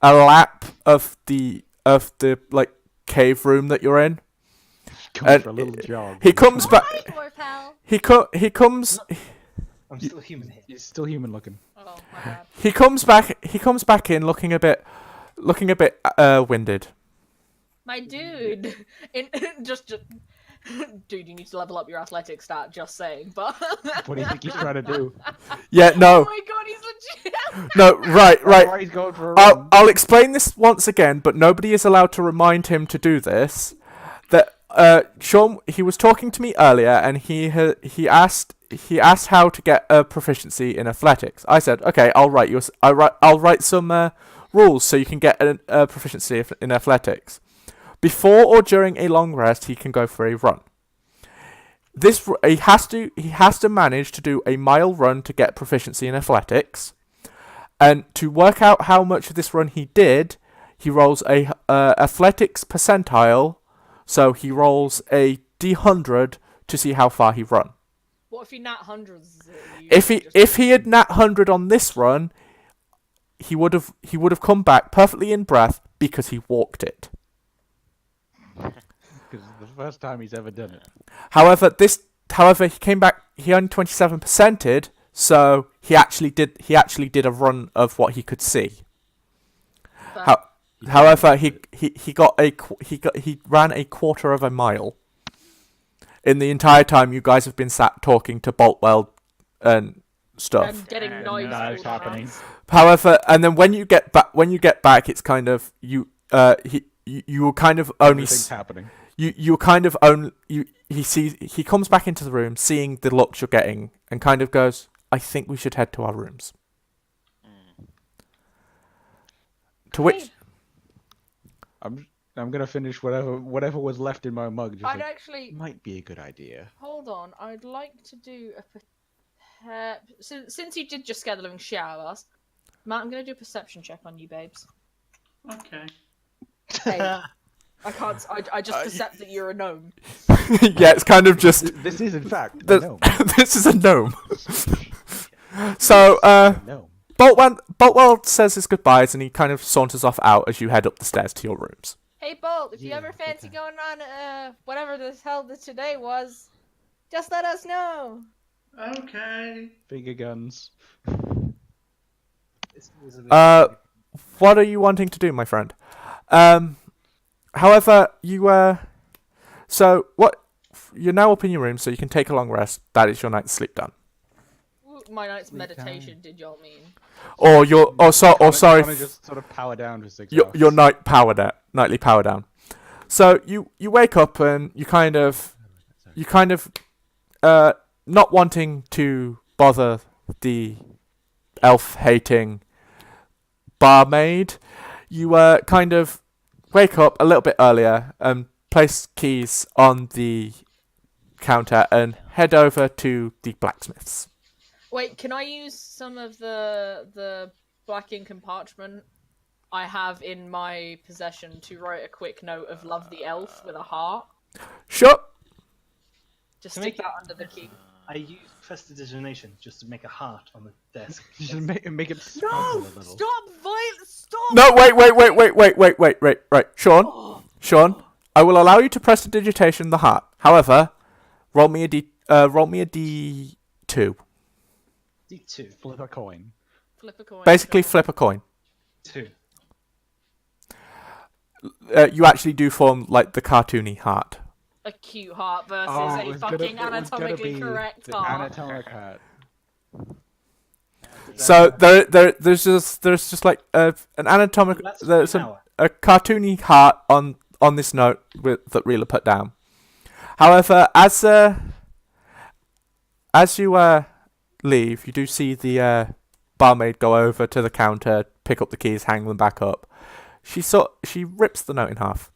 Speaker 1: a lap of the like cave room that you're in.
Speaker 3: Going for a little jog.
Speaker 1: He comes back
Speaker 6: Hi, Dwarf Hal.
Speaker 1: he comes
Speaker 4: I'm still human here.
Speaker 3: He's still human looking.
Speaker 6: Oh my god.
Speaker 1: he comes back in looking a bit winded.
Speaker 2: My dude, just, dude, you need to level up your athletic stat. Just saying, but.
Speaker 3: What do you think he's trying to do?
Speaker 1: Yeah,
Speaker 2: Oh
Speaker 1: no.
Speaker 2: my god, he's legit.
Speaker 1: No, right.
Speaker 3: Or he's going for a
Speaker 1: I'll,
Speaker 3: run.
Speaker 1: I'll explain this once again, but nobody is allowed to remind him to do this. That Sean, he was talking to me earlier, and he asked how to get a proficiency in athletics. I said, okay, I'll write some rules so you can get a proficiency in athletics. Before or during a long rest, he can go for a run. He has to manage to do a mile run to get proficiency in athletics. And to work out how much of this run he did, he rolls a athletics percentile. So he rolls a d100 to see how far he run.
Speaker 2: What if he nat hundreds?
Speaker 1: If he had nat 100 on this run, he would have come back perfectly in breath because he walked it.
Speaker 3: Because it's the first time he's ever done it.
Speaker 1: However, he came back. He only 27%ed, so he actually did a run of what he could see. However, he ran a quarter of a mile. In the entire time, you guys have been sat talking to Boltwell and stuff.
Speaker 2: and getting
Speaker 5: And
Speaker 2: knives
Speaker 3: knives
Speaker 2: pulled out.
Speaker 3: happening.
Speaker 1: However, and then when you get back, it's kind of you will kind of only
Speaker 3: Everything's happening.
Speaker 1: you kind of only he comes back into the room, seeing the looks you're getting, and kind of goes, "I think we should head to our rooms." To which
Speaker 3: I'm gonna finish whatever was left in my mug. Just
Speaker 2: I'd
Speaker 3: like,
Speaker 2: actually
Speaker 3: might be a good idea.
Speaker 2: hold on. I'd like to do since you did just scare the living shit out of us, Matt. I'm gonna do a perception check on you, babes.
Speaker 7: Okay.
Speaker 2: Hey, I can't. I just percept that you're a gnome.
Speaker 1: yeah, it's kind of just
Speaker 3: This is in fact
Speaker 1: the-
Speaker 3: a gnome.
Speaker 1: this is a gnome. So
Speaker 3: No.
Speaker 1: Boltwell says his goodbyes and he kind of saunters off out as you head up the stairs to your rooms.
Speaker 6: Hey, Bolt, if you
Speaker 3: Yeah,
Speaker 6: ever fancy
Speaker 3: okay.
Speaker 6: going on whatever the hell this today was, just let us know.
Speaker 7: Okay.
Speaker 3: Finger guns.
Speaker 4: It's a bit-
Speaker 1: What are you wanting to do, my friend? However, so what? You're now up in your room, so you can take a long rest. That is your night's sleep done.
Speaker 2: Ooh, my night's
Speaker 3: Sleep
Speaker 2: meditation.
Speaker 3: time.
Speaker 2: Did y'all mean?
Speaker 1: Or sorry,
Speaker 3: Kinda just sort of power down for 6
Speaker 1: your
Speaker 3: hours.
Speaker 1: nightly power down. So you wake up and you kind of not wanting to bother the elf-hating barmaid, you kind of wake up a little bit earlier and place keys on the counter and head over to the blacksmith's.
Speaker 2: Wait, can I use some of the black ink and parchment I have in my possession to write a quick note of love the elf with a heart?
Speaker 1: Sure.
Speaker 2: Just
Speaker 4: To
Speaker 2: stick
Speaker 4: make
Speaker 2: that under the key.
Speaker 4: I use prestidigitation just to make a heart on the desk.
Speaker 3: Just make it sparkle
Speaker 2: No!
Speaker 3: a little.
Speaker 2: Stop! Stop!
Speaker 1: No, wait. Sean, I will allow you to prestidigitation the heart. However, roll me a D2.
Speaker 4: D2.
Speaker 3: Flip a coin.
Speaker 2: Flip a coin.
Speaker 1: Basically,
Speaker 2: Sean.
Speaker 1: flip a coin.
Speaker 4: 2.
Speaker 1: You actually do form like the cartoony heart.
Speaker 2: A cute heart versus
Speaker 3: Oh,
Speaker 2: a
Speaker 3: it was
Speaker 2: fucking
Speaker 3: gonna
Speaker 2: anatomically
Speaker 3: be
Speaker 2: correct
Speaker 3: the
Speaker 2: heart.
Speaker 3: anatomic heart.
Speaker 1: So there's just like an anatomic,
Speaker 4: That's
Speaker 1: there's
Speaker 4: an hour.
Speaker 1: a cartoony heart on this note that Reela put down. However, as you leave, you do see the barmaid go over to the counter, pick up the keys, hang them back up. She rips the note in half.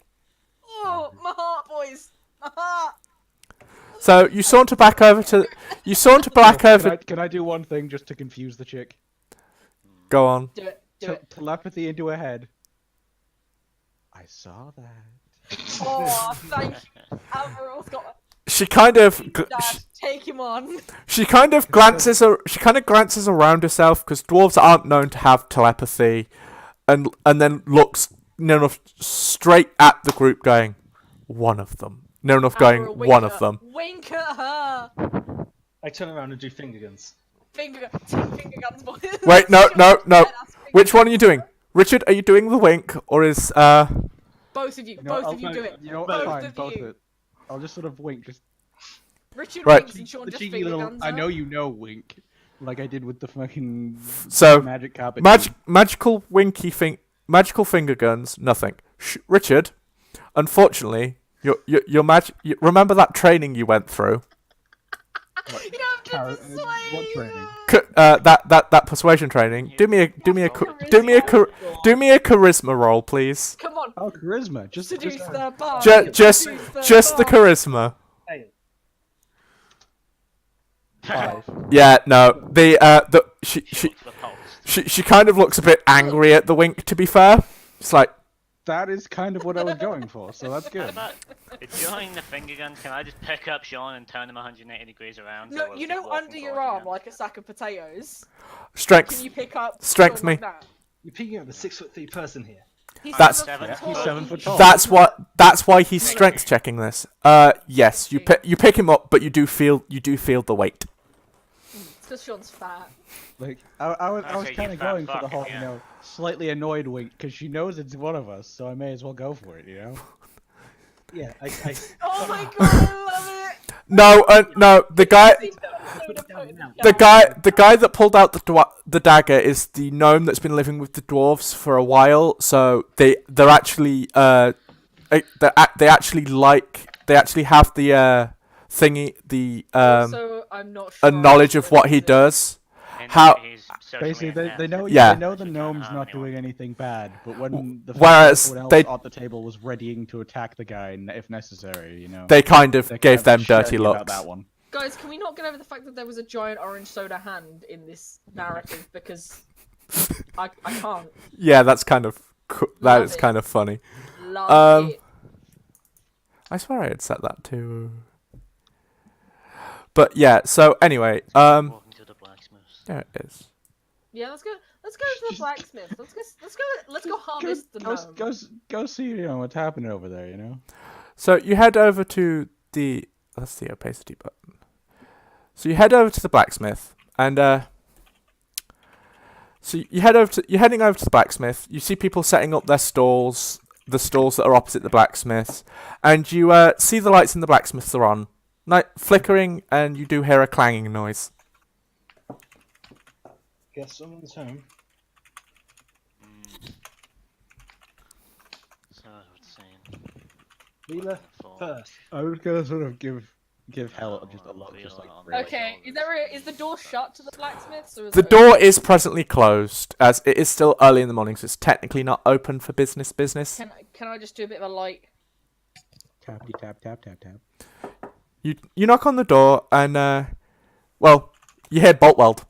Speaker 2: Oh, my heart, boys! My heart!
Speaker 1: So you saunter back over to
Speaker 3: Can I do one thing just to confuse the chick?
Speaker 1: Go on.
Speaker 2: Do it. Do it.
Speaker 3: Telepathy into her head. I saw that.
Speaker 2: Oh, thank you. Alvaro's got
Speaker 1: She kind of
Speaker 2: Dad, take him on.
Speaker 1: she kind of glances around herself because dwarves aren't known to have telepathy, and then looks near enough straight at the group, going, one of them. Near enough going,
Speaker 2: Alvaro,
Speaker 1: one of them.
Speaker 2: Wink at her.
Speaker 4: I turn around and do finger guns.
Speaker 2: Finger guns, boys.
Speaker 1: Wait, no. Which one are you doing? Richard, are you doing the wink, or is
Speaker 2: Both of you.
Speaker 3: You know,
Speaker 2: Both of you do it.
Speaker 3: You know,
Speaker 2: Both
Speaker 3: fine,
Speaker 2: of
Speaker 3: both
Speaker 2: you.
Speaker 3: of it. I'll just sort of wink, just
Speaker 2: Richard
Speaker 1: Right.
Speaker 2: winks and Sean
Speaker 3: the
Speaker 2: just
Speaker 3: cheeky
Speaker 2: finger
Speaker 3: little.
Speaker 2: guns
Speaker 3: I
Speaker 2: her.
Speaker 3: know you know wink, like I did with the fucking
Speaker 1: so
Speaker 3: magic carpet.
Speaker 1: magical magical finger guns? Nothing. Richard, unfortunately, your magic. Remember that training you went through?
Speaker 2: You don't have to persuade.
Speaker 3: What training?
Speaker 1: That persuasion training. Do me a charisma roll, please.
Speaker 2: Come on,
Speaker 3: Oh, charisma. Just
Speaker 2: seduce the bar.
Speaker 1: Just the charisma.
Speaker 4: Fail.
Speaker 3: 5.
Speaker 1: Yeah, no. She kind of looks a bit angry at the wink. To be fair, it's like,
Speaker 3: That is kind of what I was going for, so that's good.
Speaker 5: But during the finger gun, can I just pick up Sean and turn him 180 degrees around?
Speaker 2: No, you know, under your arm, like a sack of potatoes. Can
Speaker 1: strength.
Speaker 2: you pick up?
Speaker 1: Strength
Speaker 2: Sean
Speaker 1: me.
Speaker 2: like that?
Speaker 4: You're picking up a 6'3" person here.
Speaker 2: He's
Speaker 1: That's-
Speaker 2: 7 foot
Speaker 5: He's
Speaker 2: tall.
Speaker 3: 7 foot tall.
Speaker 1: That's why he's strength checking this. Yes, you pick him up, but you do feel the weight.
Speaker 2: It's because Sean's fat.
Speaker 3: Like I was
Speaker 5: Okay,
Speaker 3: kind
Speaker 5: you
Speaker 3: of
Speaker 5: fat
Speaker 3: going for the
Speaker 5: fuck,
Speaker 3: whole,
Speaker 5: yeah.
Speaker 3: slightly annoyed wink because she knows it's one of us, so I may as well go for it, you know.
Speaker 4: Yeah, I
Speaker 2: Oh my god, I love it.
Speaker 1: No, the guy.
Speaker 4: put it down now.
Speaker 1: The guy that pulled out the dagger is the gnome that's been living with the dwarves for a while. So they're actually they actually have the thingy
Speaker 2: So I'm not sure.
Speaker 1: a knowledge of what he does.
Speaker 5: And
Speaker 1: How-
Speaker 5: he's socially
Speaker 3: Basically, they
Speaker 5: inept.
Speaker 3: know
Speaker 1: Yeah.
Speaker 3: they know the
Speaker 5: She can't
Speaker 3: gnome's
Speaker 5: harm
Speaker 3: not
Speaker 5: anyone.
Speaker 3: doing anything bad, but when the
Speaker 1: Whereas
Speaker 3: everyone
Speaker 1: they-
Speaker 3: else at the table was readying to attack the guy if necessary, you know.
Speaker 1: They kind of
Speaker 3: They're
Speaker 1: gave them
Speaker 3: kind of
Speaker 1: dirty
Speaker 3: shirty about
Speaker 1: looks.
Speaker 3: that one.
Speaker 2: Guys, can we not get over the fact that there was a giant orange soda hand in this narrative because I can't
Speaker 1: Yeah, that's kind of that
Speaker 2: Love
Speaker 1: is
Speaker 2: it.
Speaker 1: kind of funny.
Speaker 2: love it.
Speaker 1: I swear I had set that to. But yeah, so anyway,
Speaker 5: Walking to the blacksmith's.
Speaker 1: there it is.
Speaker 2: Yeah, let's go. Let's go to the blacksmith. Let's go harvest the gnome.
Speaker 3: Go see, you know, what's happening over there, you know.
Speaker 1: So you head over to the that's the opacity button. So you head over to the blacksmith, and so you're heading over to the blacksmith. You see people setting up their stalls, the stalls that are opposite the blacksmith's, and you see the lights in the blacksmith's are on, night flickering, and you do hear a clanging noise.
Speaker 4: Guess someone's home.
Speaker 5: So what's saying?
Speaker 4: Wheeler
Speaker 5: Four.
Speaker 4: first.
Speaker 3: I was gonna sort of give Give hell just a lot, just like.
Speaker 5: Real on
Speaker 3: really.
Speaker 2: Okay, is the door shut to the blacksmiths? Or is
Speaker 1: The
Speaker 2: it
Speaker 1: door is presently closed, as it is still early in the morning, so it's technically not open for business.
Speaker 2: Can I just do a bit of a light?
Speaker 3: Tappy tap tap tap tap.
Speaker 1: You knock on the door, and well, you hear Boltweld.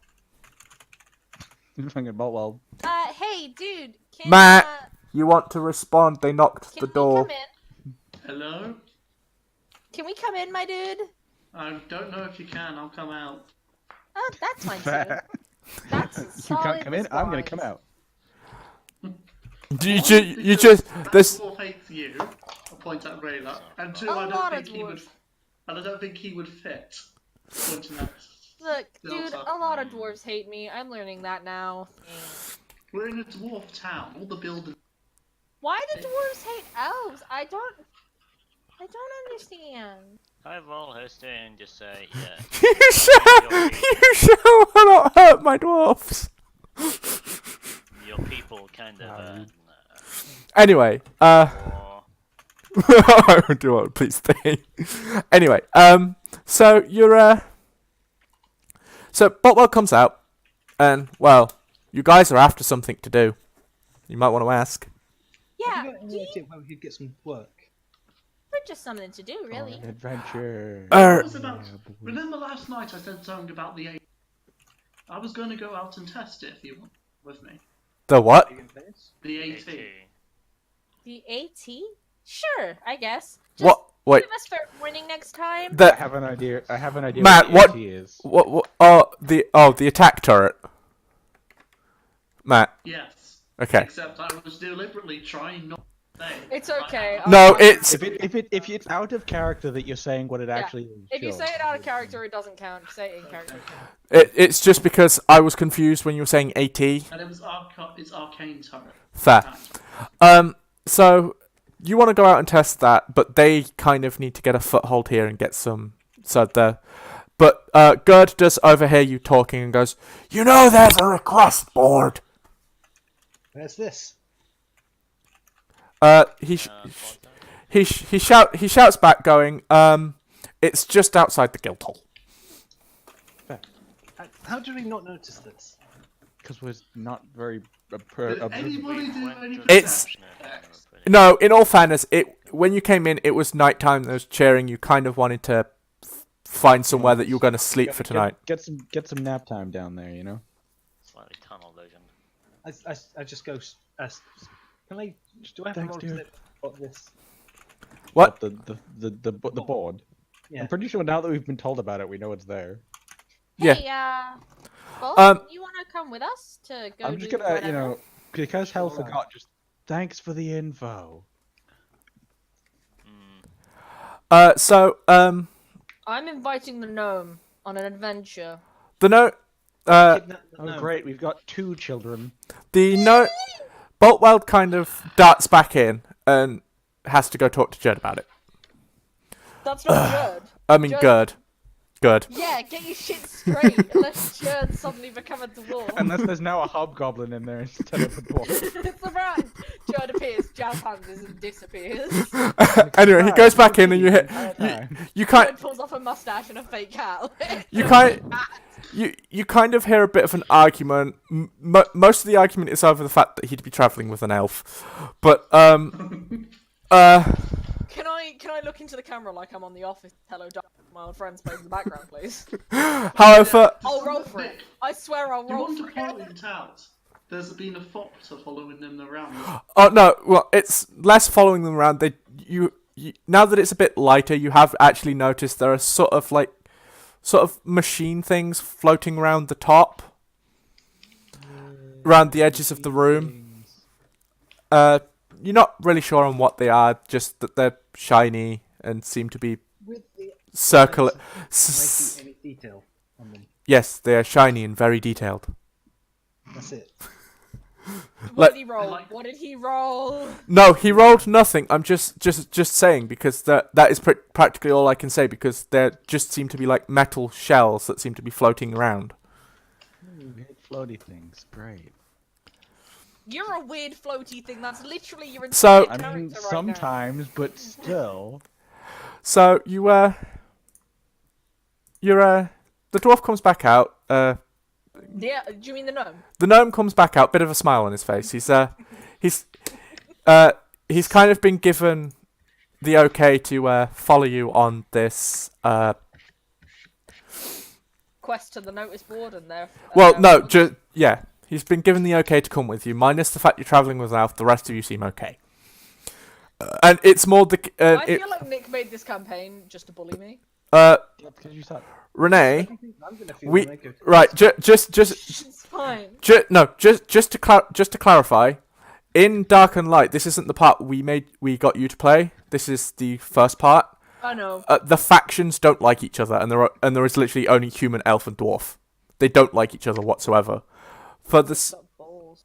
Speaker 3: Fucking Boltweld.
Speaker 6: Hey, dude. Can,
Speaker 1: Matt. You want to respond? They knocked
Speaker 6: can
Speaker 1: the
Speaker 6: we
Speaker 1: door.
Speaker 6: come in?
Speaker 7: Hello?
Speaker 6: Can we come in, my dude?
Speaker 7: I don't know if you can. I'll come out.
Speaker 6: Oh, that's fine too. That's a
Speaker 3: You
Speaker 6: solid
Speaker 3: can't come in. I'm gonna
Speaker 6: response.
Speaker 3: come out.
Speaker 1: You just this.
Speaker 7: Dwarf hates you. I'll point at Rayla. And two,
Speaker 6: A
Speaker 7: I
Speaker 6: lot
Speaker 7: don't
Speaker 6: of
Speaker 7: think he would.
Speaker 6: dwarves.
Speaker 7: And I don't think he would fit. Pointing at.
Speaker 6: Look,
Speaker 7: No,
Speaker 6: dude,
Speaker 7: sorry.
Speaker 6: a lot of dwarves hate me. I'm learning that now.
Speaker 7: We're in a dwarf town. All the buildings.
Speaker 6: Why do dwarves hate elves? I don't understand.
Speaker 5: I roll history and just say, yeah.
Speaker 1: You shall not hurt my dwarfs.
Speaker 5: Your people kind of.
Speaker 1: Anyway,
Speaker 5: Or
Speaker 1: I don't do what please stay. Anyway, so you're so Botwell comes out, and well, you guys are after something to do. You might want to ask.
Speaker 6: Yeah,
Speaker 4: Have you got any idea where we could get some work?
Speaker 6: for just something to do, really.
Speaker 3: On an adventure.
Speaker 7: What was about?
Speaker 3: Yeah, boy.
Speaker 7: Remember last night I said something about the A. I was going to go out and test it if you want with me.
Speaker 1: The what?
Speaker 4: Are you gonna play this?
Speaker 7: The AT.
Speaker 6: The AT? Sure, I guess. Just
Speaker 1: What? Wait.
Speaker 6: give us fair warning next time.
Speaker 3: I
Speaker 1: The
Speaker 3: have an idea. I have an idea.
Speaker 1: Matt,
Speaker 3: what
Speaker 1: what-
Speaker 3: the AT is.
Speaker 1: what? The attack turret. Matt.
Speaker 7: Yes.
Speaker 1: Okay.
Speaker 7: Except I was deliberately trying not to say.
Speaker 2: It's okay.
Speaker 1: No, it's
Speaker 3: If it's out of character that you're saying what it actually is.
Speaker 2: If you
Speaker 3: sure.
Speaker 2: say it out of character, it doesn't count. If you say it in character, it counts.
Speaker 1: it's just because I was confused when you were saying AT.
Speaker 7: And it was it's arcane turret.
Speaker 1: Fair. So you want to go out and test that, but they kind of need to get a foothold here and get some. But Gerd does overhear you talking and goes, "You know, there's a request board."
Speaker 4: Where's this?
Speaker 1: He shouts back, going, "It's just outside the guild hall."
Speaker 4: How did we not notice this?
Speaker 3: Because we're not very.
Speaker 7: Did anybody do any
Speaker 1: It's-
Speaker 7: perception checks?
Speaker 1: No, in all fairness, when you came in, it was nighttime. There was cheering. You kind of wanted to find somewhere that you were going to sleep for tonight.
Speaker 3: Get some nap time down there, you know.
Speaker 5: slightly tunnel vision.
Speaker 4: I just go. Can I? Do I have
Speaker 3: Thanks,
Speaker 4: a
Speaker 3: dude.
Speaker 4: clip of this?
Speaker 1: What?
Speaker 3: The board.
Speaker 4: Yeah.
Speaker 3: I'm pretty sure now that we've been told about it, we know it's there.
Speaker 1: Yeah.
Speaker 6: Hey, Bolt, you want to come with us to go
Speaker 3: I'm just
Speaker 6: do
Speaker 3: gonna,
Speaker 6: whatever?
Speaker 3: because Hell
Speaker 4: Sure.
Speaker 3: forgot. Just thanks for the info.
Speaker 2: I'm inviting the gnome on an adventure.
Speaker 1: The note.
Speaker 4: Kidnap the
Speaker 3: Oh
Speaker 4: gnome.
Speaker 3: great, we've got 2 children.
Speaker 1: The note. Boltweld kind of darts back in and has to go talk to Jed about it.
Speaker 2: That's not good.
Speaker 1: I mean,
Speaker 2: Jed-
Speaker 1: Good.
Speaker 2: Yeah, get your shit straight. Unless Jerd suddenly become a dwarf.
Speaker 3: Unless there's now a hobgoblin in there instead of a dwarf.
Speaker 2: Surprise! Jerd appears, jazz hands and disappears.
Speaker 1: Anyway, he goes back in and you hit. You kind.
Speaker 2: Jerd pulls off a mustache and a fake hat.
Speaker 1: You kind of hear a bit of an argument. Most of the argument is over the fact that he'd be traveling with an elf, but
Speaker 2: Can I look into the camera like I'm on The Office? Hello, Doc. My old friend's plays in the background, please.
Speaker 1: however,
Speaker 2: I'll roll for it. I swear I'll
Speaker 7: You
Speaker 2: roll
Speaker 7: want
Speaker 2: for
Speaker 7: to
Speaker 2: it.
Speaker 7: point out there's been a fox following them around.
Speaker 1: oh no, well, it's less following them around. You now that it's a bit lighter, you have actually noticed there are sort of machine things floating around the top, around the edges of the room. You're not really sure on what they are, just that they're shiny and seem to be
Speaker 4: With the
Speaker 1: circular.
Speaker 4: Can I see any detail on them?
Speaker 1: Yes, they are shiny and very detailed.
Speaker 4: That's it.
Speaker 2: What did he roll? What did he roll?
Speaker 1: No, he rolled nothing. I'm just saying because that is practically all I can say because there just seem to be like metal shells that seem to be floating around.
Speaker 3: Weird floaty things, great.
Speaker 2: You're a weird floaty thing. That's literally your
Speaker 1: So-
Speaker 2: entire
Speaker 3: I mean,
Speaker 2: character right now.
Speaker 3: sometimes, but still.
Speaker 1: So you the dwarf comes back out.
Speaker 2: Yeah, do you mean the gnome?
Speaker 1: The gnome comes back out, bit of a smile on his face. He's kind of been given the okay to follow you on this.
Speaker 2: Quest to the notice board and there.
Speaker 1: Well, no, yeah, he's been given the okay to come with you, minus the fact you're traveling with Alf. The rest of you seem okay. And it's more the
Speaker 2: I feel like Nick made this campaign just to bully me.
Speaker 3: Because you suck.
Speaker 1: Renee,
Speaker 4: I'm gonna feel
Speaker 1: we
Speaker 4: like a-
Speaker 1: right, just
Speaker 2: It's fine.
Speaker 1: just to clarify, in Dark and Light, this isn't the part we got you to play. This is the first part.
Speaker 2: I know.
Speaker 1: The factions don't like each other, and there is literally only human, elf, and dwarf. They don't like each other whatsoever.
Speaker 2: Got balls.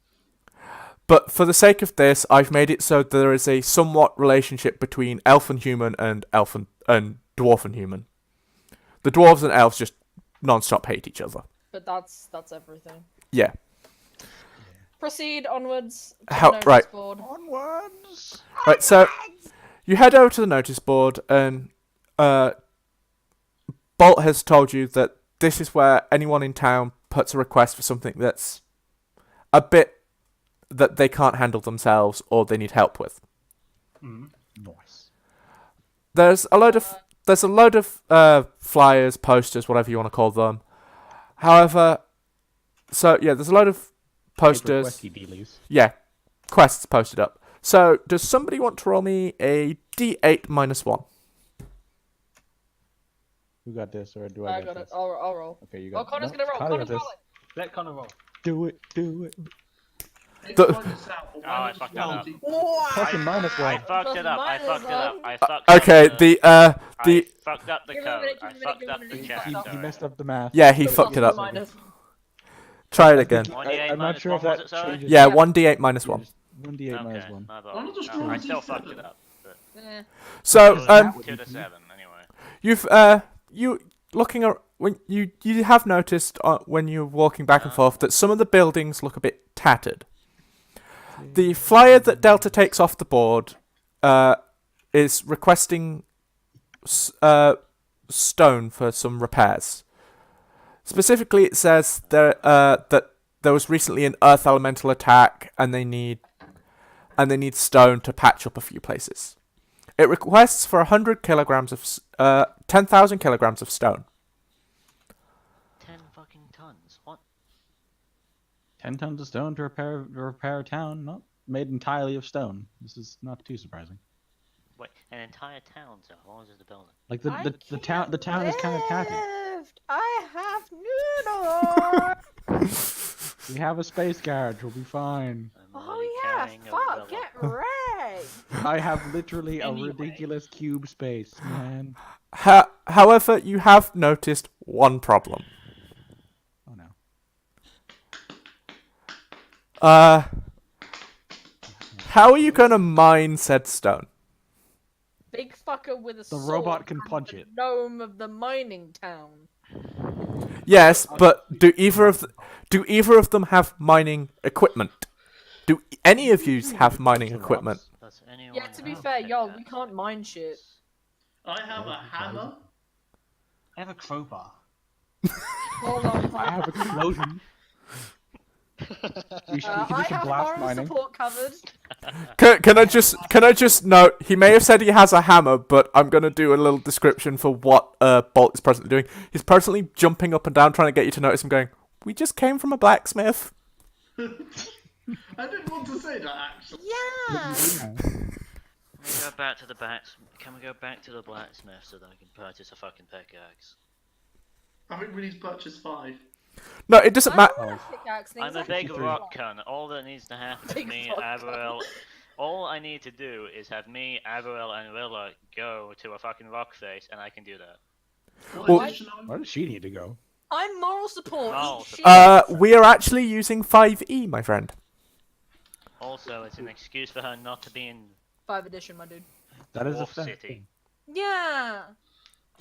Speaker 1: But for the sake of this, I've made it so there is a somewhat relationship between elf and human and and dwarf and human. The dwarves and elves just non-stop hate each other.
Speaker 2: But that's everything.
Speaker 1: Yeah.
Speaker 2: Proceed onwards. To
Speaker 1: How-
Speaker 2: the notice
Speaker 1: right.
Speaker 2: board.
Speaker 3: Onwards.
Speaker 1: Right, so you head over to the notice board, and Bolt has told you that this is where anyone in town puts a request for something that's a bit that they can't handle themselves or they need help with.
Speaker 3: Nice.
Speaker 1: There's a load of flyers, posters, whatever you want to call them. However, so yeah, there's a load of posters.
Speaker 3: Questy dealies.
Speaker 1: Yeah, quests posted up. So, does somebody want to roll me a D8 minus 1?
Speaker 3: Who got this, or do I
Speaker 2: I
Speaker 3: get
Speaker 2: got it.
Speaker 3: this?
Speaker 2: I'll roll.
Speaker 3: Okay, you
Speaker 2: Oh,
Speaker 3: got.
Speaker 2: Connor's
Speaker 3: no,
Speaker 2: gonna roll.
Speaker 3: Connor
Speaker 2: Connor's
Speaker 3: got this.
Speaker 2: rolling.
Speaker 4: Let Connor roll.
Speaker 3: Do it. Do it.
Speaker 7: It's
Speaker 1: The-
Speaker 7: minus out, but
Speaker 5: Oh, I
Speaker 7: minus
Speaker 5: fucked that up.
Speaker 7: 20.
Speaker 3: Fucking minus
Speaker 5: I
Speaker 3: one.
Speaker 5: fucked it up. I
Speaker 2: Minus
Speaker 5: fucked it up.
Speaker 2: one.
Speaker 5: I fucked
Speaker 1: Okay,
Speaker 5: up
Speaker 1: the
Speaker 5: I fucked up the
Speaker 2: Give him a
Speaker 5: code.
Speaker 2: minute,
Speaker 5: I
Speaker 2: give him a minute,
Speaker 5: fucked
Speaker 2: give him
Speaker 5: up
Speaker 2: a
Speaker 5: the
Speaker 2: minute.
Speaker 5: chat.
Speaker 2: He
Speaker 3: He
Speaker 5: sorry.
Speaker 3: messed up the math.
Speaker 1: yeah, he
Speaker 2: Plus
Speaker 1: fucked it up.
Speaker 2: minus.
Speaker 1: Try it again.
Speaker 5: 1d8
Speaker 3: I'm not
Speaker 5: minus
Speaker 3: sure if
Speaker 5: one, was
Speaker 3: that
Speaker 5: it, sorry?
Speaker 3: changes.
Speaker 1: Yeah,
Speaker 2: Yeah.
Speaker 1: 1d8 minus 1.
Speaker 3: 1d8 minus
Speaker 5: Okay,
Speaker 3: 1.
Speaker 5: my bad.
Speaker 7: Why not just
Speaker 5: No,
Speaker 7: roll
Speaker 5: I
Speaker 7: a
Speaker 5: still
Speaker 7: D7?
Speaker 5: fucked it up. But
Speaker 2: Eh.
Speaker 1: So,
Speaker 5: 2 to 7, anyway.
Speaker 1: you've you looking at when you have noticed when you're walking back and forth that some of the buildings look a bit tattered. The flyer that Delta takes off the board is requesting stone for some repairs. Specifically, it says that there was recently an earth elemental attack, and they need stone to patch up a few places. It requests for 100 kilograms of 10,000 kilograms of stone.
Speaker 5: 10 fucking tons. What?
Speaker 3: 10 tons of stone to repair a town, not made entirely of stone. This is not too surprising.
Speaker 5: Wait, an entire town, so how long is the building?
Speaker 3: Like the town is kind of tattered.
Speaker 6: Lift. I have noodles.
Speaker 3: We have a space garage. We'll be fine.
Speaker 5: I'm
Speaker 6: Oh
Speaker 5: already
Speaker 6: yeah,
Speaker 5: carrying a
Speaker 6: fuck,
Speaker 5: villa.
Speaker 6: get ready.
Speaker 3: I have literally a
Speaker 7: Anyway.
Speaker 3: ridiculous cube space, man.
Speaker 1: However, you have noticed one problem.
Speaker 3: Oh no.
Speaker 1: How are you gonna mine said stone?
Speaker 2: Big fucker with a
Speaker 3: The
Speaker 2: sword.
Speaker 3: robot can
Speaker 2: and
Speaker 3: punch
Speaker 2: the
Speaker 3: it.
Speaker 2: Gnome of the mining town.
Speaker 1: Yes, but do either of them have mining equipment? Do any of you have mining equipment?
Speaker 5: Does anyone
Speaker 2: Yeah, to be
Speaker 5: have
Speaker 2: fair, y'all,
Speaker 5: pickaxe?
Speaker 2: we can't mine shit.
Speaker 7: I have a hammer.
Speaker 4: I have a crowbar.
Speaker 2: Hold on.
Speaker 3: I have explosion. You can
Speaker 2: I
Speaker 3: do some
Speaker 2: have
Speaker 3: blast
Speaker 2: moral
Speaker 3: mining.
Speaker 2: support covered.
Speaker 1: Can I just note he may have said he has a hammer, but I'm gonna do a little description for what Bolt is presently doing. He's presently jumping up and down trying to get you to notice him going, "We just came from a blacksmith."
Speaker 7: I didn't want to say that actually.
Speaker 6: Yeah.
Speaker 5: Can we go back to the blacksmith so that I can purchase a fucking pickaxe?
Speaker 7: I think we need to purchase 5.
Speaker 1: No, it doesn't
Speaker 2: I
Speaker 1: matter.
Speaker 2: want a pickaxe thing.
Speaker 5: I'm a big rock cunt. All that needs to happen to
Speaker 2: Big
Speaker 5: me,
Speaker 2: rock cunt.
Speaker 5: Averell. All I need to do is have me, Averell, and Rilla go to a fucking rock face, and I can do that.
Speaker 7: What
Speaker 1: Well-
Speaker 7: edition are
Speaker 3: Where
Speaker 7: we?
Speaker 3: does she need to go?
Speaker 2: I'm moral support.
Speaker 5: Moral
Speaker 2: Eat
Speaker 5: support.
Speaker 2: shit.
Speaker 1: We are actually using 5e, my friend.
Speaker 5: Also, it's an excuse for her not to be in
Speaker 2: 5 edition, my dude.
Speaker 3: That is a
Speaker 5: Wolf
Speaker 3: fair
Speaker 5: City.
Speaker 3: thing.
Speaker 6: Yeah.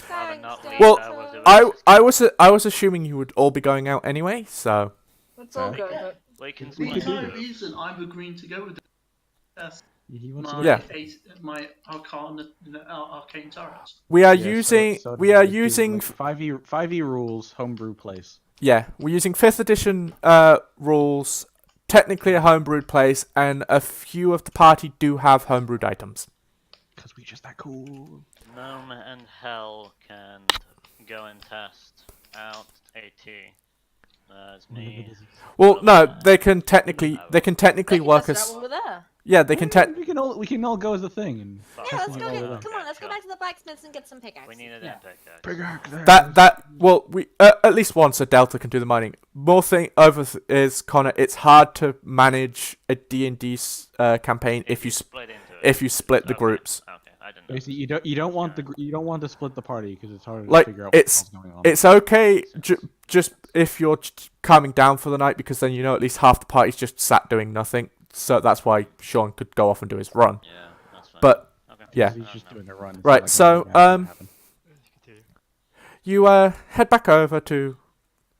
Speaker 5: Rather
Speaker 6: Thanks,
Speaker 5: not leave
Speaker 1: Well,
Speaker 5: her with the
Speaker 1: I
Speaker 5: rest of
Speaker 1: I was assuming you would all be going out anyway, so
Speaker 2: That's all
Speaker 3: Yeah.
Speaker 2: good.
Speaker 7: Yeah.
Speaker 2: But
Speaker 5: We can
Speaker 7: The
Speaker 3: could do
Speaker 7: entire
Speaker 3: that.
Speaker 7: reason I'm agreeing to go with this
Speaker 3: He wants to
Speaker 7: my
Speaker 3: go.
Speaker 1: Yeah.
Speaker 7: my arcane turret.
Speaker 1: We are
Speaker 3: Yeah,
Speaker 1: using
Speaker 3: so
Speaker 1: we are
Speaker 3: do,
Speaker 1: using
Speaker 3: like, 5e rules homebrew place.
Speaker 1: yeah, we're using 5th edition rules, technically a homebrewed place, and a few of the party do have homebrewed items.
Speaker 3: Cause we just that cool.
Speaker 5: Gnome and Hell can go and test out AT. That's me.
Speaker 1: Well, no, they can technically
Speaker 2: They
Speaker 1: work
Speaker 2: tested out
Speaker 1: as
Speaker 2: when we're there.
Speaker 1: yeah, they can
Speaker 3: We can all go as a thing and.
Speaker 5: Fuck.
Speaker 6: Yeah, let's
Speaker 3: Testing
Speaker 6: go
Speaker 3: it
Speaker 6: get.
Speaker 3: all the way.
Speaker 6: Come on, let's go back to the blacksmiths and get some
Speaker 5: We
Speaker 6: pickaxes.
Speaker 5: need a
Speaker 7: Yeah.
Speaker 5: damn pickaxe.
Speaker 1: that well we at least once a Delta can do the mining. More thing over is Connor. It's hard to manage a D&D campaign if you
Speaker 5: split into it.
Speaker 1: if you split the
Speaker 5: Okay,
Speaker 1: groups.
Speaker 5: Okay, I didn't know.
Speaker 3: Basically, you don't want to split the party because it's harder
Speaker 1: Like,
Speaker 3: to figure out
Speaker 1: it's-
Speaker 3: what's going on.
Speaker 1: It's okay just if you're calming down for the night, because then you know at least half the party's just sat doing nothing. So that's why Sean could go off and do his run.
Speaker 5: Yeah, that's fine.
Speaker 1: But
Speaker 5: okay.
Speaker 1: yeah.
Speaker 3: He's just doing a run. It's
Speaker 1: Right,
Speaker 3: not like
Speaker 1: so,
Speaker 3: anything gonna happen.
Speaker 1: you head back over to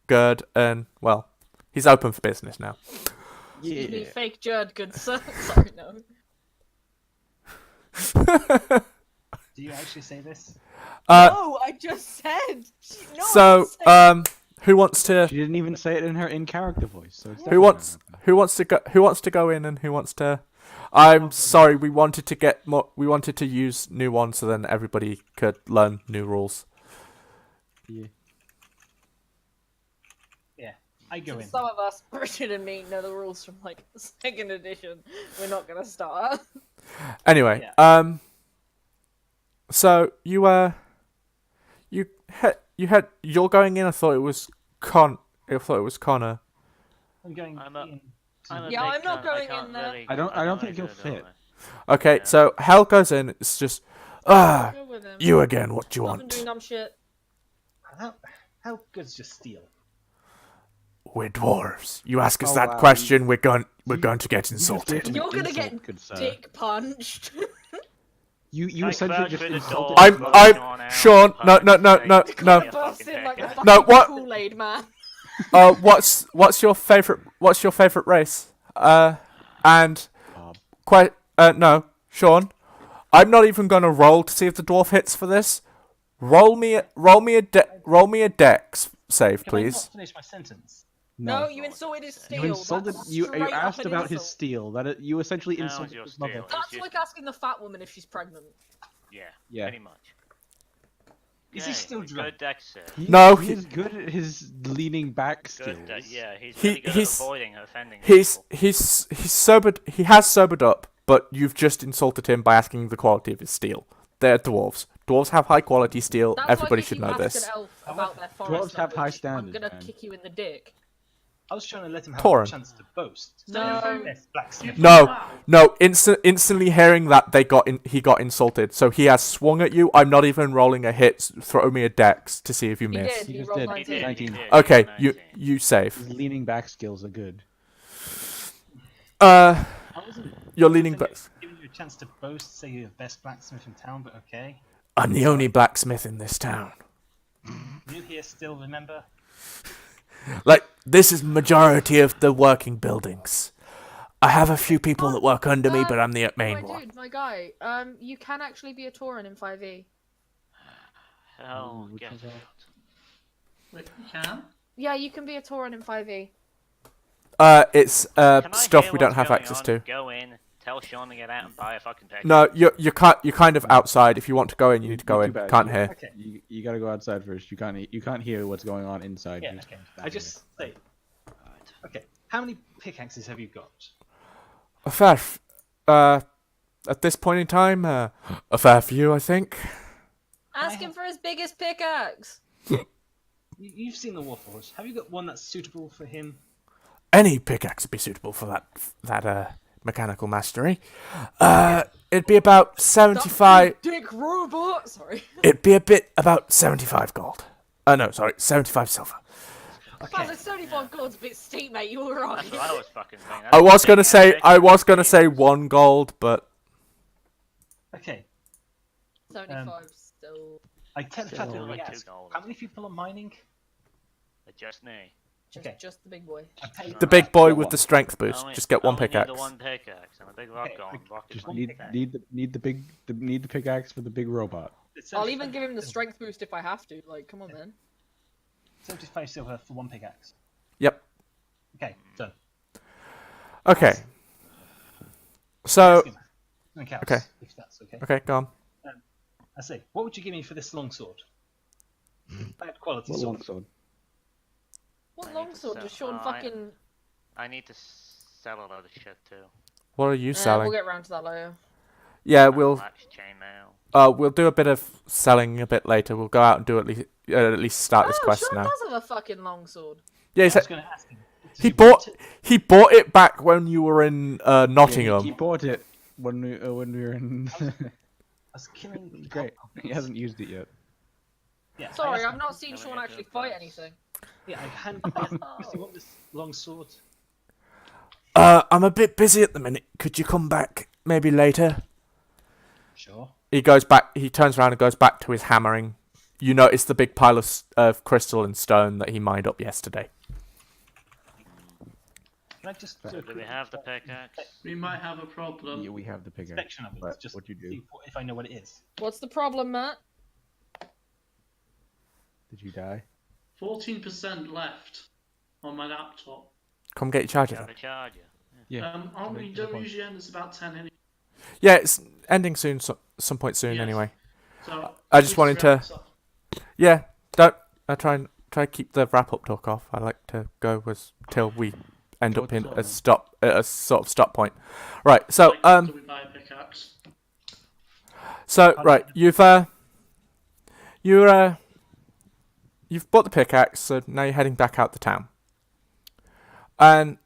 Speaker 1: Gerd, and well, he's open for business now.
Speaker 2: Excuse me,
Speaker 3: Yeah.
Speaker 2: fake Jerd, good sir. Sorry, no.
Speaker 4: Do you actually say this?
Speaker 2: No, I just said. No,
Speaker 1: So
Speaker 2: I said-
Speaker 1: who wants to
Speaker 3: She didn't even say it in her in-character voice. So it's
Speaker 1: who
Speaker 3: definitely
Speaker 1: wants
Speaker 3: gonna happen.
Speaker 1: who wants to go in and who wants to? I'm sorry, we wanted to get more. We wanted to use new ones so then everybody could learn new rules.
Speaker 3: Yeah.
Speaker 4: I go in.
Speaker 2: Some of us, Richard and me, know the rules from like second edition. We're not gonna start.
Speaker 1: Anyway, so you're going in. I thought it was Connor.
Speaker 4: I'm going
Speaker 5: I'm a-
Speaker 4: in.
Speaker 5: I'm a
Speaker 2: Yeah,
Speaker 5: big
Speaker 2: I'm not
Speaker 5: cunt,
Speaker 2: going
Speaker 5: can't
Speaker 2: in there.
Speaker 5: really-
Speaker 3: I don't think
Speaker 5: really
Speaker 3: you'll
Speaker 5: do it, don't
Speaker 3: fit.
Speaker 5: I?
Speaker 1: Okay,
Speaker 5: Yeah.
Speaker 1: so Hell goes in. It's just
Speaker 2: Go with him.
Speaker 1: you again. What do you
Speaker 2: Nothing
Speaker 1: want?
Speaker 2: doing dumb shit.
Speaker 4: How good's your steel?
Speaker 1: We're dwarves. You ask us
Speaker 3: Oh,
Speaker 1: that
Speaker 3: wow.
Speaker 1: question, we're going to get insulted.
Speaker 2: You're gonna get
Speaker 3: Insult, good sir.
Speaker 2: dick punched.
Speaker 3: You
Speaker 5: I
Speaker 3: essentially
Speaker 5: crouch
Speaker 3: just
Speaker 5: with the
Speaker 3: insulted.
Speaker 5: door,
Speaker 1: I'm-
Speaker 5: smoke
Speaker 1: I'm-
Speaker 5: Sean out,
Speaker 1: Sean, no,
Speaker 5: punch,
Speaker 1: no, no,
Speaker 5: say,
Speaker 1: no,
Speaker 5: "Give
Speaker 1: no.
Speaker 5: me a
Speaker 2: Burst
Speaker 5: fucking
Speaker 2: in like the
Speaker 5: pickaxe."
Speaker 2: fucking
Speaker 1: No, what-
Speaker 2: Kool-Aid man.
Speaker 1: What's your favorite race? And quite no, Sean. I'm not even gonna roll to see if the dwarf hits for this. Roll me a dex save,
Speaker 4: Can I
Speaker 1: please.
Speaker 4: not finish my sentence?
Speaker 2: No, you insulted his steel.
Speaker 3: You insulted.
Speaker 2: That's
Speaker 3: You
Speaker 2: straight up
Speaker 3: asked
Speaker 2: an
Speaker 3: about his
Speaker 2: insult.
Speaker 3: steel. You essentially
Speaker 5: How's
Speaker 3: insulted
Speaker 5: your
Speaker 3: his mother.
Speaker 5: steel?
Speaker 2: That's
Speaker 5: It's
Speaker 2: like
Speaker 5: just-
Speaker 2: asking the fat woman if she's pregnant.
Speaker 5: Yeah,
Speaker 3: Yeah.
Speaker 5: pretty much.
Speaker 4: Is he
Speaker 5: Okay,
Speaker 4: still drunk?
Speaker 5: Good dex save.
Speaker 1: No,
Speaker 3: he's good at his leaning back skills.
Speaker 5: Good, yeah, he's
Speaker 1: He-
Speaker 5: really good
Speaker 1: he's-
Speaker 5: at avoiding offending
Speaker 1: He's
Speaker 5: people.
Speaker 1: sobered. He has sobered up, but you've just insulted him by asking the quality of his steel. They're dwarves. Dwarves have high quality steel.
Speaker 2: That's
Speaker 1: Everybody
Speaker 2: like if
Speaker 1: should
Speaker 2: you
Speaker 1: know
Speaker 2: ask
Speaker 1: this.
Speaker 2: An elf about their forest
Speaker 3: Dwarves have high
Speaker 2: knowledge,
Speaker 3: standards,
Speaker 2: I'm gonna
Speaker 3: man.
Speaker 2: kick you in the dick.
Speaker 4: I was trying to let him have
Speaker 1: Torin.
Speaker 4: a chance to boast.
Speaker 2: No.
Speaker 4: Say, "Yes, blacksmith."
Speaker 1: No. Instantly hearing that he got insulted, so he has swung at you. I'm not even rolling a hit. Throw me a dex to see if you
Speaker 2: He
Speaker 1: miss.
Speaker 2: did.
Speaker 3: He
Speaker 2: He
Speaker 3: just
Speaker 2: rolled
Speaker 3: did.
Speaker 5: He
Speaker 2: 19.
Speaker 5: did, he
Speaker 3: 19.
Speaker 5: did,
Speaker 1: Okay,
Speaker 5: he did 19.
Speaker 1: you save.
Speaker 3: His leaning back skills are good.
Speaker 4: I wasn't
Speaker 1: You're leaning back.
Speaker 4: giving you a chance to boast, say you're the best blacksmith in town, but okay.
Speaker 1: I'm the only blacksmith in this town.
Speaker 4: You here still remember?
Speaker 1: Like, this is majority of the working buildings. I have a few people that work under me, but I'm the main
Speaker 2: my
Speaker 1: one.
Speaker 2: dude, my guy. You can actually be a Tauren in 5e.
Speaker 5: Hell,
Speaker 3: which
Speaker 5: get
Speaker 3: one's that?
Speaker 5: out.
Speaker 7: Wait, you can?
Speaker 2: Yeah, you can be a Tauren in 5e.
Speaker 1: It's
Speaker 5: Can I
Speaker 1: stuff
Speaker 5: hear
Speaker 1: we don't
Speaker 5: what's
Speaker 1: have
Speaker 5: going
Speaker 1: access
Speaker 5: on?
Speaker 1: to.
Speaker 5: Go in, tell Sean to get out and buy a fucking pickaxe.
Speaker 1: No, you're kind of outside. If you want to go in, you need to go
Speaker 3: Too
Speaker 1: in.
Speaker 3: bad.
Speaker 1: Can't hear.
Speaker 4: Okay.
Speaker 3: You gotta go outside first. You can't hear what's going on inside.
Speaker 4: Yeah,
Speaker 3: You just
Speaker 4: okay.
Speaker 3: back
Speaker 4: I just say, okay. How many pickaxes have you got?
Speaker 1: A fair, at this point in time, a fair few, I think.
Speaker 2: Ask him for his biggest pickaxe.
Speaker 4: You've seen the Warforged. Have you got one that's suitable for him?
Speaker 1: Any pickaxe would be suitable for that mechanical mastery. It'd be about 75.
Speaker 2: Dick robot. Sorry.
Speaker 1: It'd be about 75 gold. No, sorry, 75 silver.
Speaker 2: Okay. Like 75 gold's a bit steep, mate. You alright?
Speaker 5: That's what I was fucking saying.
Speaker 1: I was gonna say 1 gold, but
Speaker 4: Okay.
Speaker 2: 75 still.
Speaker 4: I telepathically
Speaker 5: Only 2
Speaker 4: ask,
Speaker 5: gold.
Speaker 4: how many people are mining?
Speaker 5: Just me.
Speaker 4: Okay.
Speaker 2: Just the big boy.
Speaker 4: I paid
Speaker 1: The big boy
Speaker 3: Got
Speaker 1: with
Speaker 3: one.
Speaker 1: the strength boost.
Speaker 5: Only-
Speaker 1: Just get one
Speaker 5: only
Speaker 1: pickaxe.
Speaker 5: Need the one pickaxe. I'm a big rock
Speaker 4: Okay,
Speaker 5: on. Rock is
Speaker 3: Just
Speaker 5: one
Speaker 3: need
Speaker 5: pickaxe.
Speaker 3: need the pickaxe for the big robot.
Speaker 4: It's
Speaker 2: I'll even
Speaker 4: 75
Speaker 2: give him the
Speaker 4: silver.
Speaker 2: strength boost if I have to. Like, come on, man.
Speaker 4: 75 silver for one pickaxe.
Speaker 1: Yep.
Speaker 4: Okay, done.
Speaker 1: Okay. So
Speaker 4: Something else,
Speaker 1: okay.
Speaker 4: if that's okay.
Speaker 1: okay, go on.
Speaker 4: I see. What would you give me for this longsword? Bad quality
Speaker 3: What
Speaker 4: sword.
Speaker 3: longsword?
Speaker 2: What
Speaker 5: I need to
Speaker 2: longsword does
Speaker 5: sell-
Speaker 2: Sean
Speaker 5: oh, I-
Speaker 2: fucking?
Speaker 5: I need to sell a load of shit too.
Speaker 1: What are you selling?
Speaker 2: We'll get round to that later.
Speaker 1: Yeah, we'll
Speaker 5: Axe, chainmail.
Speaker 1: we'll do a bit of selling a bit later. We'll go out and do at least start this
Speaker 2: Oh,
Speaker 1: quest
Speaker 2: Sean
Speaker 1: now.
Speaker 2: does have a fucking longsword.
Speaker 1: Yeah,
Speaker 4: I
Speaker 1: he said
Speaker 4: was going to ask him. does
Speaker 1: he
Speaker 4: want
Speaker 1: bought
Speaker 4: it?
Speaker 1: he bought it back when you were in Nottingham.
Speaker 3: He bought it when we were in.
Speaker 4: I was killing.
Speaker 3: Great. He hasn't used it yet.
Speaker 4: Yeah, I
Speaker 2: Sorry,
Speaker 4: asked
Speaker 2: I've
Speaker 4: him,
Speaker 2: not seen
Speaker 5: Selling
Speaker 2: Sean
Speaker 5: it to
Speaker 2: actually
Speaker 5: a
Speaker 2: fight
Speaker 5: boss.
Speaker 2: anything.
Speaker 4: Yeah, I hand. Does he want this long sword?
Speaker 1: I'm a bit busy at the minute. Could you come back maybe later?
Speaker 4: Sure.
Speaker 1: He goes back. He turns around and goes back to his hammering. You notice the big pile of crystal and stone that he mined up yesterday.
Speaker 4: Can I just do a
Speaker 5: Do we
Speaker 4: quick
Speaker 5: have the pickaxe?
Speaker 7: We might have a problem.
Speaker 3: Yeah, we have the pickaxe.
Speaker 4: inspection of it?
Speaker 3: But
Speaker 4: Just
Speaker 3: what you do?
Speaker 4: see if I know what it is.
Speaker 2: What's the problem, Matt?
Speaker 3: Did you die?
Speaker 7: 14% left on my laptop.
Speaker 1: Come get your charger.
Speaker 5: You have a charger.
Speaker 3: Yeah.
Speaker 7: Aren't we?
Speaker 3: Good
Speaker 7: Don't we
Speaker 3: point.
Speaker 7: usually end at about 10 anyway?
Speaker 1: Yeah, it's ending soon. Some point soon,
Speaker 7: Yes.
Speaker 1: anyway.
Speaker 7: So
Speaker 1: I just
Speaker 7: please
Speaker 1: wanted
Speaker 7: wrap
Speaker 1: to-
Speaker 7: this up.
Speaker 1: Yeah, don't. I try to keep the wrap up talk off. I like to go till we end
Speaker 3: Go
Speaker 1: up
Speaker 3: with
Speaker 1: in
Speaker 3: the
Speaker 1: a
Speaker 3: flow.
Speaker 1: stop at a sort of stop point. Right. So
Speaker 7: Like, after we buy a pickaxe.
Speaker 1: right, you've bought the pickaxe, so now you're heading back out the town. And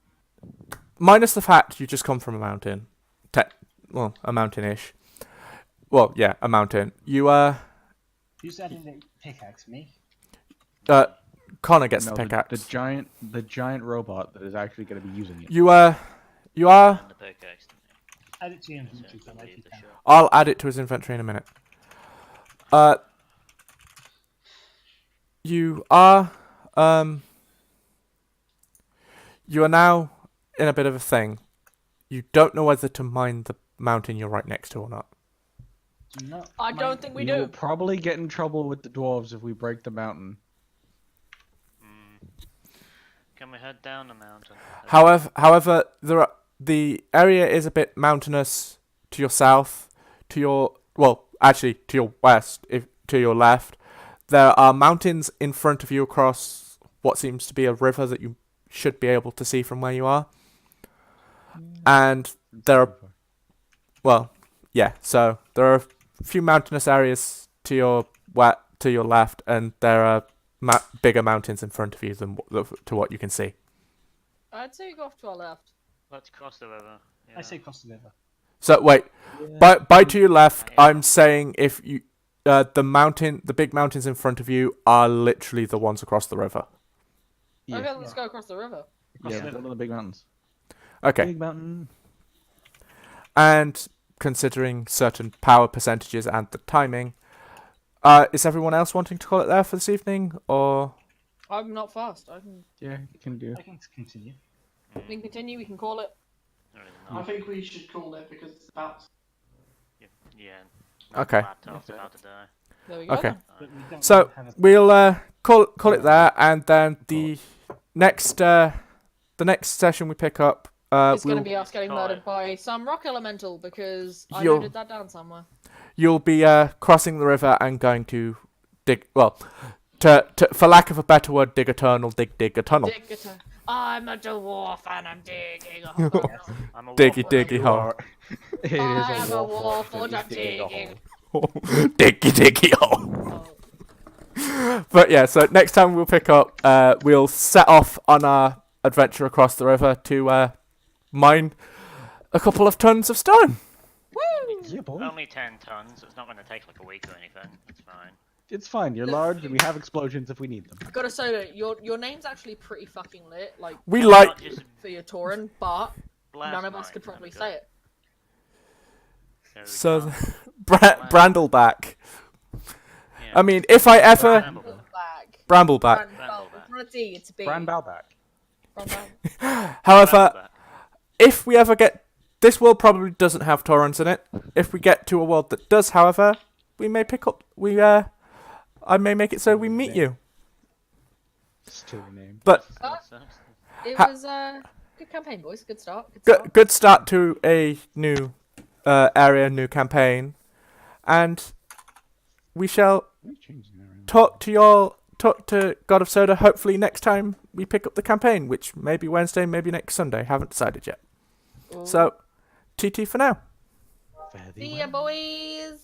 Speaker 1: minus the fact you just come from a mountain, a mountain-ish. Well, yeah, a mountain.
Speaker 4: Who's adding the pickaxe? Me?
Speaker 1: Connor gets
Speaker 3: No,
Speaker 1: the pickaxe.
Speaker 3: the giant robot that is actually going to be using it.
Speaker 1: You are.
Speaker 5: And the pickaxe.
Speaker 4: Add it to your
Speaker 5: So
Speaker 4: inventory.
Speaker 5: to
Speaker 4: so
Speaker 5: leave
Speaker 4: you
Speaker 5: the
Speaker 4: can.
Speaker 5: shop.
Speaker 1: I'll add it to his inventory in a minute. You are now in a bit of a thing. You don't know whether to mine the mountain you're right next to or not.
Speaker 4: Do not
Speaker 2: I
Speaker 4: mind-
Speaker 2: don't think we
Speaker 3: will
Speaker 2: do.
Speaker 3: probably get in trouble with the dwarves if we break the mountain.
Speaker 5: Can we head down the mountain?
Speaker 1: However, the area is a bit mountainous to your south, to your west, to your left. There are mountains in front of you across what seems to be a river that you should be able to see from where you are. And there are, so there are a few mountainous areas to your left, and there are bigger mountains in front of you than to what you can see.
Speaker 2: I'd say go off to our left.
Speaker 5: Let's cross the river.
Speaker 4: I say cross the river.
Speaker 1: So wait, by to your left, I'm saying if you, the big mountains in front of you are literally the ones across the river.
Speaker 3: Yeah.
Speaker 2: Okay, let's go across the river.
Speaker 4: Across
Speaker 3: Yeah,
Speaker 4: the river.
Speaker 3: one of the big mountains.
Speaker 1: Okay,
Speaker 3: Big mountain.
Speaker 1: and considering certain power percentages and the timing, is everyone else wanting to call it there for this evening, or?
Speaker 2: I'm not fast. I can.
Speaker 3: Yeah, you can do.
Speaker 4: I can continue.
Speaker 2: We can continue. We can call it.
Speaker 5: There is
Speaker 7: I
Speaker 5: not.
Speaker 7: think we should call it because it's about.
Speaker 5: Yeah.
Speaker 1: Okay.
Speaker 5: Laptop's about to die.
Speaker 2: There we go.
Speaker 1: Okay.
Speaker 2: then.
Speaker 4: But we don't
Speaker 1: So
Speaker 4: have a...
Speaker 1: we'll call it there, and then the next session we pick up.
Speaker 2: It's
Speaker 1: we'll,
Speaker 2: gonna be us getting
Speaker 5: call
Speaker 2: murdered
Speaker 5: it.
Speaker 2: by some rock elemental because I
Speaker 1: You'll-
Speaker 2: noted that down somewhere.
Speaker 1: you'll be crossing the river and going to dig. Well, for lack of a better word, dig a tunnel. Dig a tunnel.
Speaker 2: Dig it. I'm a dwarf and I'm digging a hole.
Speaker 5: I'm a
Speaker 1: Diggy
Speaker 5: waffle.
Speaker 1: diggy hole.
Speaker 3: It is
Speaker 2: I am a
Speaker 3: waffle
Speaker 2: dwarf and I'm digging.
Speaker 1: diggy hole. But yeah, so next time we'll pick up. We'll set off on our adventure across the river to mine a couple of tons of stone.
Speaker 2: Woo!
Speaker 3: Yeah, boy.
Speaker 5: Only 10 tons. It's not going to take like a week or anything. It's fine.
Speaker 3: It's fine. You're large, and we have explosions if we need them.
Speaker 2: Gotta say that your name's actually pretty fucking lit. Like
Speaker 1: We
Speaker 5: Not
Speaker 1: like.
Speaker 5: just
Speaker 2: for your Tauren, but
Speaker 5: blast
Speaker 2: none of us
Speaker 5: mine,
Speaker 2: could
Speaker 5: that'd
Speaker 2: probably
Speaker 5: be
Speaker 2: say
Speaker 5: good.
Speaker 2: it.
Speaker 5: There we
Speaker 1: So,
Speaker 5: go.
Speaker 1: Brambleback.
Speaker 5: Yeah.
Speaker 1: I mean, if I ever
Speaker 5: Brambleback.
Speaker 2: Back.
Speaker 1: Brambleback.
Speaker 2: It's not a D, it's a B.
Speaker 3: Bran Balback.
Speaker 2: From that.
Speaker 1: However, if we ever get this world probably doesn't have Taurons in it. If we get to a world that does, however, we may pick up I may make it so we meet you.
Speaker 3: Still a name.
Speaker 1: But
Speaker 2: It
Speaker 1: Ha-
Speaker 2: was good campaign, boys. Good start. Good start.
Speaker 1: good start to a new area, new campaign, and we shall
Speaker 3: Let me change that around.
Speaker 1: talk to God of Soda. Hopefully next time we pick up the campaign, which may be Wednesday, maybe next Sunday. Haven't decided yet.
Speaker 2: Ooh.
Speaker 1: So, TT for now.
Speaker 3: Fare thee
Speaker 2: See ya,
Speaker 3: well.
Speaker 2: boys.